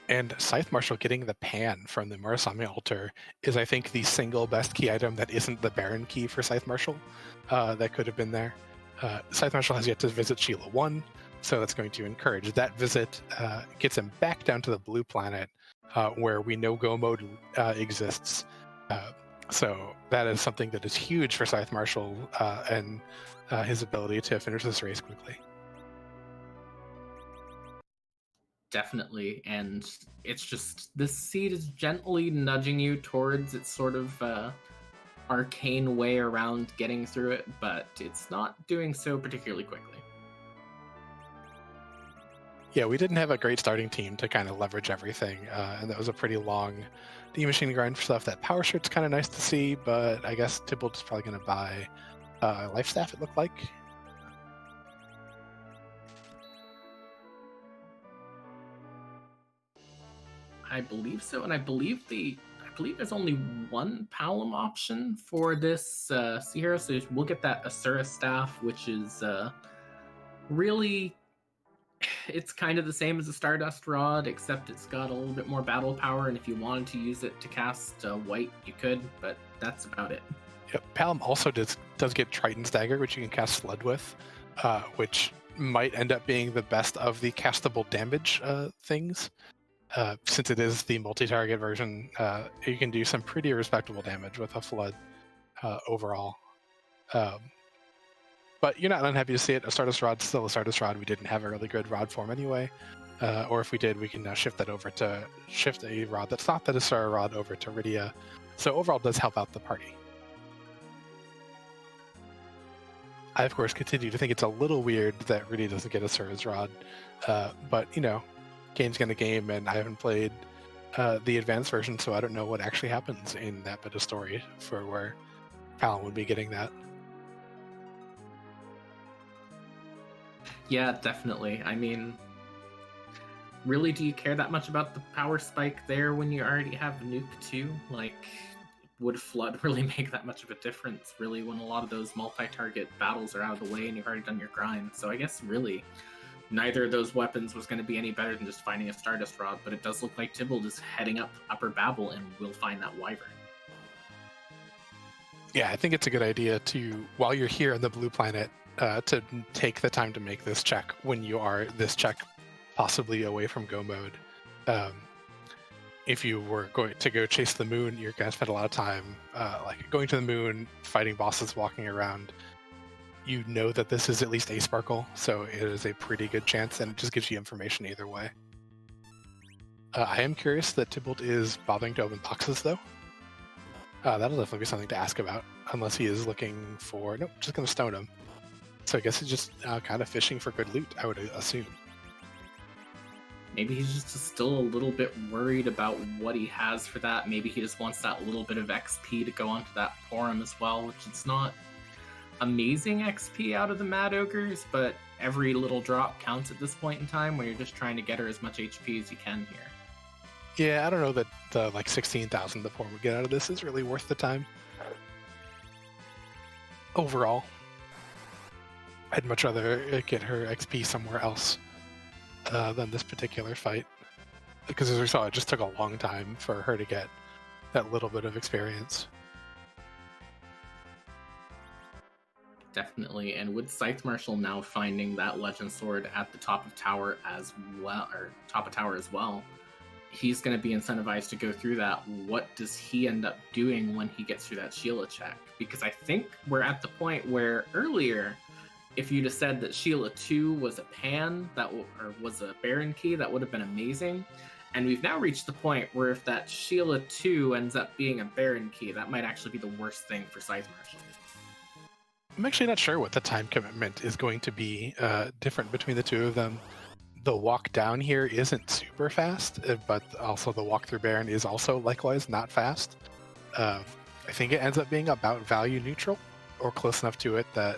And Scythe Marshal getting the pan from the Murasame altar is, I think, the single best key item that isn't the Baron key for Scythe Marshal that could have been there. Scythe Marshal has yet to visit Sheila 1, so that's going to encourage that visit. Gets him back down to the blue planet where we know Go mode exists. So that is something that is huge for Scythe Marshal and his ability to finish this race quickly. Definitely, and it's just, this seed is gently nudging you towards its sort of arcane way around getting through it, but it's not doing so particularly quickly. Yeah, we didn't have a great starting team to kind of leverage everything, and that was a pretty long D-Machine grind for stuff. That Power Shirt's kind of nice to see, but I guess Tybalt is probably going to buy Life Staff, it looked like. I believe so, and I believe there's only one Palom option for this Sea Hero, so we'll get that Asura Staff, which is really, it's kind of the same as a Stardust Rod, except it's got a little bit more battle power, and if you wanted to use it to cast white, you could, but that's about it. Yep, Palom also does get Triton's Dagger, which you can cast Flood with, which might end up being the best of the castable damage things. Since it is the multi-target version, you can do some pretty respectable damage with a Flood overall. But you're not unhappy to see it. A Stardust Rod's still a Stardust Rod. We didn't have a really good rod form anyway. Or if we did, we can now shift a rod that's not the Asura Rod over to Rydia. So overall, it does help out the party. I, of course, continue to think it's a little weird that Rydia doesn't get Asura's Rod. But, you know, game's gonna game, and I haven't played the advanced version, so I don't know what actually happens in that bit of story for where Palom would be getting that. Yeah, definitely. I mean, really, do you care that much about the power spike there when you already have Nuke 2? Like, would Flood really make that much of a difference, really, when a lot of those multi-target battles are out of the way and you've already done your grind? So I guess, really, neither of those weapons was going to be any better than just finding a Stardust Rod, but it does look like Tybalt is heading up Upper Babel and will find that Wyvern. Yeah, I think it's a good idea to, while you're here on the blue planet, to take the time to make this check when you are this check possibly away from go mode. If you were going to go chase the moon, you're going to spend a lot of time like going to the moon, fighting bosses, walking around. You know that this is at least a sparkle, so it is a pretty good chance, and it just gives you information either way. I am curious that Tybalt is bothering to open boxes, though. That'll definitely be something to ask about, unless he is looking for... Nope, just going to stone him. So I guess he's just kind of fishing for good loot, I would assume. Maybe he's just still a little bit worried about what he has for that. Maybe he just wants that little bit of XP to go onto that Porum as well, which it's not amazing XP out of the Mad Ogres, but every little drop counts at this point in time when you're just trying to get her as much HP as you can here. Yeah, I don't know that the 16,000 the Porum would get out of this is really worth the time. Overall, I'd much rather get her XP somewhere else than this particular fight. Because as we saw, it just took a long time for her to get that little bit of experience. Definitely, and with Scythe Marshal now finding that Legend Sword at the top of tower as well, he's going to be incentivized to go through that. What does he end up doing when he gets through that Sheila check? Because I think we're at the point where earlier, if you'd have said that Sheila 2 was a pan or was a Baron key, that would have been amazing. And we've now reached the point where if that Sheila 2 ends up being a Baron key, that might actually be the worst thing for Scythe Marshal. I'm actually not sure what the time commitment is going to be different between the two of them. The walk down here isn't super fast, but also the walk through Baron is also likewise not fast. I think it ends up being about value neutral, or close enough to it that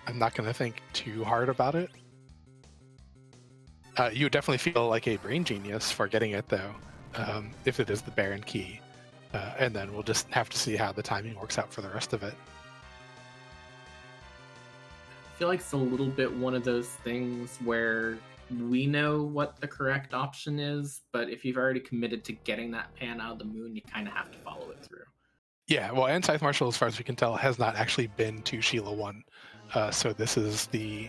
I'm not going to think too hard about it. You would definitely feel like a brain genius for getting it, though, if it is the Baron key. And then we'll just have to see how the timing works out for the rest of it. I feel like it's a little bit one of those things where we know what the correct option is, but if you've already committed to getting that pan out of the moon, you kind of have to follow it through. Yeah, well, and Scythe Marshal, as far as we can tell, has not actually been to Sheila 1. So this is the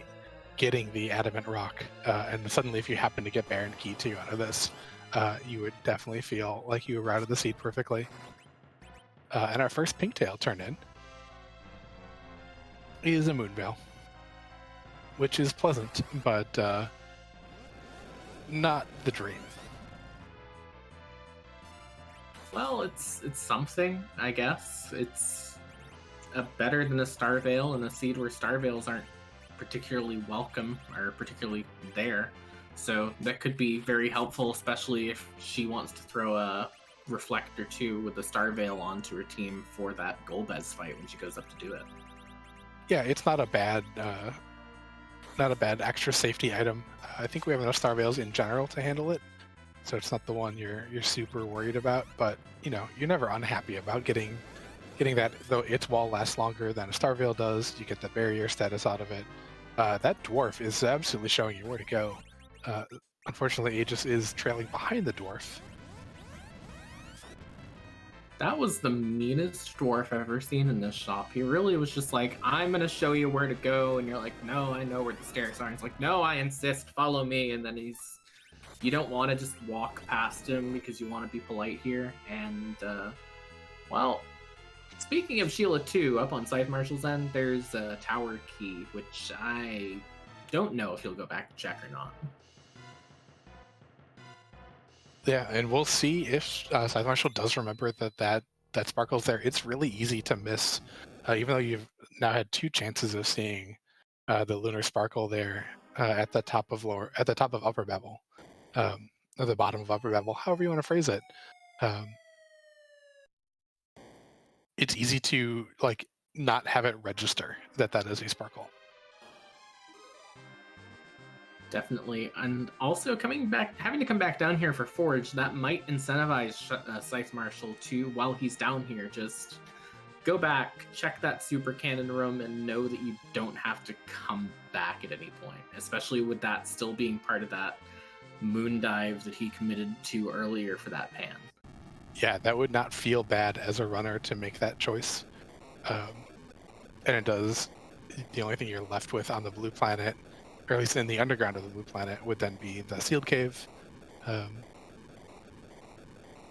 getting the Adamant Rock. And suddenly, if you happen to get Baron Key 2 out of this, you would definitely feel like you routed the seed perfectly. And our first Pinktail turn-in is a Moonveil, which is pleasant, but not the dream. Well, it's something, I guess. It's better than a Starveil, and a seed where Starveils aren't particularly welcome or particularly there. So that could be very helpful, especially if she wants to throw a Reflector 2 with the Starveil onto her team for that Golbez fight when she goes up to do it. Yeah, it's not a bad extra safety item. I think we have enough Starveils in general to handle it, so it's not the one you're super worried about. But you're never unhappy about getting that, though its wall lasts longer than a Starveil does. You get the barrier status out of it. That dwarf is absolutely showing you where to go. Unfortunately, Aegis is trailing behind the dwarf. That was the meanest dwarf I've ever seen in this shop. He really was just like, I'm going to show you where to go. And you're like, no, I know where the stairs are. And he's like, no, I insist, follow me. And then you don't want to just walk past him because you want to be polite here. And, well, speaking of Sheila 2, up on Scythe Marshal's end, there's a tower key, which I don't know if he'll go back to check or not. Yeah, and we'll see if Scythe Marshal does remember that sparkle's there. It's really easy to miss, even though you've now had 2 chances of seeing the lunar sparkle there at the top of Upper Babel, or the bottom of Upper Babel, however you want to phrase it. It's easy to not have it register that is a sparkle. Definitely. And also having to come back down here for Forge, that might incentivize Scythe Marshal to, while he's down here, just go back, check that super cannon room, and know that you don't have to come back at any point, especially with that still being part of that moon dive that he committed to earlier for that pan. Yeah, that would not feel bad as a runner to make that choice. And it does. The only thing you're left with on the blue planet, or at least in the underground of the blue planet, would then be the sealed cave.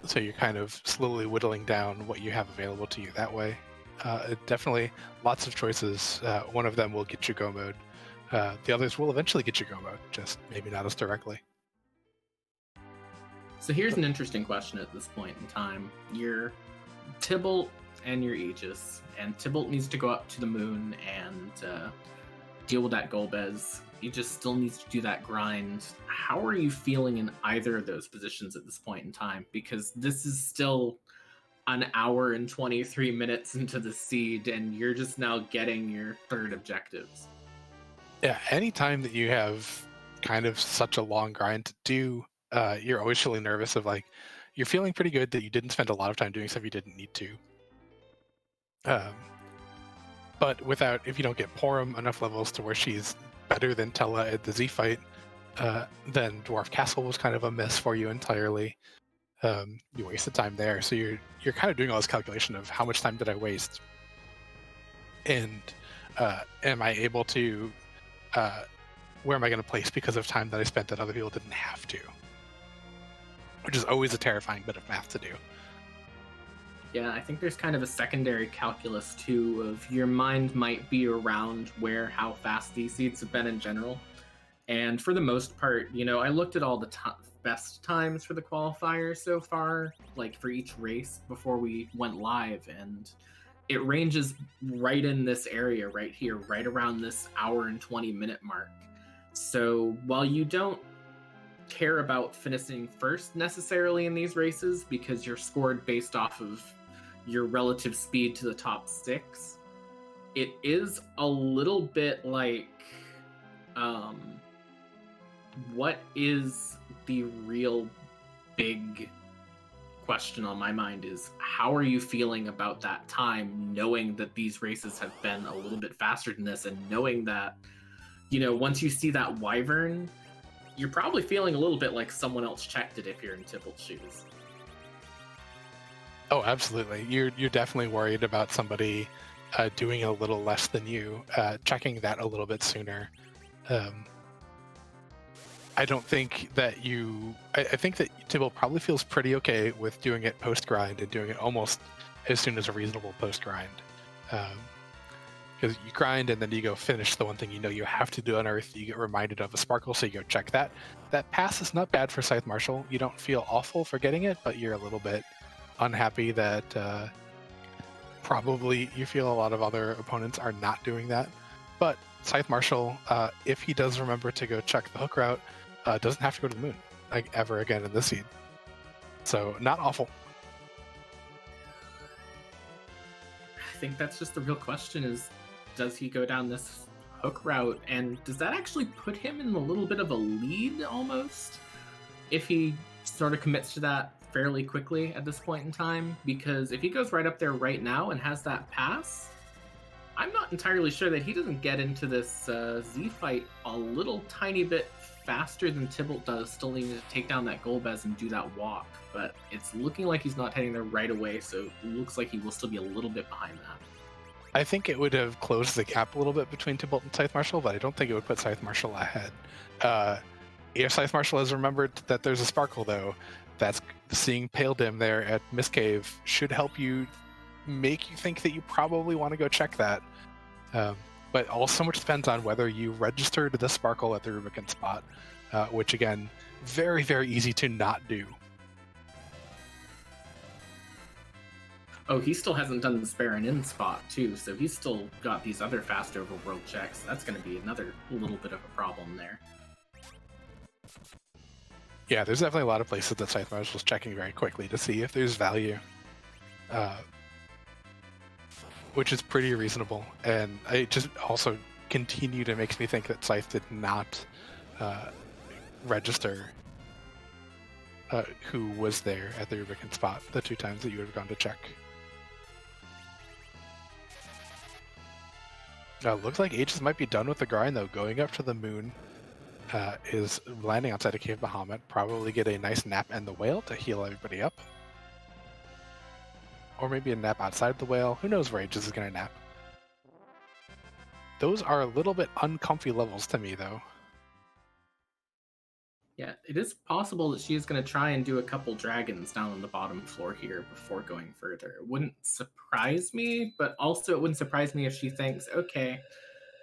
So you're kind of slowly whittling down what you have available to you that way. Definitely lots of choices. One of them will get you go mode. The others will eventually get you go mode, just maybe not as directly. So here's an interesting question at this point in time. You're Tybalt and your Aegis, and Tybalt needs to go up to the moon and deal with that Golbez. Aegis still needs to do that grind. How are you feeling in either of those positions at this point in time? Because this is still an hour and 23 minutes into the seed, and you're just now getting your third objectives. Yeah, anytime that you have kind of such a long grind to do, you're always really nervous of like, you're feeling pretty good that you didn't spend a lot of time doing stuff you didn't need to. But if you don't get Porum enough levels to where she's better than Tella at the Z fight, then Dwarf Castle was kind of a miss for you entirely. You wasted time there, so you're kind of doing all this calculation of how much time did I waste, and am I able to, where am I going to place because of time that I spent that other people didn't have to, which is always a terrifying bit of math to do. Yeah, I think there's kind of a secondary calculus too of your mind might be around how fast these seeds have been in general. And for the most part, I looked at all the best times for the qualifier so far, like for each race before we went live, and it ranges right in this area right here, right around this hour and 20-minute mark. So while you don't care about finishing first necessarily in these races because you're scored based off of your relative speed to the top 6, it is a little bit like what is the real big question on my mind is how are you feeling about that time, knowing that these races have been a little bit faster than this, and knowing that once you see that wyvern, you're probably feeling a little bit like someone else checked it if you're in Tybalt's shoes. Oh, absolutely. You're definitely worried about somebody doing a little less than you, checking that a little bit sooner. I don't think that I think that Tybalt probably feels pretty okay with doing it post-grind and doing it almost as soon as a reasonable post-grind. Because you grind and then you go finish the one thing you have to do on Earth, you get reminded of a sparkle, so you go check that. That pass is not bad for Scythe Marshal. You don't feel awful for getting it, but you're a little bit unhappy that probably you feel a lot of other opponents are not doing that. But Scythe Marshal, if he does remember to go check the hook route, doesn't have to go to the moon like ever again in this seed. So not awful. I think that's just the real question is, does he go down this hook route, and does that actually put him in a little bit of a lead almost if he sort of commits to that fairly quickly at this point in time? Because if he goes right up there right now and has that pass, I'm not entirely sure that he doesn't get into this Z fight a little tiny bit faster than Tybalt does, still needing to take down that Golbez and do that walk. But it's looking like he's not heading there right away, so it looks like he will still be a little bit behind that. I think it would have closed the gap a little bit between Tybalt and Scythe Marshal, but I don't think it would put Scythe Marshal ahead. If Scythe Marshal has remembered that there's a sparkle, though, that's seeing Pale Dim there at Mist Cave should help you, make you think that you probably want to go check that. But also much depends on whether you registered the sparkle at the Rubicon spot, which again, very, very easy to not do. Oh, he still hasn't done the Sparin in spot too, so he's still got these other fast overworld checks. That's going to be another little bit of a problem there. Yeah, there's definitely a lot of places that Scythe Marshal is checking very quickly to see if there's value, which is pretty reasonable. And it just also continue to makes me think that Scythe did not register who was there at the Rubicon spot the 2 times that you would have gone to check. Looks like Aegis might be done with the grind though. Going up to the moon is landing outside of Cave Bahamut. Probably get a nice nap and the whale to heal everybody up. Or maybe a nap outside the whale. Who knows where Aegis is going to nap. Those are a little bit uncomfy levels to me though. Yeah, it is possible that she's going to try and do a couple dragons down on the bottom floor here before going further. It wouldn't surprise me, but also it wouldn't surprise me if she thinks, okay,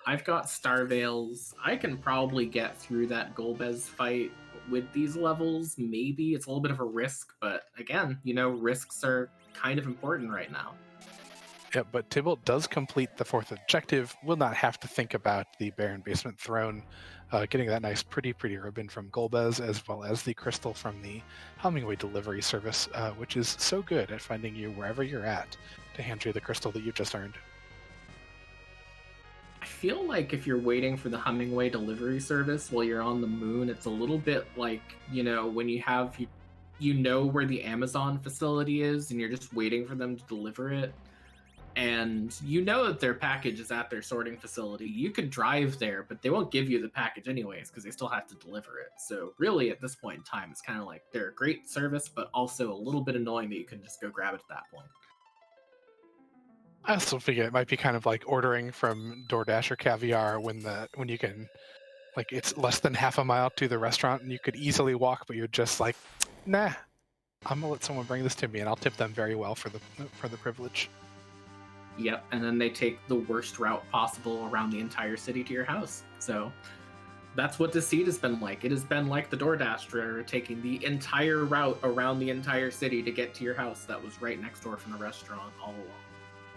I've got Star Veils. I can probably get through that Golbez fight with these levels. Maybe it's a little bit of a risk, but again, you know, risks are kind of important right now. Yeah, but Tybalt does complete the 4th objective. Will not have to think about the Baron Basement Throne, getting that nice pretty ribbon from Golbez, as well as the crystal from the Hemingway delivery service, which is so good at finding you wherever you're at to hand you the crystal that you've just earned. I feel like if you're waiting for the Hemingway delivery service while you're on the moon, it's a little bit like, you know, when you have, you know where the Amazon facility is and you're just waiting for them to deliver it. And you know that their package is at their sorting facility. You could drive there, but they won't give you the package anyways because they still have to deliver it. So really, at this point in time, it's kind of like they're a great service, but also a little bit annoying that you can just go grab it at that point. I also figure it might be kind of like ordering from DoorDash or Caviar when you can, like, it's less than half a mile to the restaurant and you could easily walk, but you're just like, nah, I'm gonna let someone bring this to me and I'll tip them very well for the privilege. Yep, and then they take the worst route possible around the entire city to your house. So that's what this seed has been like. It has been like the DoorDash driver taking the entire route around the entire city to get to your house that was right next door from the restaurant all along.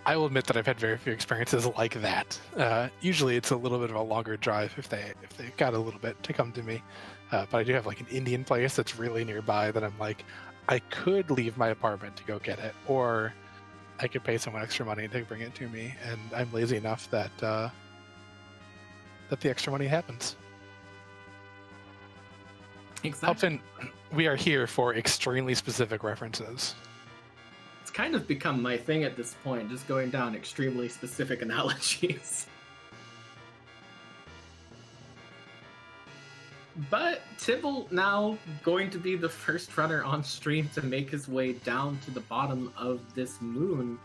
I will admit that I've had very few experiences like that. Usually it's a little bit of a longer drive if they've got a little bit to come to me. But I do have like an Indian place that's really nearby that I'm like, I could leave my apartment to go get it, or I could pay someone extra money to bring it to me, and I'm lazy enough that the extra money happens. Exactly. Often, we are here for extremely specific references. It's kind of become my thing at this point, just going down extremely specific analogies. But Tybalt now going to be the first runner on stream to make his way down to the bottom of this moon.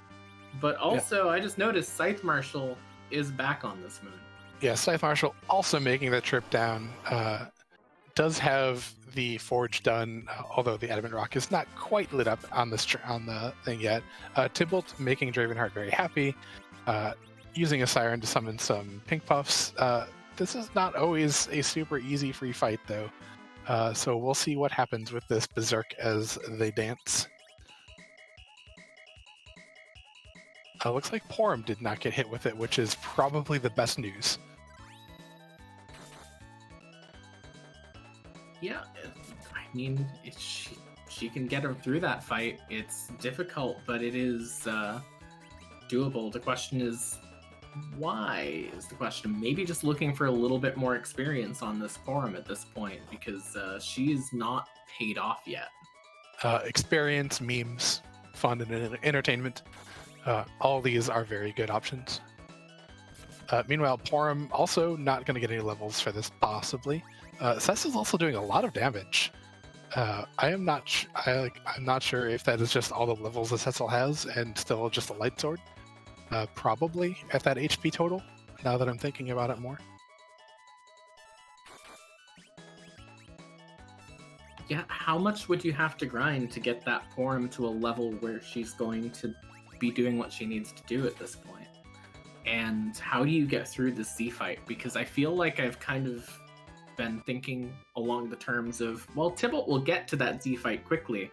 But also, yeah. I just noticed Scythe Marshal is back on this moon. Yeah, Scythe Marshal also making the trip down. Does have the forge done, although the adamant rock is not quite lit up on the thing yet. Tybalt making Dravenheart very happy, using a siren to summon some pink puffs. This is not always a super easy free fight, though. So we'll see what happens with this Berserk as they dance. Looks like Porum did not get hit with it, which is probably the best news. Yeah, I mean, she can get her through that fight. It's difficult, but it is doable. The question is, why is the question? Maybe just looking for a little bit more experience on this forum at this point, because she's not paid off yet. Experience, memes, fun, and entertainment. All these are very good options. Meanwhile, Porum also not going to get any levels for this, possibly. Cess is also doing a lot of damage. I'm not sure if that is just all the levels that Cecil has and still just a light sword. Probably at that HP total, now that I'm thinking about it more. Yeah, how much would you have to grind to get that Porum to a level where she's going to be doing what she needs to do at this point? And how do you get through the Z fight? Because I feel like I've kind of been thinking along the terms of, well, Tybalt will get to that Z fight quickly,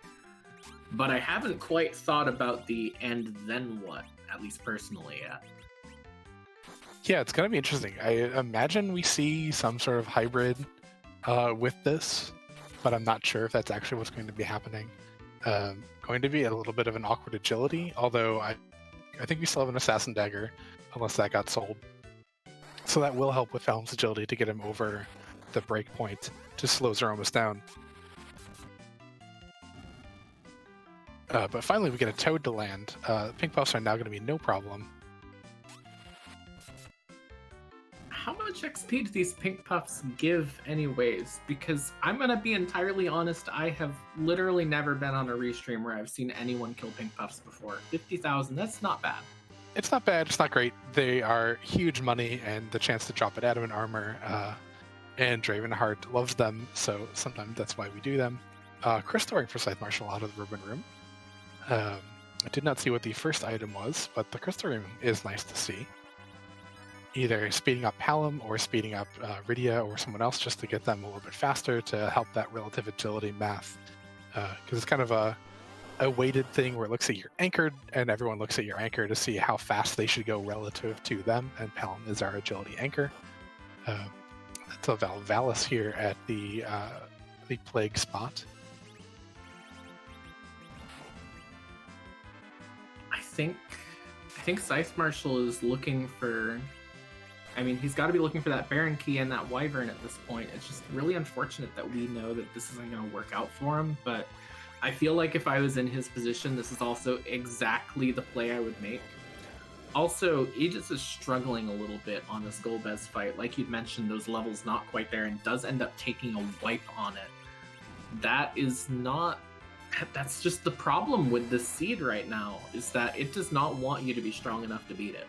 but I haven't quite thought about the and then what, at least personally, yet. Yeah, it's going to be interesting. I imagine we see some sort of hybrid with this, but I'm not sure if that's actually what's going to be happening. Going to be a little bit of an awkward agility, although I think we still have an Assassin Dagger, unless that got sold. So that will help with Helm's agility to get him over the break point to slow Zemus down. But finally we get a Toad to land. Pink buffs are now going to be no problem. How much XP do these pink puffs give anyways? Because I'm gonna be entirely honest, I have literally never been on a restream where I've seen anyone kill pink puffs before. 50,000, that's not bad. It's not bad, it's not great. They are huge money, and the chance to drop it out of an armor, and Dravenheart loves them, so sometimes that's why we do them. Crystal Ring for Scythe Marshal out of the Ribbon Room. I did not see what the first item was, but the Crystal Ring is nice to see. Either speeding up Palom or speeding up Rydia or someone else just to get them a little bit faster to help that relative agility math. Because it's kind of a weighted thing where it looks at your anchored, and everyone looks at your anchor to see how fast they should go relative to them, and Palom is our agility anchor. That's a Valvalis here at the Plague spot. I think Scythe Marshal is looking for... I mean, he's got to be looking for that Baron Key and that Wyvern at this point. It's just really unfortunate that we know that this isn't going to work out for him, but I feel like if I was in his position, this is also exactly the play I would make. Also, Aegis is struggling a little bit on this Golbez fight. Like you'd mentioned, those levels not quite there, and does end up taking a wipe on it. That is not... That's just the problem with this seed right now, is that it does not want you to be strong enough to beat it.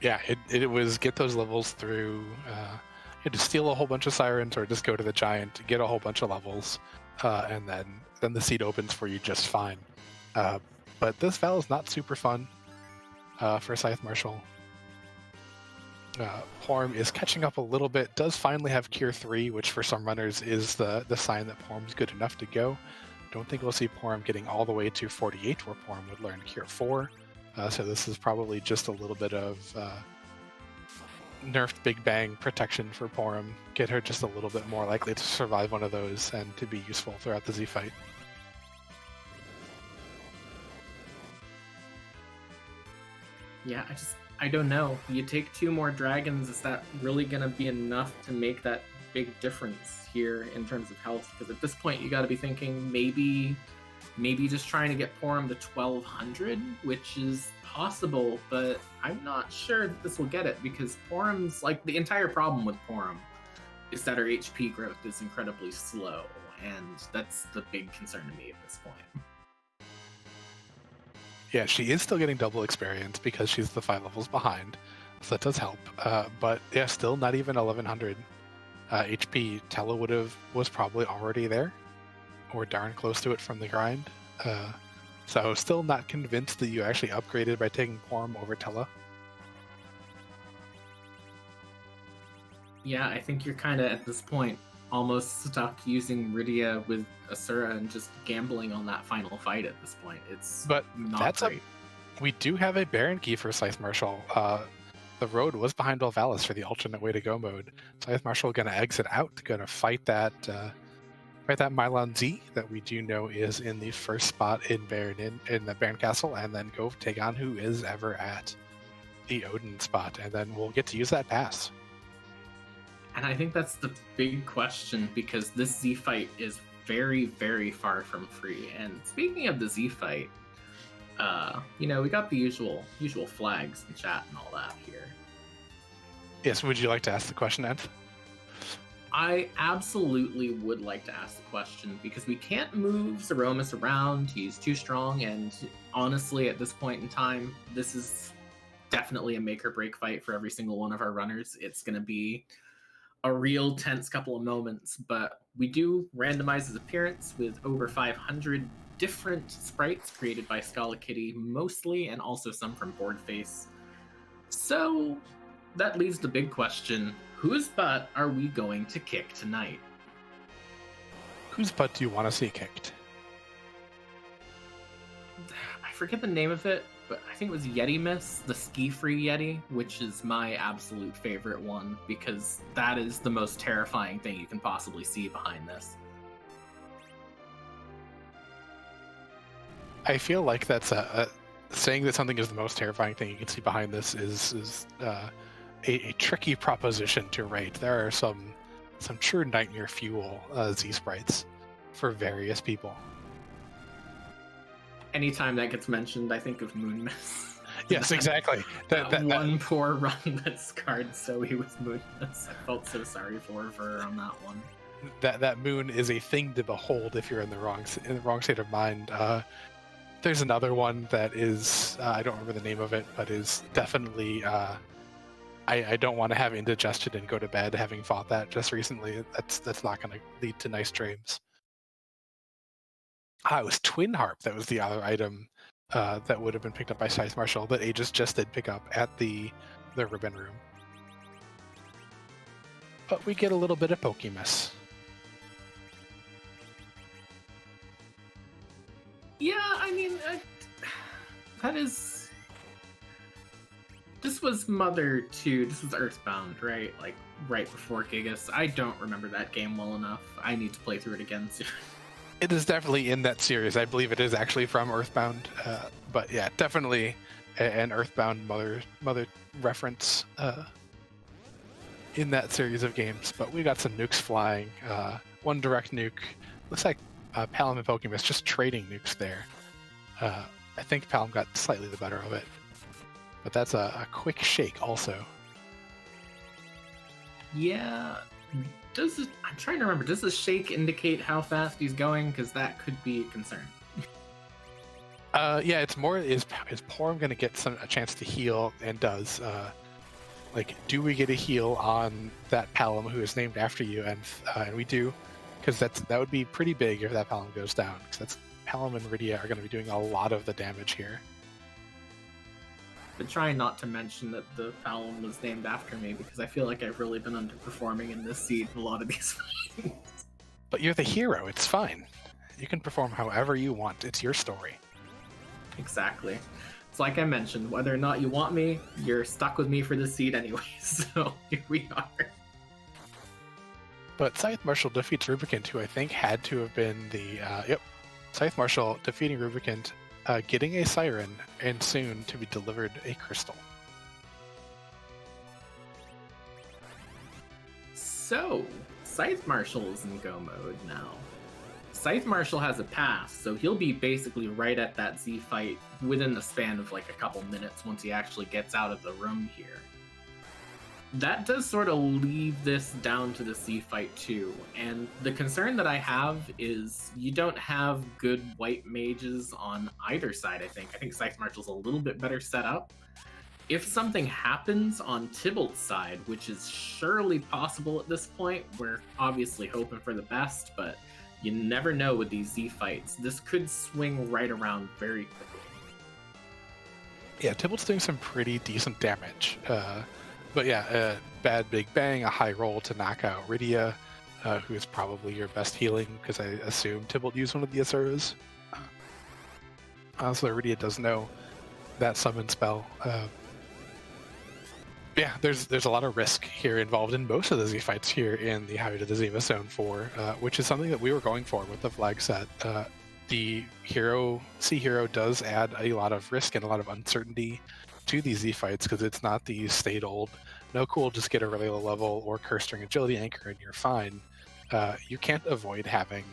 Yeah, it was get those levels through, you had to steal a whole bunch of Sirens or just go to the Giant, get a whole bunch of levels, and then the seed opens for you just fine. But this Val is not super fun for Scythe Marshal. Porm is catching up a little bit, does finally have Cure 3, which for some runners is the sign that Porm's good enough to go. Don't think we'll see Porm getting all the way to 48, where Porm would learn Cure 4. So this is probably just a little bit of nerfed Big Bang protection for Porm. Get her just a little bit more likely to survive one of those and to be useful throughout the Z fight. Yeah, I don't know. You take 2 more dragons, is that really going to be enough to make that big difference here in terms of health? Because at this point, you got to be thinking maybe just trying to get Porm to 1200, which is possible, but I'm not sure that this will get it, because Porm's, like, the entire problem with Porm is that her HP growth is incredibly slow, and that's the big concern to me at this point. Yeah, she is still getting double experience because she's the 5 levels behind, so that does help. But yeah, still not even 1100 HP. Tella was probably already there, or darn close to it from the grind. So still not convinced that you actually upgraded by taking Porm over Tella. Yeah, I think you're kind of at this point almost stuck using Rydia with Asura and just gambling on that final fight at this point. But not that's great. We do have a Baron Key for Scythe Marshal. The road was behind Valvalis for the alternate way to go mode. Scythe Marshal gonna exit out, gonna fight that Mylon Z that we do know is in the first spot in the Baron Castle, and then go take on who is ever at the Odin spot, and then we'll get to use that pass. And I think that's the big question, because this Z fight is very, very far from free. And speaking of the Z fight, we got the usual flags in chat and all that here. Yes, would you like to ask the question, Ed? I absolutely would like to ask the question, because we can't move Zeromus around. He's too strong, and honestly, at this point in time, this is definitely a make or break fight for every single one of our runners. It's going to be a real tense couple of moments, but we do randomize his appearance with over 500 different sprites created by Scala Kitty mostly, and also some from Boardface. So that leaves the big question: whose butt are we going to kick tonight? Whose butt do you want to see kicked? I forget the name of it, but I think it was Yeti Miss, the ski-free Yeti, which is my absolute favorite one, because that is the most terrifying thing you can possibly see behind this. I feel like that's saying that something is the most terrifying thing you can see behind this is a tricky proposition to rate. There are some true nightmare fuel Z sprites for various people. Anytime that gets mentioned, I think of Moon Miss. Yes, exactly. That one poor run that scarred Zoe with Moon Miss. I felt so sorry for her on that one. That moon is a thing to behold if you're in the wrong state of mind. There's another one that is I don't remember the name of it, but is definitely I don't want to have indigestion and go to bed having fought that just recently. That's not going to lead to nice dreams. It was Twin Harp. That was the other item that would have been picked up by Scythe Marshal that Aegis just did pick up at the ribbon room. But we get a little bit of Pokemiss. Yeah, I mean, that is... This was Mother 2, this was Earthbound, right? Like, right before Gigas. I don't remember that game well enough. I need to play through it again soon. It is definitely in that series. I believe it is actually from Earthbound. But yeah, definitely an Earthbound Mother reference in that series of games. But we got some nukes flying. One direct nuke. Looks like Palom and Pokemiss just trading nukes there. I think Palom got slightly the better of it. But that's a quick shake also. Yeah. I'm trying to remember, does the shake indicate how fast he's going? Because that could be a concern. Yeah, it's more, is Porum going to get a chance to heal, and does. Like, do we get a heal on that Palom who is named after you? And we do, because that would be pretty big if that Palom goes down. Because Palom and Rydia are going to be doing a lot of the damage here. But trying not to mention that the Palom was named after me, because I feel like I've really been underperforming in this seed a lot of these fights. But you're the hero, it's fine. You can perform however you want, it's your story. Exactly. It's like I mentioned, whether or not you want me, you're stuck with me for this seed anyway, so here we are. But Scythe Marshal defeats Rubicant, who I think had to have been the... Scythe Marshal defeating Rubicant, getting a Siren, and soon to be delivered a Crystal. So, Scythe Marshal is in go mode now. Scythe Marshal has a pass, so he'll be basically right at that Z fight within the span of like a couple minutes once he actually gets out of the room here. That does sort of leave this down to the Z fight too, and the concern that I have is you don't have good white mages on either side, I think. I think Scythe Marshal's a little bit better set up. If something happens on Tybalt's side, which is surely possible at this point, we're obviously hoping for the best, but you never know with these Z fights. This could swing right around very quickly. Yeah, Tybalt's doing some pretty decent damage. But yeah, bad Big Bang, a high roll to knock out Rydia, who is probably your best healing, because I assume Tybalt used one of the Asuras. So Rydia does know that summon spell. Yeah, there's a lot of risk here involved in most of the Z fights here in the Highway to the Zemus Zone 4, which is something that we were going for with the flag set. The Sea Hero does add a lot of risk and a lot of uncertainty to these Z fights, because it's not the stayed old, no cool, just get a really low level or curse string agility anchor and you're fine. You can't avoid having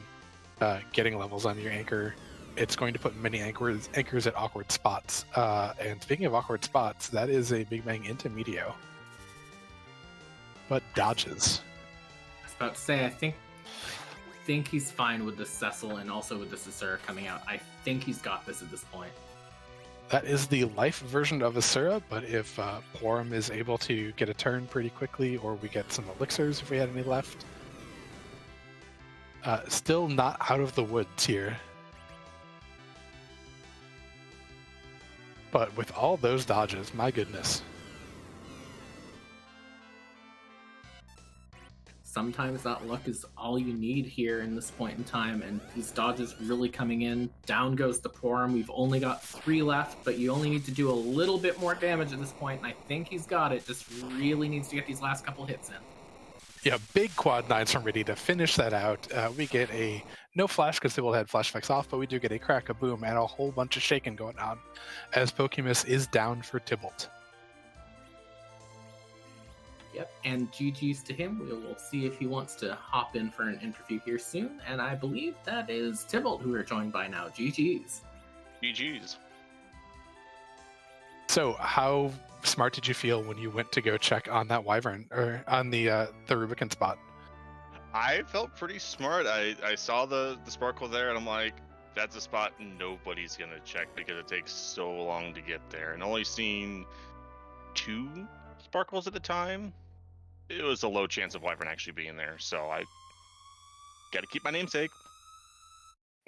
getting levels on your anchor. It's going to put many anchors at awkward spots. And speaking of awkward spots, that is a Big Bang into Meteo. But dodges. I was about to say, I think he's fine with the Cecil and also with the Asura coming out. I think he's got this at this point. That is the life version of Asura, but if Porum is able to get a turn pretty quickly, or we get some elixirs if we had any left. Still not out of the woods here. But with all those dodges, my goodness. Sometimes that luck is all you need here in this point in time, and these dodges really coming in. Down goes the Porum. We've only got 3 left, but you only need to do a little bit more damage at this point, and I think he's got it. Just really needs to get these last couple hits in. Yeah, big quad 9s from Riddy to finish that out. We get a no flash because Sybil had flash effects off, but we do get a crack, a boom, and a whole bunch of shaking going on as Pokemiss is down for Tybalt. Yep, and GG's to him. We will see if he wants to hop in for an interview here soon. And I believe that is Tybalt who we're joined by now. GG's. GG's. So how smart did you feel when you went to go check on that wyvern or on the Rubicon spot? I felt pretty smart. I saw the sparkle there, and I'm like, that's a spot nobody's gonna check because it takes so long to get there. And only seeing 2 sparkles at a time, it was a low chance of wyvern actually being there. So I got to keep my namesake.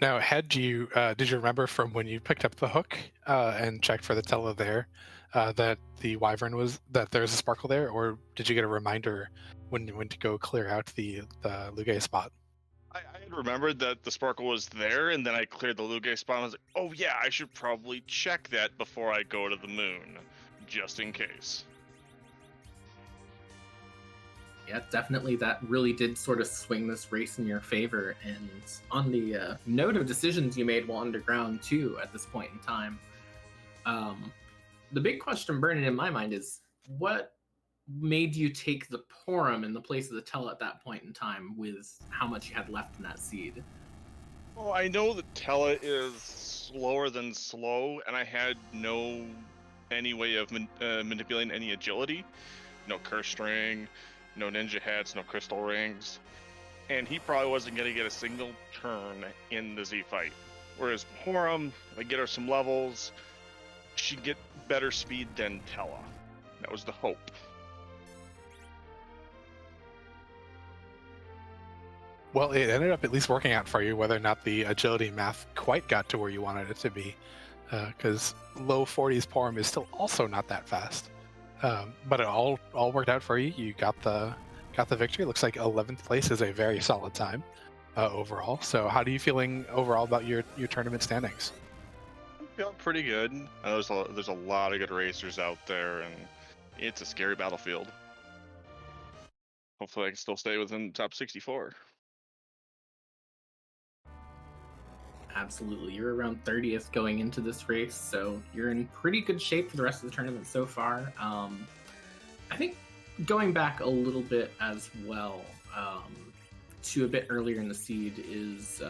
Now, did you remember from when you picked up the hook and checked for the tele there that the wyvern that there's a sparkle there, or did you get a reminder when you went to go clear out the Lugay spot? I had remembered that the sparkle was there, and then I cleared the Lugay spot. And I was like, oh yeah, I should probably check that before I go to the moon, just in case. Yeah, definitely that really did sort of swing this race in your favor. And on the note of decisions you made while underground too at this point in time, the big question burning in my mind is what made you take the Porum in the place of the Tell at that point in time with how much you had left in that seed? Well, I know that Tella is slower than slow, and I had any way of manipulating any agility. No curse string, no ninja hats, no crystal rings, and he probably wasn't going to get a single turn in the Z fight. Whereas Porum, if I get her some levels, she'd get better speed than Tella. That was the hope. Well, it ended up at least working out for you, whether or not the agility math quite got to where you wanted it to be, because low 40s Porum is still also not that fast. But it all worked out for you. You got the victory. Looks like 11th place is a very solid time overall. So how are you feeling overall about your tournament standings? I'm feeling pretty good. I know there's a lot of good racers out there, and it's a scary battlefield. Hopefully I can still stay within the top 64. Absolutely. You're around 30th going into this race, so you're in pretty good shape for the rest of the tournament so far. I think going back a little bit as well to a bit earlier in the seed is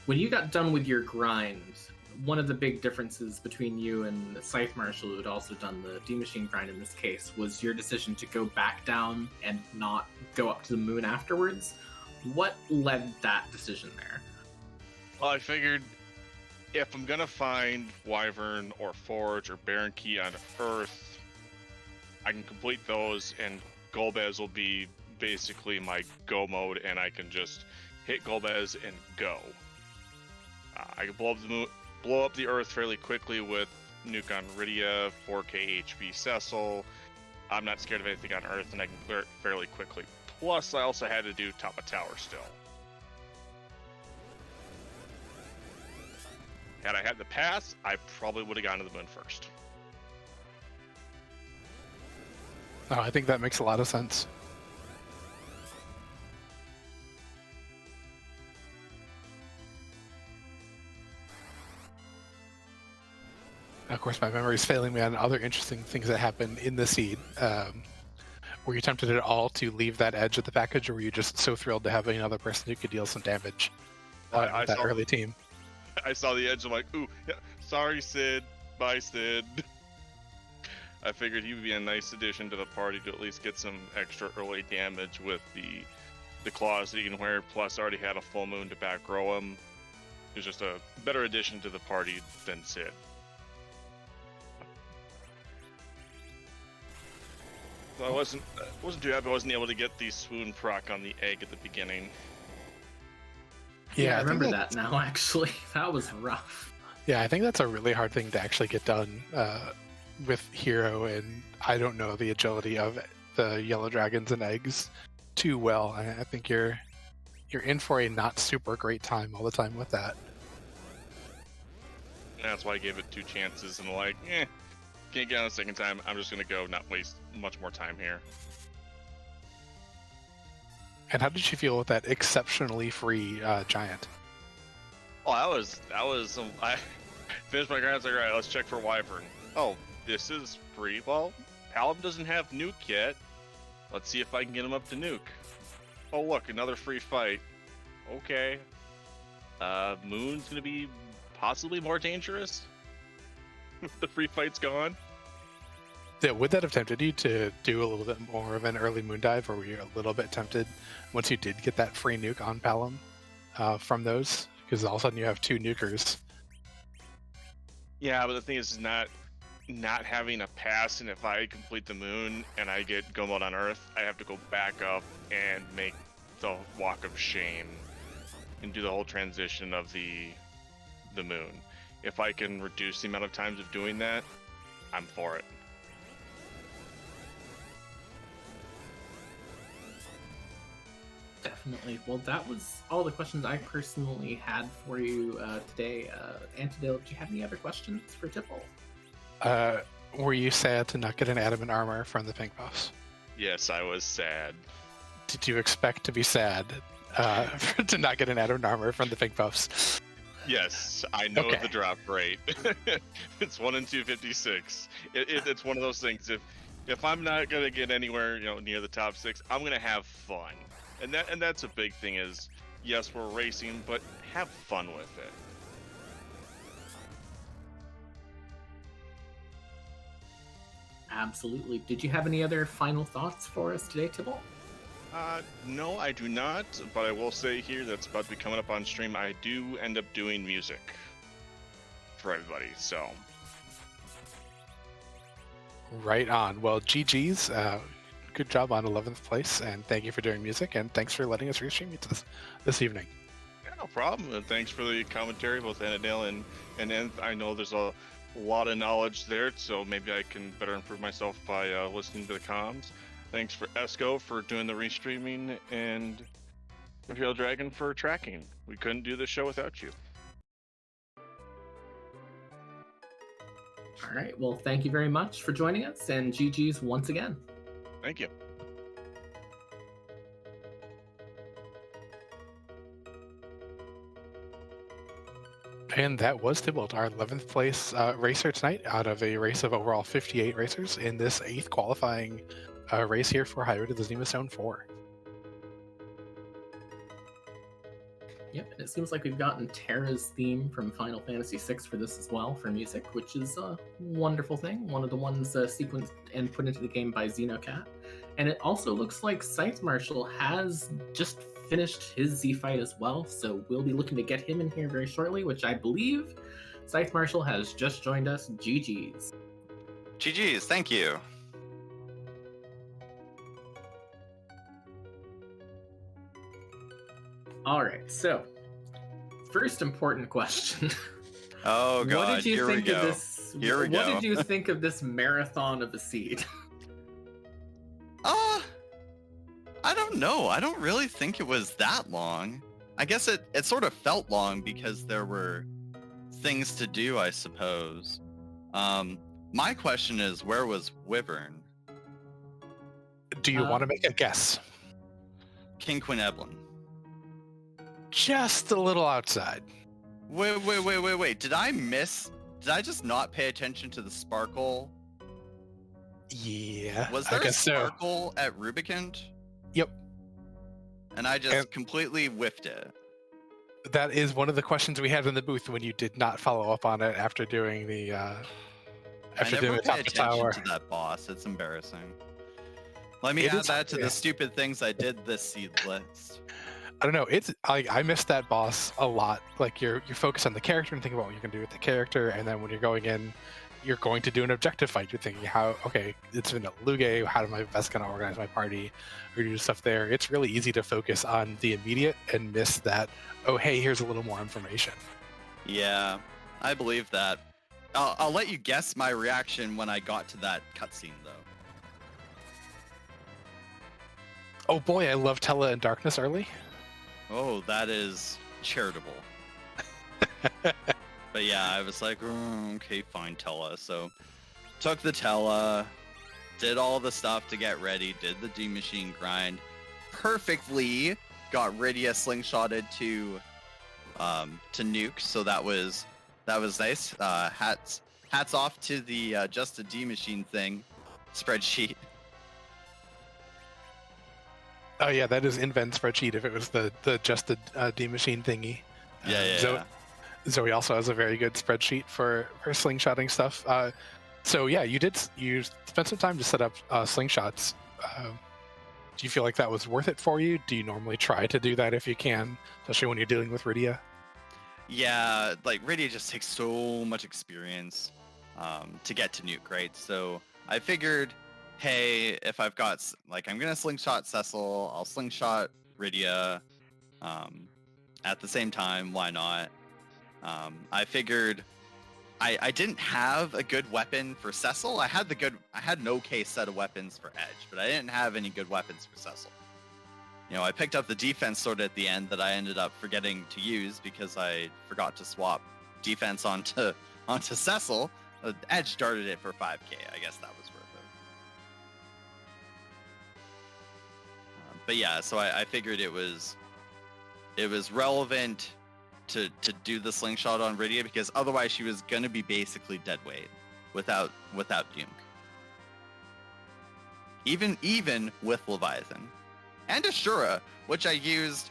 when you got done with your grind, one of the big differences between you and the Scythe Marshal, who had also done the D-Machine grind in this case, was your decision to go back down and not go up to the moon afterwards. What led that decision there? Well, I figured if I'm gonna find Wyvern or Forge or Baron Key on Earth, I can complete those, and Golbez will be basically my go mode, and I can just hit Golbez and go. I can blow up the Earth fairly quickly with Nuke on Rydia, 4K HP Cecil. I'm not scared of anything on Earth, and I can clear it fairly quickly. Plus, I also had to do top of tower still. Had I had the pass, I probably would have gone to the moon first. Oh, I think that makes a lot of sense. Of course, my memory is failing me on other interesting things that happened in the seed. Were you tempted at all to leave that edge of the package, or were you just so thrilled to have another person who could deal some damage with that early team? I saw the edge, I'm like, ooh, yeah, sorry Sid, bye Sid. I figured he would be a nice addition to the party to at least get some extra early damage with the claws that he can wear, plus I already had a full moon to back row him. It was just a better addition to the party than Sid. So I wasn't too happy I wasn't able to get the swoon proc on the egg at the beginning. Yeah, I remember that now, actually. That was rough. Yeah, I think that's a really hard thing to actually get done with Hero, and I don't know the agility of the yellow dragons and eggs too well. I think you're in for a not super great time all the time with that. And that's why I gave it 2 chances, and like, can't get on a second time. I'm just gonna go, not waste much more time here. And how did you feel with that exceptionally free giant? Oh, that was I finished my grind. I was like, all right, let's check for Wyvern. Oh, this is free. Well, Palom doesn't have Nuke yet. Let's see if I can get him up to nuke. Oh look, another free fight. Okay. Moon's gonna be possibly more dangerous. The free fight's gone. Yeah, would that have tempted you to do a little bit more of an early moon dive, or were you a little bit tempted once you did get that free nuke on Palom from those? Because all of a sudden you have 2 nukers. Yeah, but the thing is not having a pass, and if I complete the moon and I get go mode on Earth, I have to go back up and make the walk of shame and do the whole transition of the moon. If I can reduce the amount of times of doing that, I'm for it. Definitely. Well, that was all the questions I personally had for you today. Antidale, do you have any other questions for Tipple? Were you sad to not get an adamant armor from the pink buffs? Yes, I was sad. Did you expect to be sad to not get an adamant armor from the pink buffs? Yes, I know the drop rate. It's 1 in 256. It's one of those things. If I'm not gonna get anywhere, near the top 6, I'm gonna have fun, and that's a big thing. Is yes, we're racing, but have fun with it. Absolutely. Did you have any other final thoughts for us today, Tibble? No, I do not, but I will say here that's about to be coming up on stream. I do end up doing music for everybody, so. Right on. Well, GG's. Good job on 11th place, and thank you for doing music, and thanks for letting us restream you this evening. Yeah, no problem. And thanks for the commentary, both Annadale and I know there's a lot of knowledge there, so maybe I can better improve myself by listening to the comms. Thanks for Esco for doing the restreaming, and Imperial Dragon for tracking. We couldn't do this show without you. All right. Well, thank you very much for joining us, and GG's once again. Thank you. And that was Tybalt, our 11th place racer tonight out of a race of overall 58 racers in this 8th qualifying race here for Highway to the Zemus Zone 4. Yep, and it seems like we've gotten Terra's theme from Final Fantasy VI for this as well for music, which is a wonderful thing. One of the ones sequenced and put into the game by Xenocat. And it also looks like Scythe Marshal has just finished his Z fight as well, so we'll be looking to get him in here very shortly, which I believe Scythe Marshal has just joined us. GG's. GG's, thank you. All right, so first important question. Oh god, what did you here think we go. of this? Here we what go. did you think of this marathon of the seed? I don't know. I don't really think it was that long. I guess it sort of felt long because there were things to do, I suppose. My question is, where was Wyvern? Do you want to make a guess? King Queen Evelyn. Just a little outside. Wait. Did I just not pay attention to the sparkle? Yeah. Was there a sparkle at Rubicund? Yep. And I just completely whiffed it. That is one of the questions we had in the booth when you did not follow up on it after doing the top of the tower. To that boss. It's embarrassing. Let me add that to the stupid things I did this seed list. I don't know. It's I missed that boss a lot. Like you're focused on the character and thinking about what you can do with the character, and then when you're going in, you're going to do an objective fight. You're thinking, it's in Luge. How am I best going to organize my party or do stuff there? It's really easy to focus on the immediate and miss that. Oh, hey, here's a little more information. Yeah, I believe that. I'll let you guess my reaction when I got to that cutscene, though. Oh boy, I love Tella in Darkness early. Oh, that is charitable. But yeah, I was like, okay, fine, Tella. So took the Tella, did all the stuff to get ready, did the D-Machine grind perfectly, got Rydia slingshotted to nuke, so that was nice. Hats off to the just a D-Machine thing spreadsheet. Oh yeah, that is invent spreadsheet. If it was the adjusted D machine thingy. Yeah. Zoe also has a very good spreadsheet for slingshotting stuff. So yeah, you spent some time to set up slingshots. Do you feel like that was worth it for you? Do you normally try to do that if you can, especially when you're dealing with Rydia? Yeah, like Rydia just takes so much experience to get to nuke, right? So I figured, hey, if I've got like I'm gonna slingshot Cecil, I'll slingshot Rydia at the same time. Why not? I figured I didn't have a good weapon for Cecil. I had an okay set of weapons for Edge, but I didn't have any good weapons for Cecil. You know, I picked up the defense sword at the end that I ended up forgetting to use because I forgot to swap defense onto Cecil. Edge darted it for 5k. I guess that was worth it. But yeah, so I figured it was relevant to do the slingshot on Rydia because otherwise she was gonna be basically dead weight without Duke. Even with Leviathan. And Ashura, which I used.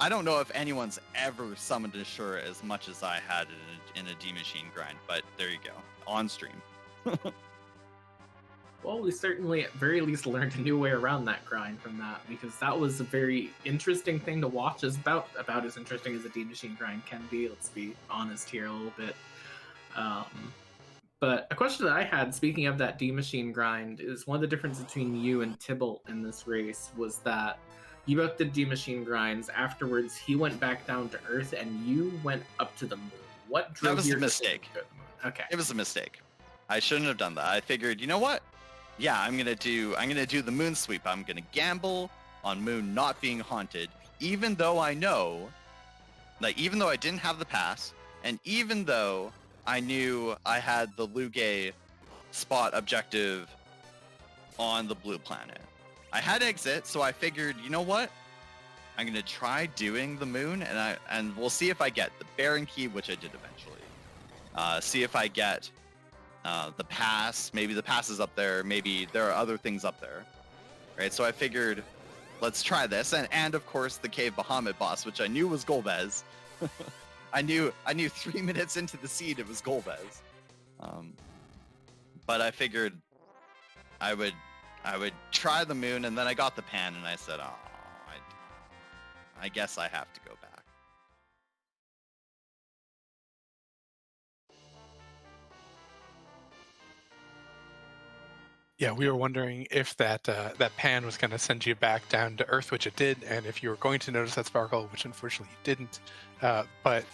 I don't know if anyone's ever summoned Ashura as much as I had in a D machine grind, but there you go, on stream. Well, we certainly at very least learned a new way around that grind from that, because that was a very interesting thing to watch. Is about as interesting as a D machine grind can be. Let's be honest here a little bit. But a question that I had, speaking of that D machine grind, is one of the differences between you and Tybalt in this race was that you both did D machine grinds. Afterwards, he went back down to Earth, and you went up to the moon. What drove That was your a mistake. Okay, It was a mistake. I shouldn't have done that. I figured, you know what? Yeah, I'm gonna do the moon sweep. I'm gonna gamble on moon not being haunted, even though I know, like, even though I didn't have the pass, and even though I knew I had the Lugay spot objective on the blue planet. I had exit, so I figured, you know what? I'm gonna try doing the moon, and we'll see if I get the Baron key, which I did eventually. See if I get the pass. Maybe the pass is up there. Maybe there are other things up there, right? So I figured, let's try this, and of course the Cave Bahamut boss, which I knew was Golbez. I knew 3 minutes into the seed it was Golbez. But I figured I would try the moon, and then I got the pan, and I said, oh, I guess I have to go back. Yeah, we were wondering if that pan was going to send you back down to Earth, which it did, and if you were going to notice that sparkle, which unfortunately you didn't. But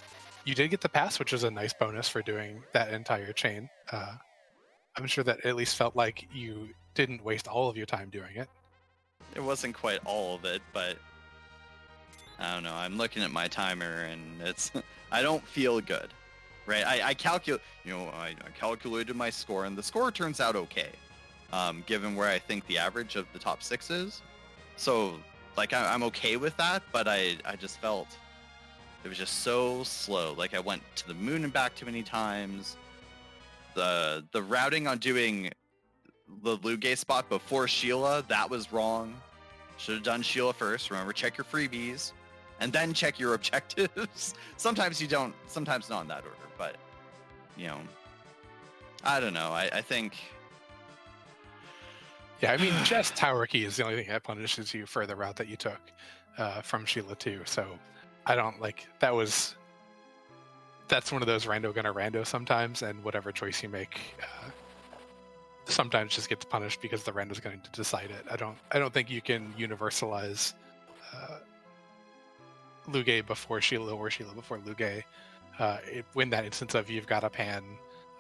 you did get the pass, which was a nice bonus for doing that entire chain. I'm sure that at least felt like you didn't waste all of your time doing it. It wasn't quite all of it, but I don't know. I'm looking at my timer, and it's I don't feel good, right? I calculate, I calculated my score, and the score turns out okay, given where I think the average of the top 6 is. So, like, I'm okay with that, but I just felt it was just so slow. Like, I went to the moon and back too many times. The routing on doing the Lugay spot before Sheila, that was wrong. Should have done Sheila first. Remember, check your freebies, and then check your objectives. Sometimes you don't, sometimes not in that order, but, I don't know. I think... Yeah, I mean, just Tower Key is the only thing that punishes you for the route that you took from Sheila 2, so I don't, that's one of those rando gonna rando sometimes, and whatever choice you make sometimes just gets punished because the rando's going to decide it. I don't think you can universalize Lugay before Sheila or Sheila before Lugay. When that instance of you've got a pan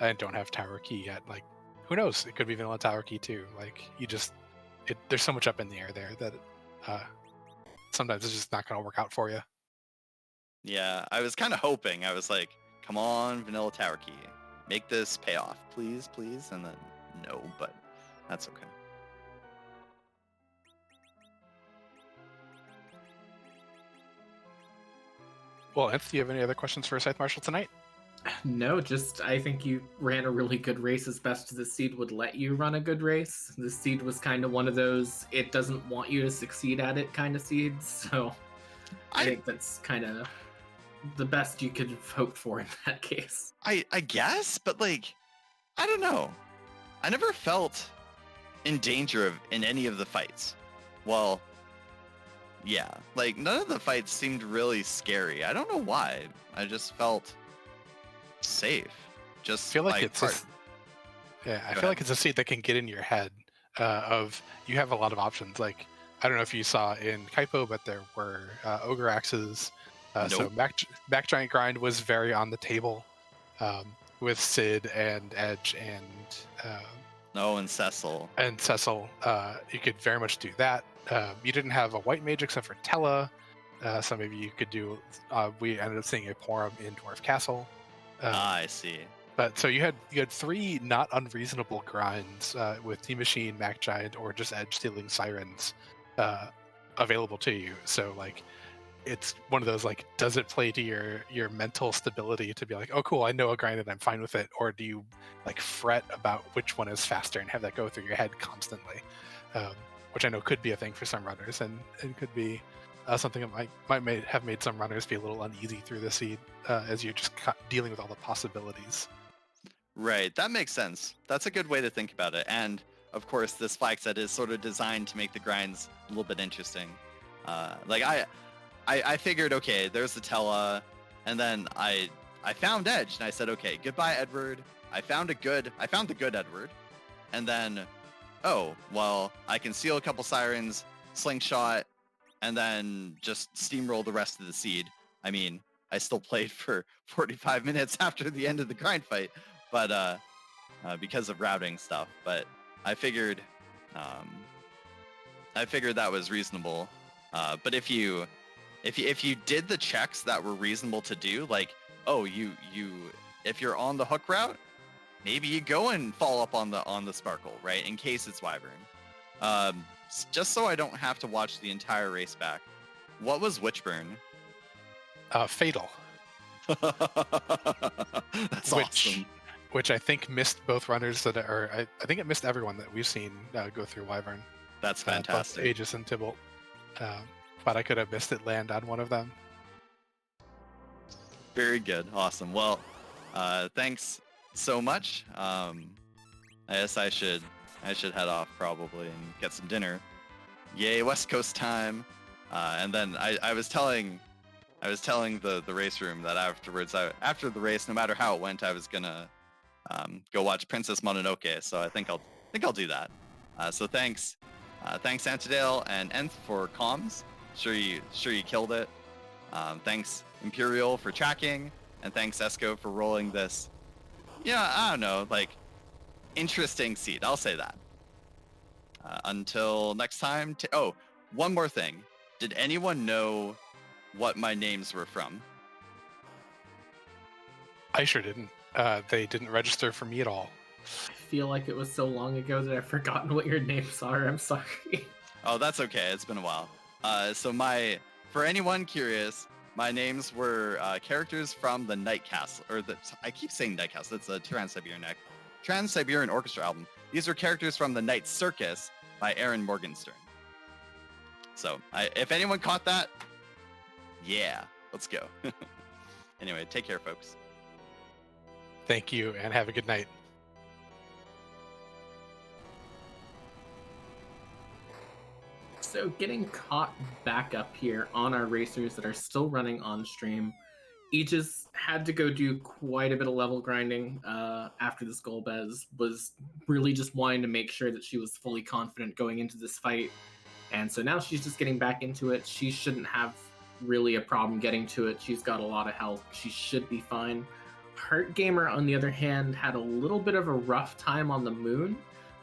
and don't have Tower Key yet, like, who knows? It could be vanilla Tower Key too. Like, there's so much up in the air there that sometimes it's just not going to work out for you. Yeah, I was kind of hoping. I was like, come on, vanilla Tower Key. Make this pay off, please, please. And then no, but that's okay. Well, Anthony, do you have any other questions for Scythe Marshal tonight? No, just I think you ran a really good race as best as the seed would let you run a good race. The seed was kind of one of those it doesn't want you to succeed at it kind of seeds, so I think that's kind of the best you could have hoped for in that case. I guess, but like, I don't know. I never felt in danger in any of the fights. Well, yeah, like none of the fights seemed really scary. I don't know why. I just felt safe. Just I feel like like it's I feel like it's a seed that can get in your head of you have a lot of options. Like I don't know if you saw in Kaipo, but there were ogre axes. So Mac Giant Grind was very on the table with Sid and Edge and and Cecil. And Cecil, you could very much do that. You didn't have a white mage except for Tella, so maybe you could do. We ended up seeing a Porum in Dwarf Castle. I see. But so you had 3 not unreasonable grinds with Team Machine, Mac Giant, or just Edge stealing Sirens available to you. So like, it's one of those like, does it play to your mental stability to be like, oh cool, I know a grind and I'm fine with it, or do you like fret about which one is faster and have that go through your head constantly? Which I know could be a thing for some runners, and could be something that might have made some runners be a little uneasy through the seed as you're just dealing with all the possibilities. Right, that makes sense. That's a good way to think about it. And of course, this flag set is sort of designed to make the grinds a little bit interesting. Like I figured, okay, there's the Tella, and then I found Edge, and I said, okay, goodbye, Edward. I found the good Edward, and then, oh, well, I can steal a couple Sirens, slingshot, and then just steamroll the rest of the seed. I mean, I still played for 45 minutes after the end of the grind fight, but because of routing stuff. But I figured that was reasonable. But if you did the checks that were reasonable to do, like, oh, if you're on the hook route, maybe you go and fall up on the sparkle, right? In case it's Wyvern. Just so I don't have to watch the entire race back. What was Witchburn? Fatal. That's awesome. Which I think missed both runners I think it missed everyone that we've seen go through Wyvern. That's fantastic. Both Aegis and Tybalt. But I could have missed it land on one of them. Very good. Awesome. Well, thanks so much. I guess I should head off probably and get some dinner. Yay, West Coast time. And then I was telling the race room that afterwards, after the race, no matter how it went, I was gonna go watch Princess Mononoke. So I think I'll do that. So thanks Antidale and Nth for comms. Sure you killed it. Thanks Imperial for tracking, and thanks Esco for rolling this. Yeah, I don't know, like, interesting seed. I'll say that. Until next time. Oh, one more thing. Did anyone know what my names were from? I sure didn't. They didn't register for me at all. I feel like it was so long ago that I've forgotten what your names are. I'm sorry. Oh, that's okay. It's been a while. For anyone curious, my names were characters from the Night Castle, I keep saying Night Castle. It's a Trans-Siberian Orchestra album. These were characters from the Night Circus by Aaron Morgenstern. So, if anyone caught that, yeah, let's go. Anyway, take care, folks. Thank you, and have a good night. So getting caught back up here on our racers that are still running on stream, Aegis had to go do quite a bit of level grinding after this Golbez, was really just wanting to make sure that she was fully confident going into this fight. And so now she's just getting back into it. She shouldn't have really a problem getting to it. She's got a lot of health. She should be fine. Heart Gamer, on the other hand, had a little bit of a rough time on the moon.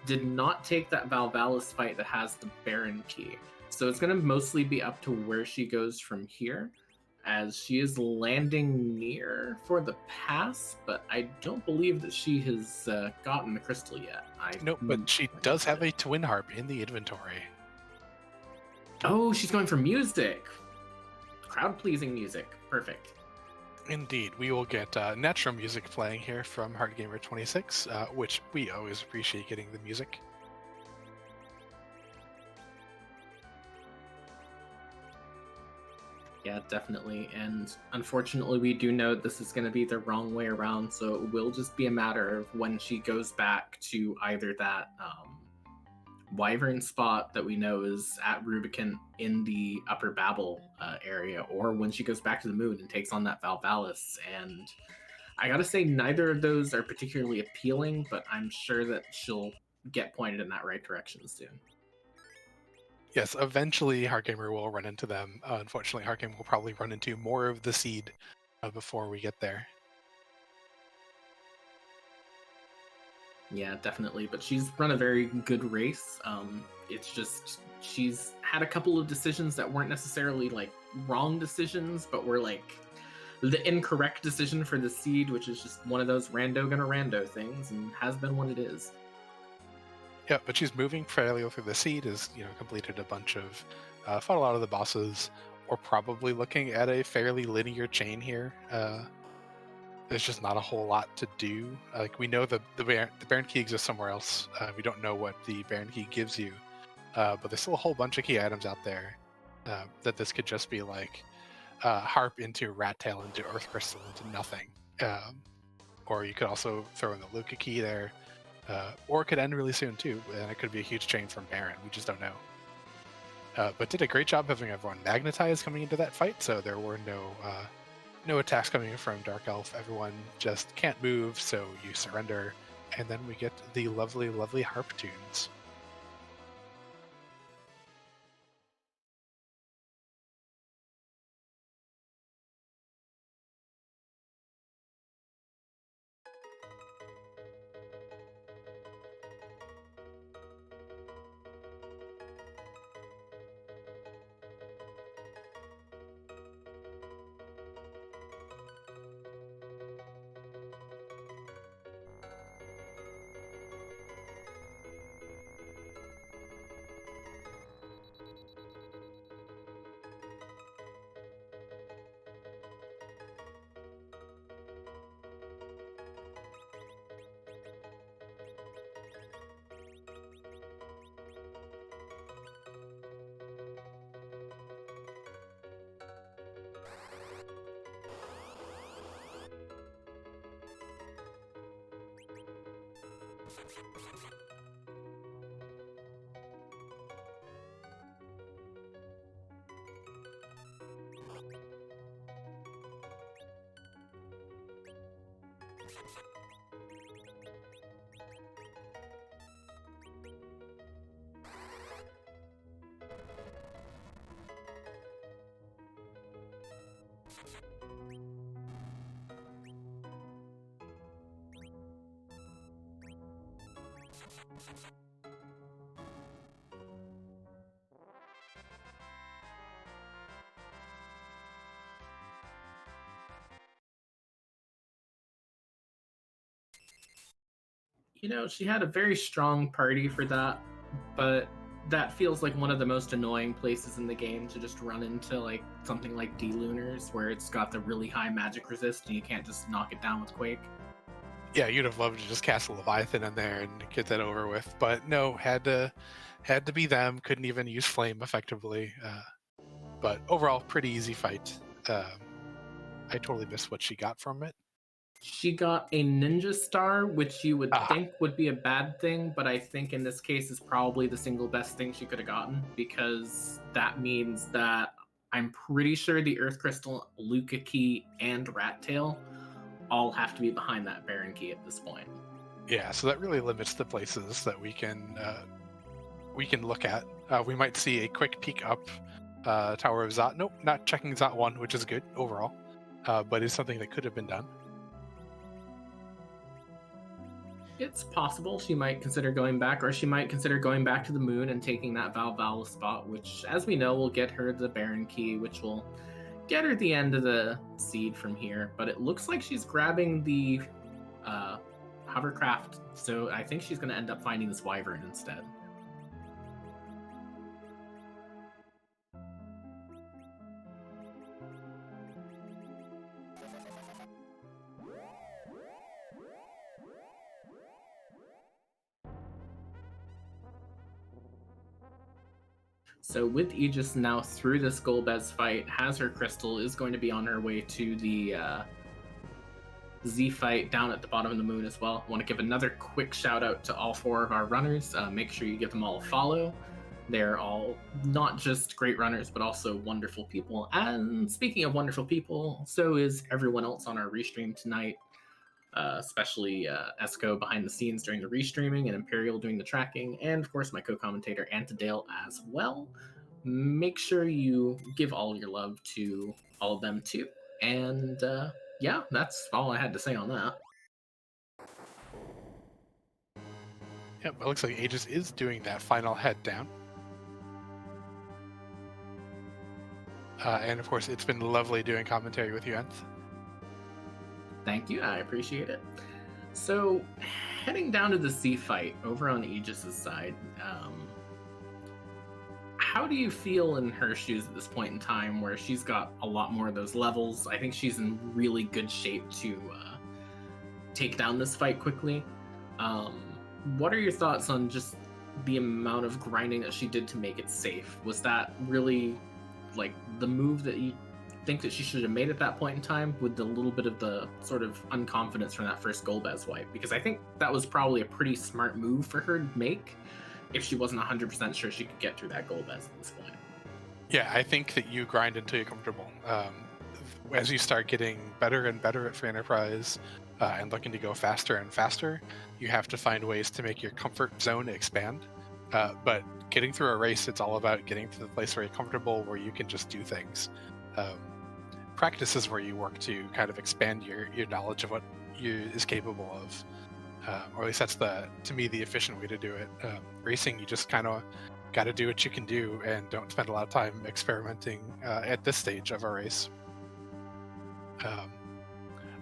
Did not take that Valvalis fight that has the Baron key. So it's going to mostly be up to where she goes from here, as she is landing near for the pass, but I don't believe that she has gotten the crystal yet. Nope, but she does have a twin harp in the inventory. Oh, she's going for music. Crowd-pleasing music. Perfect. Indeed, we will get natural music playing here from HeartGamer26, which we always appreciate getting the music. Yeah, definitely. And unfortunately, we do know this is going to be the wrong way around. So it will just be a matter of when she goes back to either that Wyvern spot that we know is at Rubicon in the Upper Babel area, or when she goes back to the moon and takes on that Valvalis. And I gotta say, neither of those are particularly appealing, but I'm sure that she'll get pointed in that right direction soon. Yes, eventually HeartGamer will run into them. Unfortunately, HeartGamer will probably run into more of the seed before we get there. Yeah, definitely. But she's run a very good race. It's just she's had a couple of decisions that weren't necessarily like wrong decisions, but were like the incorrect decision for the seed, which is just one of those rando gonna rando things, and has been what it is. Yeah, but she's moving fairly well through the seed, has completed a bunch of, fought a lot of the bosses. We're probably looking at a fairly linear chain here. There's just not a whole lot to do. Like we know the Baron Key exists somewhere else. We don't know what the Baron Key gives you, but there's still a whole bunch of key items out there that this could just be like Harp into Rat Tail into Earth Crystal into nothing. Or you could also throw in the Luca Key there. Or it could end really soon too, and it could be a huge chain from Baron. We just don't know. But did a great job having everyone magnetized coming into that fight, so there were no attacks coming from Dark Elf. Everyone just can't move, so you surrender, and then we get the lovely, lovely harp tunes. She had a very strong party for that, but that feels like one of the most annoying places in the game to just run into like something like D-Lunars, where it's got the really high magic resist and you can't just knock it down with Quake. Yeah, you'd have loved to just cast a Leviathan in there and get that over with, but no, had to be them. Couldn't even use Flame effectively. But overall, pretty easy fight. I totally missed what she got from it. She got a ninja star, which you would think would be a bad thing, but I think in this case is probably the single best thing she could have gotten, because that means that I'm pretty sure the Earth Crystal, Luca Key, and Rat Tail all have to be behind that Baron Key at this point. Yeah, so that really limits the places that we can look at. We might see a quick peek up Tower of Zot. Nope, not checking Zot 1, which is good overall, but it's something that could have been done. It's possible she might consider going back, or she might consider going back to the moon and taking that Valvalis spot, which, as we know, will get her the Baron Key, which will get her the end of the seed from here. But it looks like she's grabbing the hovercraft, so I think she's going to end up finding this Wyvern instead. So with Aegis now through this Golbez fight, has her crystal, is going to be on her way to the Z fight down at the bottom of the moon as well. I want to give another quick shout out to all 4 of our runners. Make sure you give them all a follow. They're all not just great runners, but also wonderful people. And speaking of wonderful people, so is everyone else on our restream tonight, especially Esco behind the scenes during the restreaming and Imperial doing the tracking, and of course my co-commentator Antidale as well. Make sure you give all your love to all of them too. And yeah, that's all I had to say on that. Yep, it looks like Aegis is doing that final head down. And of course, it's been lovely doing commentary with you, Nth. Thank you, I appreciate it. So, heading down to the sea fight over on Aegis's side, how do you feel in her shoes at this point in time where she's got a lot more of those levels? I think she's in really good shape to take down this fight quickly. What are your thoughts on just the amount of grinding that she did to make it safe? Was that really like the move that you think that she should have made at that point in time, with a little bit of the sort of unconfidence from that first Golbez wipe? Because I think that was probably a pretty smart move for her to make if she wasn't 100% sure she could get through that Golbez at this point. Yeah, I think that you grind until you're comfortable. As you start getting better and better at Free Enterprise and looking to go faster and faster, you have to find ways to make your comfort zone expand. But getting through a race, it's all about getting to the place where you're comfortable, where you can just do things. Practice is where you work to kind of expand your knowledge of what you is capable of. Or at least that's to me the efficient way to do it. Racing, you just kind of got to do what you can do and don't spend a lot of time experimenting at this stage of a race.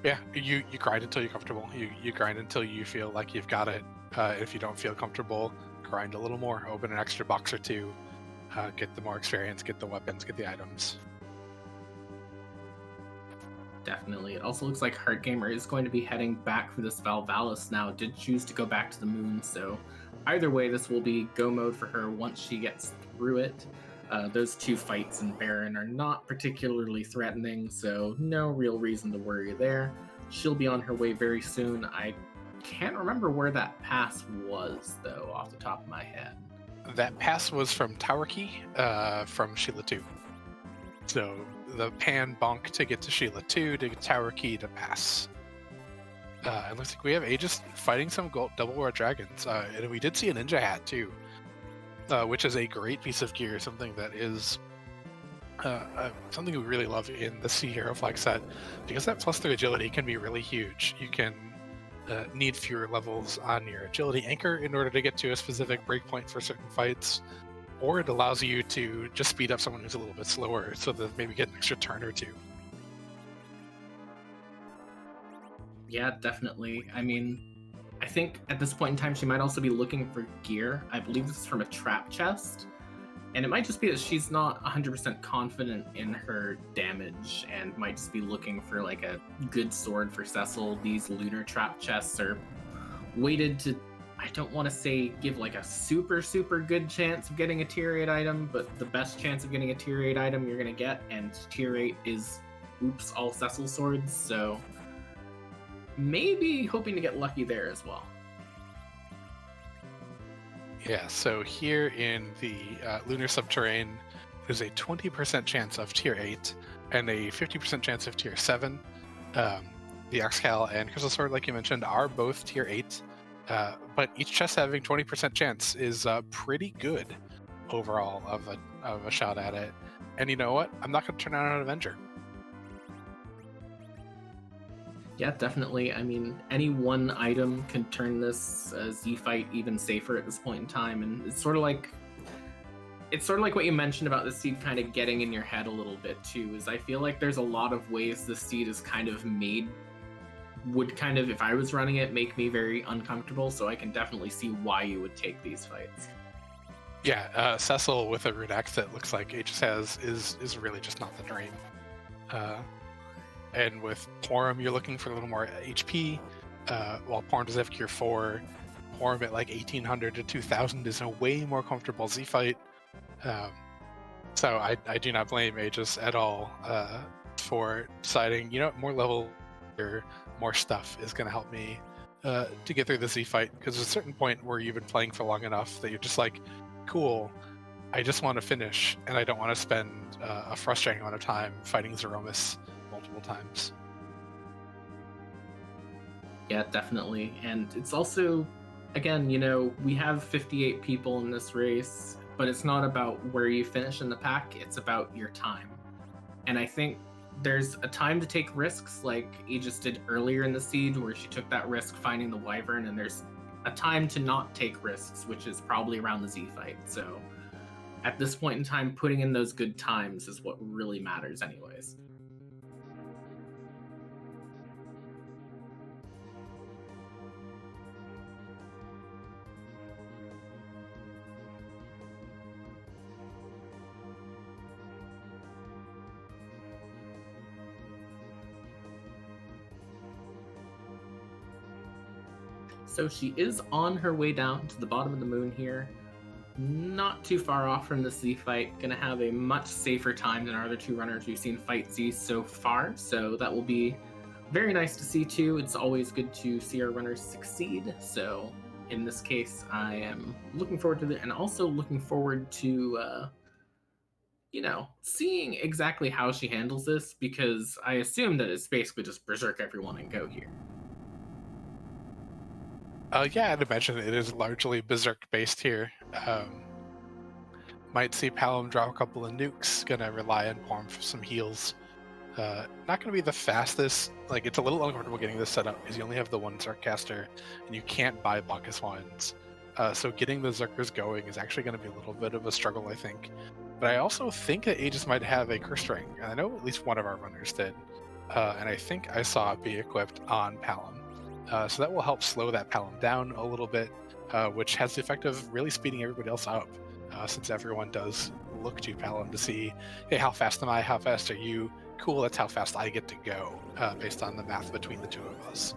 Yeah, you grind until you're comfortable. You grind until you feel like you've got it. If you don't feel comfortable, grind a little more. Open an extra box or two. Get the more experience, get the weapons, get the items. Definitely. It also looks like Heartgamer is going to be heading back for this Valvalis now. Did choose to go back to the moon, so either way, this will be go mode for her once she gets through it. Those 2 fights in Baron are not particularly threatening, so no real reason to worry there. She'll be on her way very soon. I can't remember where that pass was, though, off the top of my head. That pass was from Tower Key, from Sheila 2. So the pan bonk to get to Sheila 2, to get Tower Key to pass. It looks like we have Aegis fighting some double war dragons. And we did see a ninja hat too, which is a great piece of gear, something that is something we really love in the Sea Hero flag set, because that +3 agility can be really huge. You can need fewer levels on your agility anchor in order to get to a specific breakpoint for certain fights, or it allows you to just speed up someone who's a little bit slower so that maybe get an extra turn or 2. Yeah, definitely. I mean, I think at this point in time, she might also be looking for gear. I believe this is from a trap chest. And it might just be that she's not 100% confident in her damage and might just be looking for like a good sword for Cecil. These lunar trap chests are weighted to, I don't want to say give like a super good chance of getting a tier 8 item, but the best chance of getting a tier 8 item you're going to get, and tier 8 is, oops, all Cecil swords, so maybe hoping to get lucky there as well. Yeah, so here in the Lunar Subterrane, there's a 20% chance of tier 8 and a 50% chance of tier 7. The Oxcal and Crystal Sword, like you mentioned, are both tier 8, but each chest having 20% chance is pretty good overall of a shot at it. And you know what? I'm not going to turn on an Avenger. Yeah, definitely. I mean, any one item can turn this Z fight even safer at this point in time, and it's sort of like what you mentioned about the seed kind of getting in your head a little bit too. Is I feel like there's a lot of ways the seed is kind of made would kind of, if I was running it, make me very uncomfortable. So I can definitely see why you would take these fights. Yeah, Cecil with a rune axe that looks like Aegis has is really just not the dream. And with Porum, you're looking for a little more HP, while Porum does have Cure 4. Porum at like 1800 to 2000 is a way more comfortable Z fight. So I do not blame Aegis at all for deciding, you know, more level or more stuff is going to help me to get through the Z fight. Because there's a certain point where you've been playing for long enough that you're just like, cool, I just want to finish, and I don't want to spend a frustrating amount of time fighting Zemus multiple times. Yeah, definitely. And it's also, again, you know, we have 58 people in this race, but it's not about where you finish in the pack, it's about your time. And I think there's a time to take risks, like Aegis did earlier in the seed, where she took that risk finding the Wyvern, and there's a time to not take risks, which is probably around the Z fight. So at this point in time, putting in those good times is what really matters anyways. So she is on her way down to the bottom of the moon here. Not too far off from the Z fight. Gonna have a much safer time than our other two runners we've seen fight Z so far. So that will be very nice to see too. It's always good to see our runners succeed. So in this case, I am looking forward to it, and also looking forward to, you know, seeing exactly how she handles this, because I assume that it's basically just berserk everyone and go here. Yeah, I'd imagine it is largely berserk based here. Might see Palom drop a couple of nukes, gonna rely on Porm for some heals. Not gonna be the fastest, like it's a little uncomfortable getting this set up because you only have the one Zergcaster and you can't buy Bacchus Wands. So getting the Zerkers going is actually gonna be a little bit of a struggle, I think. But I also think that Aegis might have a Curse Ring, and I know at least one of our runners did. And I think I saw it be equipped on Palom. So that will help slow that Palom down a little bit, which has the effect of really speeding everybody else up, since everyone does look to Palom to see, hey, how fast am I? How fast are you? Cool, that's how fast I get to go, based on the math between the two of us.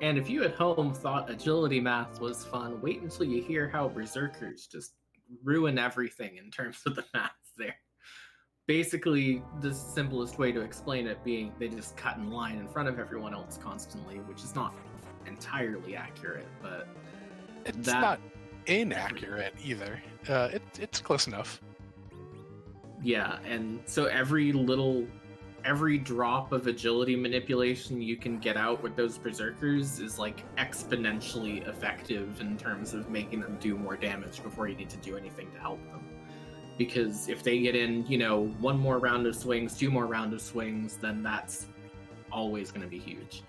And if you at home thought agility math was fun, wait until you hear how berserkers just ruin everything in terms of the math there. Basically, the simplest way to explain it being they just cut in line in front of everyone else constantly, which is not entirely accurate, but it's not inaccurate either. It's close enough. Yeah, and so every drop of agility manipulation you can get out with those berserkers is like exponentially effective in terms of making them do more damage before you need to do anything to help them. Because if they get in, you know, one more round of swings, two more round of swings, then that's always going to be huge.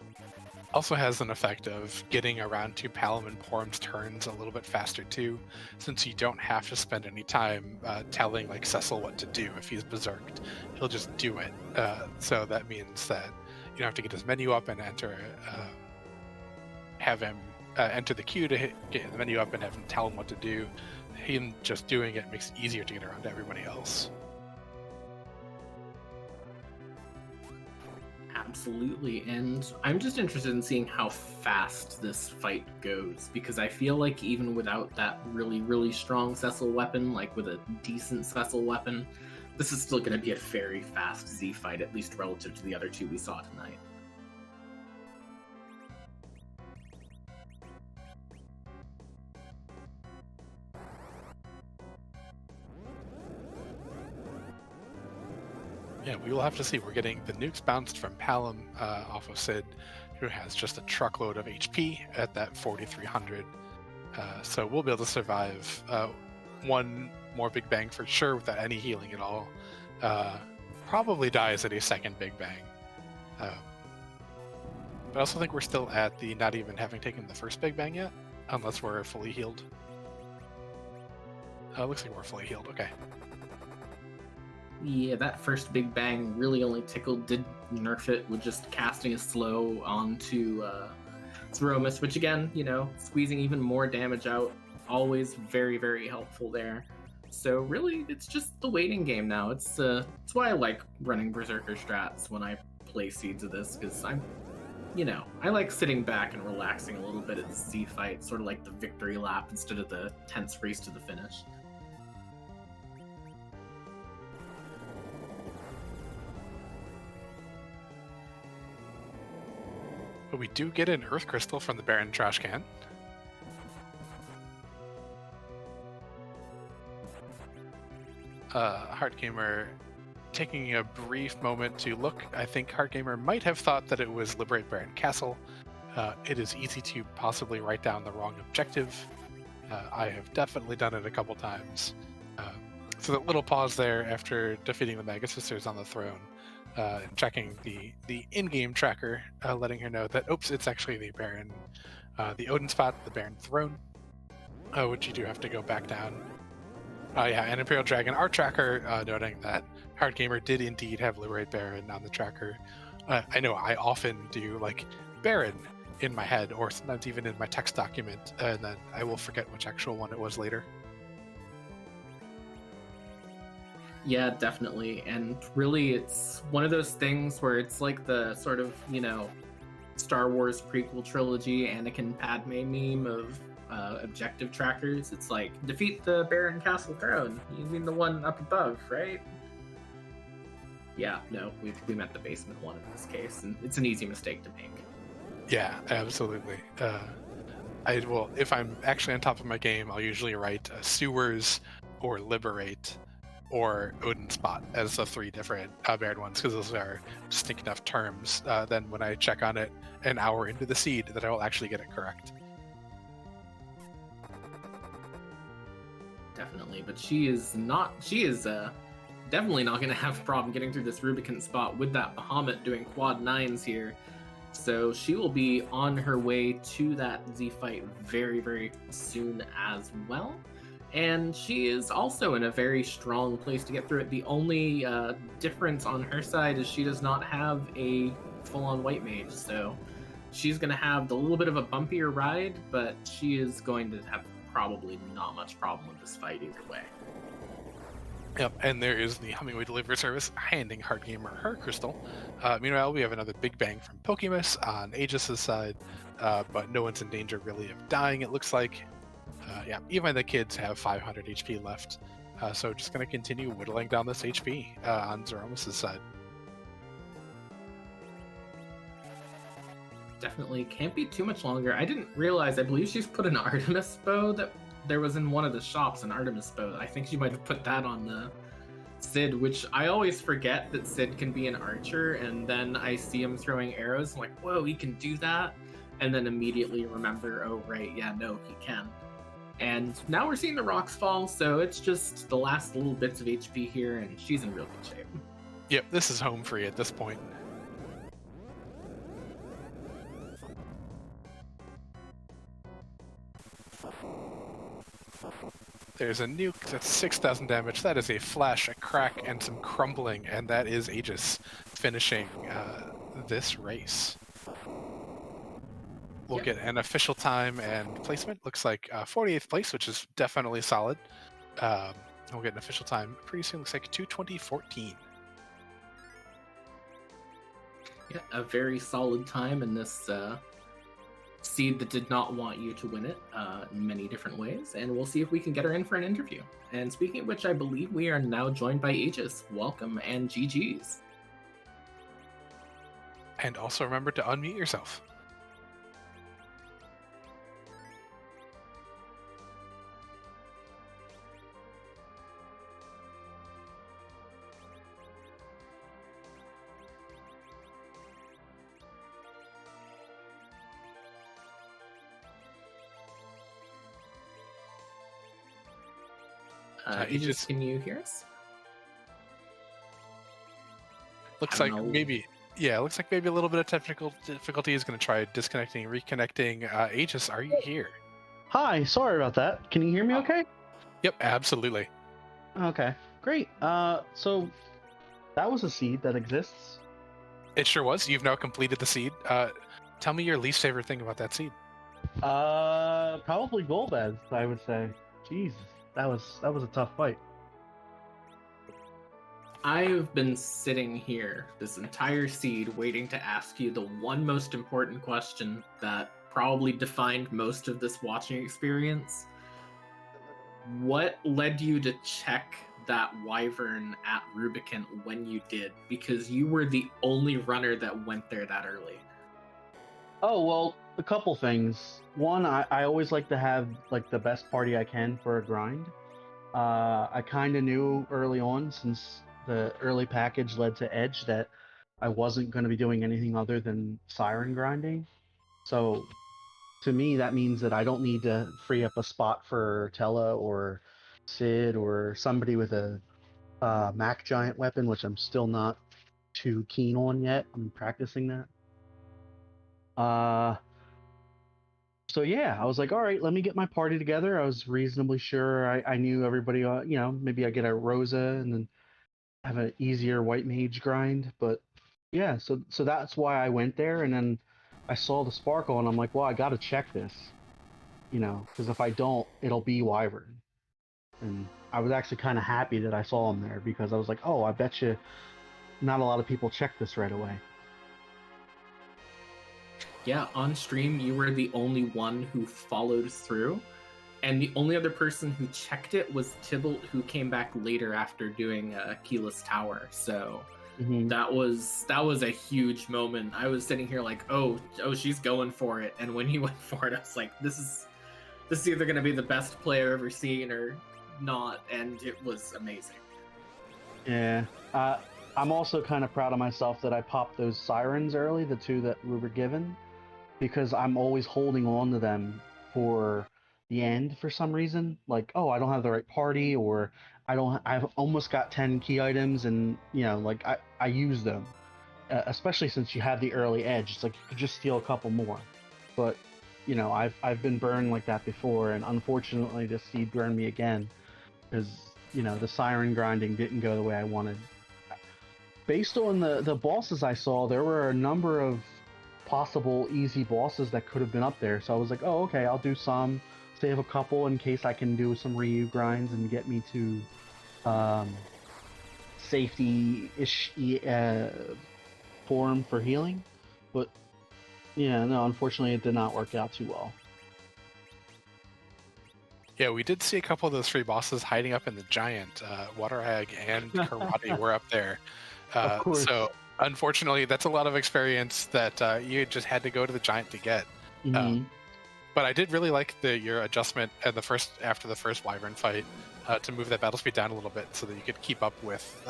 Also has an effect of getting around to Palom and Porm's turns a little bit faster too, since you don't have to spend any time telling like Cecil what to do. If he's berserked, he'll just do it. So that means that you don't have to get his menu up and have him enter the queue to get the menu up and have him tell him what to do. Him just doing it makes it easier to get around to everybody else. Absolutely, and I'm just interested in seeing how fast this fight goes, because I feel like even without that really, really strong Cecil weapon, like with a decent Cecil weapon, this is still going to be a very fast Z fight, at least relative to the other two we saw tonight. Yeah, we will have to see. We're getting the nukes bounced from Palom off of Sid, who has just a truckload of HP at that 4,300. So we'll be able to survive one more Big Bang for sure without any healing at all. Probably dies at a second Big Bang. But I also think we're still at the not even having taken the first Big Bang yet, unless we're fully healed. Looks like we're fully healed, okay. Yeah, that first Big Bang really only did nerf it with just casting a slow onto Zemus, which again, you know, squeezing even more damage out, always very, very helpful there. So really, it's just the waiting game now. It's why I like running Berserker strats when I play Seeds of this, because I'm, you know, I like sitting back and relaxing a little bit at the Z fight, sort of like the victory lap instead of the tense race to the finish. But we do get an Earth Crystal from the Baron trash can. Heartgamer taking a brief moment to look. I think Heartgamer might have thought that it was Liberate Baron Castle. It is easy to possibly write down the wrong objective. I have definitely done it a couple times. So that little pause there after defeating the Mega Sisters on the throne, checking the in-game tracker, letting her know that, oops, it's actually the Baron, the Odin spot, the Baron throne, which you do have to go back down. Yeah, and Imperial Dragon, our tracker, noting that Heartgamer did indeed have Liberate Baron on the tracker. I know I often do like Baron in my head, or sometimes even in my text document, and then I will forget which actual one it was later. Yeah, definitely. And really, it's one of those things where it's like the sort of, Star Wars prequel trilogy, Anakin Padme meme of objective trackers. It's like, defeat the Baron Castle throne. You mean the one up above, right? Yeah, no, we meant the basement one in this case, and it's an easy mistake to make. Yeah, absolutely. I will, if I'm actually on top of my game, I'll usually write sewers or liberate or Odin spot as the three different Baron ones, because those are distinct enough terms. Then when I check on it an hour into the seed, that I will actually get it correct. Definitely, but she is definitely not going to have a problem getting through this Rubicon spot with that Bahamut doing quad 9s here. So she will be on her way to that Z fight very, very soon as well. And she is also in a very strong place to get through it. The only difference on her side is she does not have a full-on white mage, so she's going to have a little bit of a bumpier ride, but she is going to have probably not much problem with this fight either way. Yep, and there is the Hummingway delivery service handing Heartgamer her crystal. Meanwhile, we have another big bang from Pokemus on Aegis's side, but no one's in danger really of dying, it looks like. Yeah, even the kids have 500 HP left, so just going to continue whittling down this HP on Zeromus' side. Definitely can't be too much longer. I didn't realize, I believe she's put an Artemis bow that there was in one of the shops, an Artemis bow. I think she might have put that on the Sid, which I always forget that Sid can be an archer, and then I see him throwing arrows. I'm like, whoa, he can do that? And then immediately remember, oh, right, yeah, no, he can. And now we're seeing the rocks fall, so it's just the last little bits of HP here, and she's in real good shape. Yep, this is home free at this point. There's a nuke, that's 6,000 damage, that is a flash, a crack, and some crumbling, and that is Aegis finishing this race. We'll get an official time and placement, looks like 48th place, which is definitely solid. We'll get an official time pretty soon, looks like 2:20:14. Yeah, a very solid time in this seed that did not want you to win it in many different ways, and we'll see if we can get her in for an interview. And speaking of which, I believe we are now joined by Aegis. Welcome and GG's. And also remember to unmute yourself. Aegis, can you hear us? Looks like maybe, yeah, looks like maybe a little bit of technical difficulty is going to try disconnecting, reconnecting. Aegis, are you here? Hi, sorry about that. Can you hear me okay? Yep, absolutely. Okay, great. So that was a seed that exists. It sure was. You've now completed the seed. Tell me your least favorite thing about that seed. Probably Golbez, I would say. Jesus, that was a tough fight. I've been sitting here this entire seed waiting to ask you the one most important question that probably defined most of this watching experience. What led you to check that Wyvern at Rubicon when you did? Because you were the only runner that went there that early. Oh, well, a couple things. One, I always like to have like the best party I can for a grind. I kind of knew early on, since the early package led to Edge, that I wasn't going to be doing anything other than Siren grinding. So to me, that means that I don't need to free up a spot for Tella or Sid or somebody with a Mac Giant weapon, which I'm still not too keen on yet. I'm practicing that. Uh, so yeah, I was like, all right, let me get my party together. I was reasonably sure I knew everybody. Maybe I get a Rosa and then have an easier white mage grind. But yeah, so that's why I went there, and then I saw the sparkle, and I'm like, well, I got to check this, because if I don't, it'll be Wyvern. And I was actually kind of happy that I saw him there, because I was like, oh, I bet you not a lot of people check this right away. Yeah, on stream, you were the only one who followed through. And the only other person who checked it was Tybalt, who came back later after doing Keyless Tower. So that was a huge moment. I was sitting here like, oh, she's going for it. And when he went for it, I was like, this is either going to be the best play I've ever seen or not. And it was amazing. Yeah. I'm also kind of proud of myself that I popped those sirens early, the two that we were given, because I'm always holding on to them for the end for some reason. Like, oh, I don't have the right party, or I've almost got 10 key items, and like I use them, especially since you have the early edge. It's like you could just steal a couple more, but I've been burned like that before, and unfortunately this seed burned me again, because the siren grinding didn't go the way I wanted. Based on the bosses I saw, there were a number of possible easy bosses that could have been up there. So I was like, oh, okay, I'll do some, save a couple in case I can do some Ryu grinds and get me to safety-ish form for healing. But yeah, no, unfortunately it did not work out too well. Yeah, we did see a couple of those three bosses hiding up in the giant. Water Hag and Karate were up there. Of course. So unfortunately, that's a lot of experience that you just had to go to the giant to get. But I did really like your adjustment at after the first Wyvern fight to move that battle speed down a little bit so that you could keep up with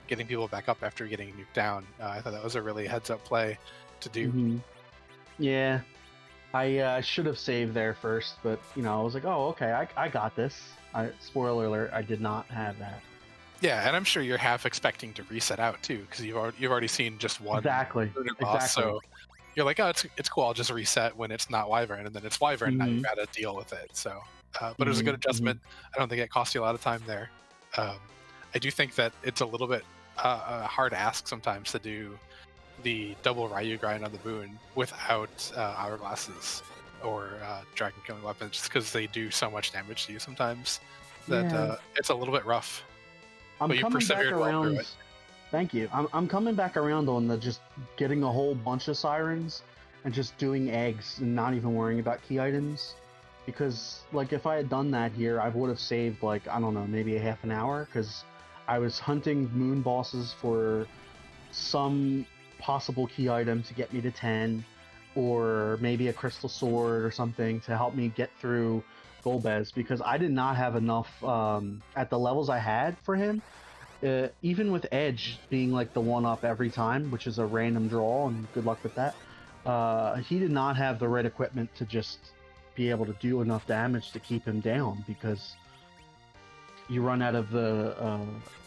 getting people back up after getting nuked down. I thought that was a really heads-up play to do. Yeah, I should have saved there first, but I was like, oh, okay, I got this. Spoiler alert, I did not have that. Yeah, and I'm sure you're half expecting to reset out too, because you've already seen just one boss, so you're like, oh, it's cool. I'll just reset when it's not Wyvern, and then it's Wyvern. Now you got to deal with it. So, but it was a good adjustment. I don't think it cost you a lot of time there. I do think that it's a little bit a hard ask sometimes to do the double Ryu grind on the moon without hourglasses or dragon killing weapons, just because they do so much damage to you sometimes that it's a little bit rough. But you persevered well through it. Thank you. I'm coming back around on the just getting a whole bunch of sirens and just doing eggs and not even worrying about key items. Because, like, if I had done that here, I would have saved, like, I don't know, maybe a half an hour. Because I was hunting moon bosses for some possible key item to get me to 10. Or maybe a crystal sword or something to help me get through Golbez. Because I did not have enough at the levels I had for him. Even with Edge being like the one-up every time, which is a random draw, and good luck with that, he did not have the right equipment to just be able to do enough damage to keep him down, because you run out of the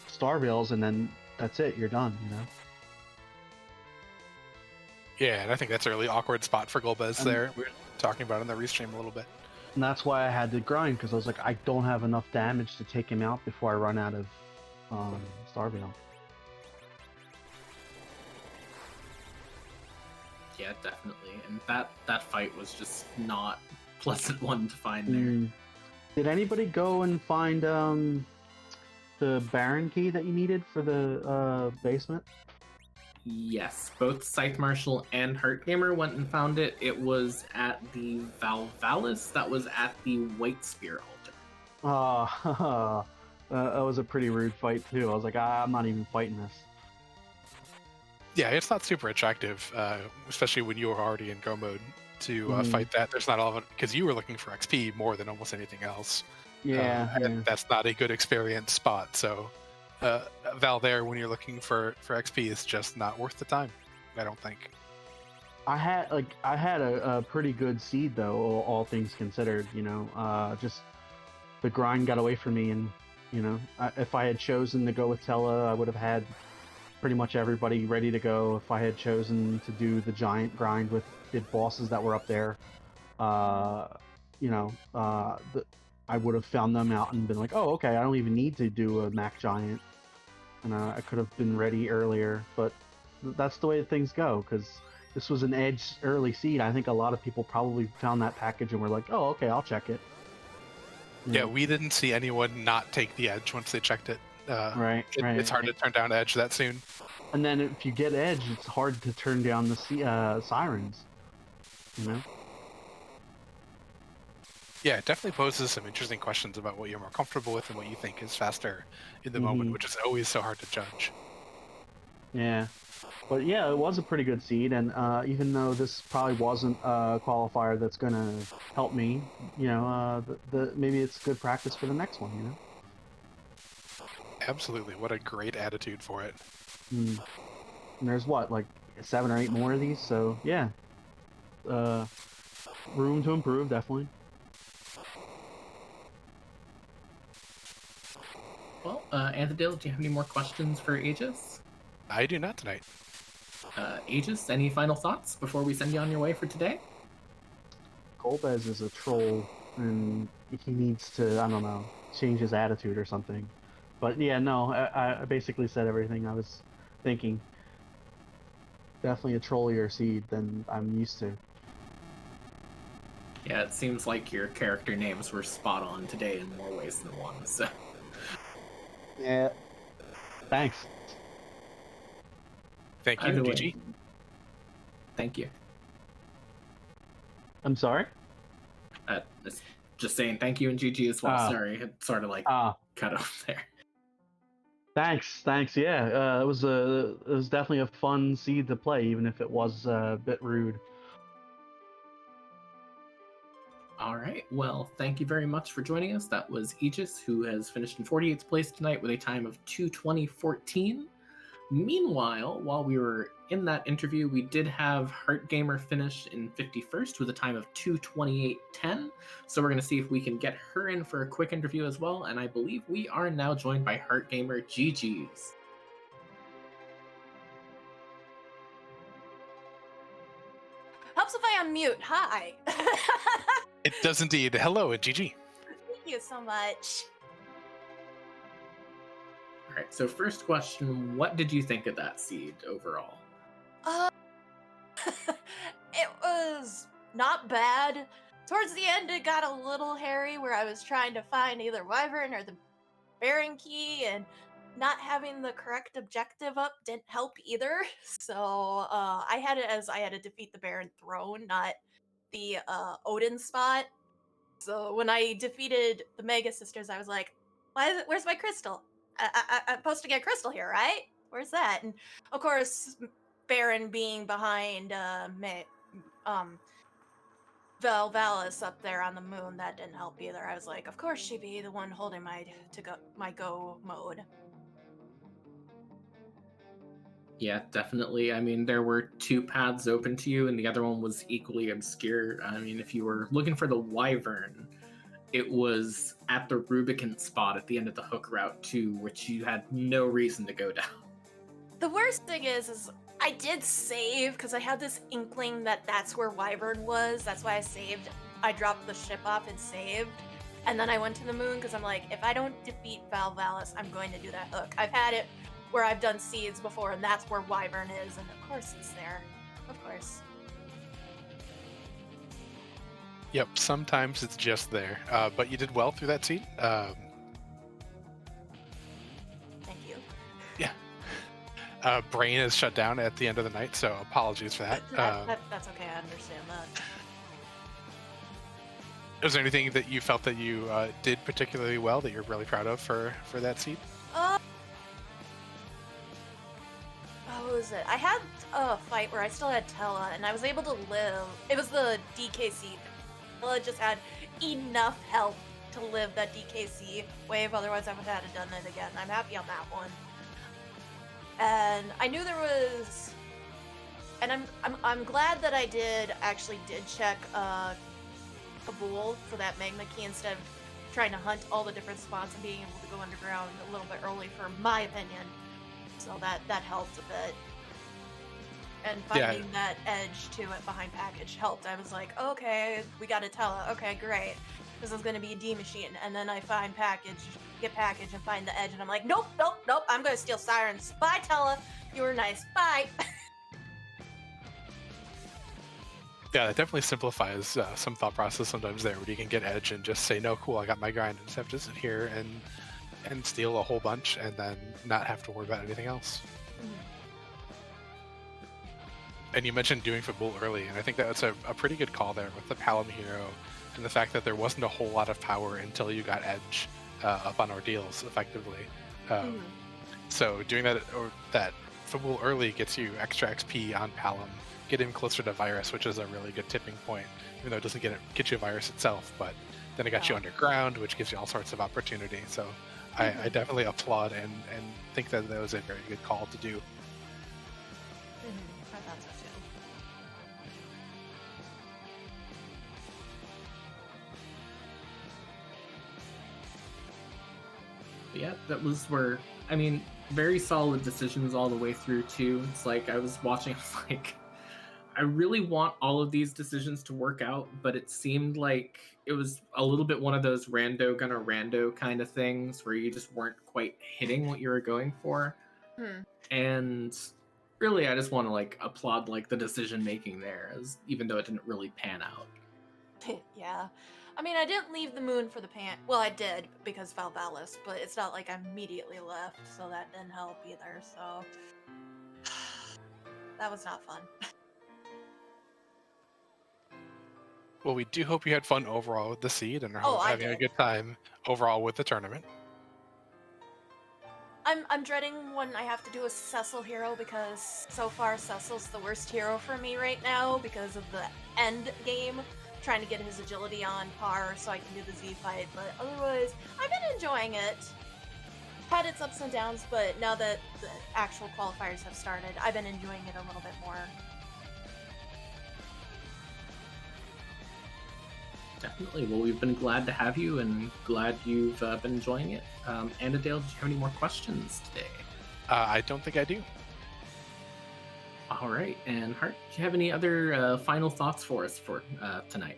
star veils and then that's it, you're done, Yeah, and I think that's a really awkward spot for Golbez there. We were talking about it in the restream a little bit. And that's why I had to grind, because I was like, I don't have enough damage to take him out before I run out of Starveil. Yeah, definitely. And that fight was just not a pleasant one to find there. Did anybody go and find the Baron key that you needed for the basement? Yes, both Scythe Marshal and Heart Gamer went and found it. It was at the Valvalis that was at the White Spear altar. That was a pretty rude fight too. I was like, I'm not even fighting this. Yeah, it's not super attractive, especially when you were already in go mode to fight that. There's not all of it because you were looking for XP more than almost anything else. Yeah, and that's not a good experience spot. So, Val there when you're looking for XP is just not worth the time. I don't think. I had a pretty good seed though, all things considered. You know, just the grind got away from me, and you know, if I had chosen to go with Tella, I would have had pretty much everybody ready to go. If I had chosen to do the giant grind with the bosses that were up there, you know, I would have found them out and been like, oh, okay, I don't even need to do a Mac Giant, and I could have been ready earlier. But that's the way things go, because this was an Edge early seed. I think a lot of people probably found that package and were like, oh, okay, I'll check it. Yeah, we didn't see anyone not take the Edge once they checked it. Right. It's hard to turn down Edge that soon. And then if you get Edge, it's hard to turn down the Sirens. You know? Yeah, it definitely poses some interesting questions about what you're more comfortable with and what you think is faster in the moment, which is always so hard to judge. Yeah. But yeah, it was a pretty good seed, and even though this probably wasn't a qualifier that's going to help me, you know, maybe it's good practice for the next one, you know? Absolutely. What a great attitude for it. And there's what, like 7 or 8 more of these, so yeah. Room to improve, definitely. Well, Anthadale, do you have any more questions for Aegis? I do not tonight. Aegis, any final thoughts before we send you on your way for today? Golbez is a troll, and he needs to, I don't know, change his attitude or something. But yeah, no, I basically said everything I was thinking. Definitely a trollier seed than I'm used to. Yeah, it seems like your character names were spot on today in more ways than one, so... Yeah. Thanks. Thank you, GG. Thank you. I'm sorry? Just saying thank you and GG as well. Sorry, it sort of like cut off there. Thanks. Yeah, it was definitely a fun seed to play, even if it was a bit rude. All right. Well, thank you very much for joining us. That was Aegis, who has finished in 48th place tonight with a time of 2:20.14. Meanwhile, while we were in that interview, we did have Heart Gamer finish in 51st with a time of 2:28.10. So we're going to see if we can get her in for a quick interview as well. And I believe we are now joined by Heart Gamer. GG's. Helps if I unmute. Hi. It does indeed. Hello, GG. Thank you so much. All right. So first question, what did you think of that seed overall? It was not bad. Towards the end, it got a little hairy where I was trying to find either Wyvern or the Baron key, and not having the correct objective up didn't help either. So I had it as I had to defeat the Baron throne, not the Odin spot. So when I defeated the Mega Sisters, I was like, where's my crystal? I'm supposed to get crystal here, right? Where's that? And of course, Baron being behind Valvalis up there on the moon, that didn't help either. I was like, of course she'd be the one holding my go mode. Yeah, definitely. I mean, there were 2 paths open to you, and the other one was equally obscure. I mean, if you were looking for the Wyvern, it was at the Rubicon spot at the end of the hook route too, which you had no reason to go down. The worst thing is I did save because I had this inkling that that's where Wyvern was. That's why I saved. I dropped the ship off and saved. And then I went to the moon because I'm like, if I don't defeat Valvalis, I'm going to do that hook. I've had it where I've done seeds before, and that's where Wyvern is, and of course it's there. Of course. Yep, sometimes it's just there. But you did well through that seed. Thank you. Yeah. Brain is shut down at the end of the night, so apologies for that. That's okay, I understand that. Was there anything that you felt that you did particularly well that you're really proud of for that seed? I was was it? I had a fight where I still had Tella, and I was able to live. It was the DKC. Tella just had enough health to live that DKC wave, otherwise I would have had done it again. I'm happy on that one. And I knew there was, and I'm glad that I did check Kabul for that magma key instead of trying to hunt all the different spots and being able to go underground a little bit early, for my opinion. So that helped a bit. And finding that edge to it behind package helped. I was like, okay, we got to tell it. Okay, great. This is going to be a D machine. And then I find get package and find the edge. And I'm like, nope. I'm going to steal Sirens. Bye, Tella. You were nice. Bye. Yeah, it definitely simplifies some thought process sometimes there, where you can get edge and just say, no, cool, I got my grind, and just have to sit here and steal a whole bunch and then not have to worry about anything else. And you mentioned doing Fabul early, and I think that's a pretty good call there with the Palom hero and the fact that there wasn't a whole lot of power until you got edge up on ordeals effectively. So doing that Fabul early gets you extra XP on Palom, get him closer to Virus, which is a really good tipping point, even though it doesn't get you Virus itself, but then it got you underground, which gives you all sorts of opportunity. So I definitely applaud and think that was a very good call to do. I thought so too. Yeah, that was where, I mean, very solid decisions all the way through too. It's like I was watching, I was like, I really want all of these decisions to work out, but it seemed like it was a little bit one of those rando gonna rando kind of things where you just weren't quite hitting what you were going for. And really, I just want to like applaud like the decision making there, as even though it didn't really pan out. Yeah. I mean, I didn't leave the moon for the pan. Well, I did because Valvalis, but it's not like I immediately left, so that didn't help either. So that was not fun. Well, we do hope you had fun overall with the seed and are having a good time overall with the tournament. I'm dreading when I have to do a Cecil hero, because so far Cecil's the worst hero for me right now because of the end game, trying to get his agility on par so I can do the Z fight, but otherwise I've been enjoying it. Had its ups and downs, but now that the actual qualifiers have started, I've been enjoying it a little bit more. Definitely. Well, we've been glad to have you and glad you've been enjoying it. Annadale, did you have any more questions today? I don't think I do. All right. And Hart, do you have any other final thoughts for us for tonight?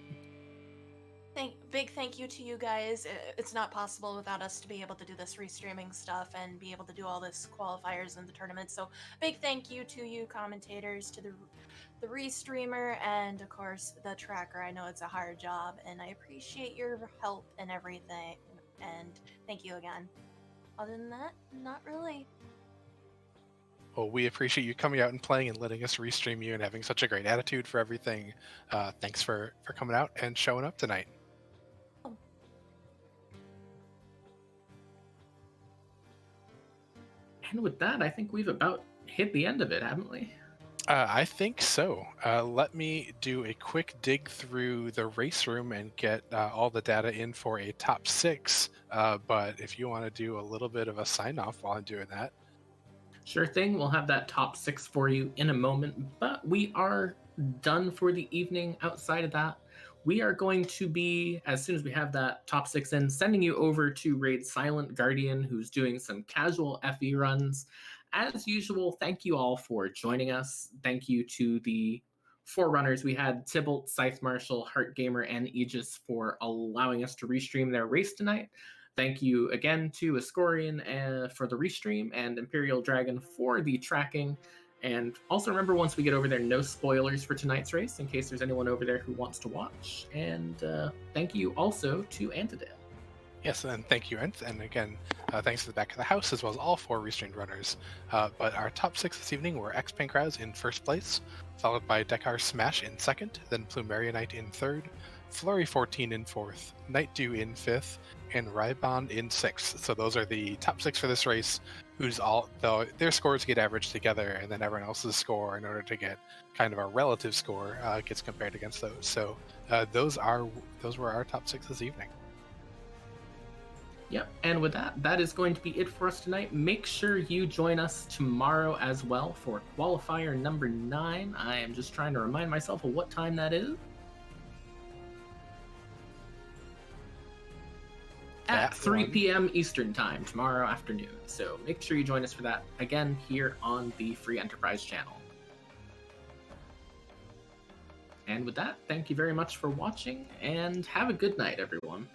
Big thank you to you guys. It's not possible without us to be able to do this restreaming stuff and be able to do all this qualifiers in the tournament. So big thank you to you commentators, to the restreamer, and of course the tracker. I know it's a hard job and I appreciate your help and everything, and thank you again. Other than that, not really. Well, we appreciate you coming out and playing and letting us restream you and having such a great attitude for everything. Thanks for coming out and showing up tonight. And with that, I think we've about hit the end of it, haven't we? I think so. Let me do a quick dig through the race room and get all the data in for a top 6. But if you want to do a little bit of a sign off while I'm doing that. Sure thing. We'll have that top 6 for you in a moment. But we are done for the evening. Outside of that, we are going to be, as soon as we have that top 6 in, sending you over to raid Silent Guardian, who's doing some casual FE runs. As usual, thank you all for joining us. Thank you to the forerunners. We had Tybalt, Scythe Marshall, Heart Gamer, and Aegis for allowing us to restream their race tonight. Thank you again to Ascorian for the restream and Imperial Dragon for the tracking. And also remember, once we get over there, no spoilers for tonight's race in case there's anyone over there who wants to watch. And thank you also to Antidale. Yes, and thank you, Ent. And again, thanks to the back of the house, as well as all 4 restrained runners. But our top 6 this evening were X-Pancraz in first place, followed by Dekar Smash in second, then Plumeria Knight in third, Flurry 14 in 4th, Night Dew in 5th, and Rybond in 6th. So those are the top 6 for this race, though their scores get averaged together, and then everyone else's score, in order to get kind of a relative score, gets compared against those. So those were our top 6 this evening. Yep, and with that is going to be it for us tonight. Make sure you join us tomorrow as well for qualifier number 9. I am just trying to remind myself of what time that is. At 3 p.m. Eastern Time tomorrow afternoon. So make sure you join us for that, again, here on the Free Enterprise channel. And with that, thank you very much for watching, and have a good night, everyone.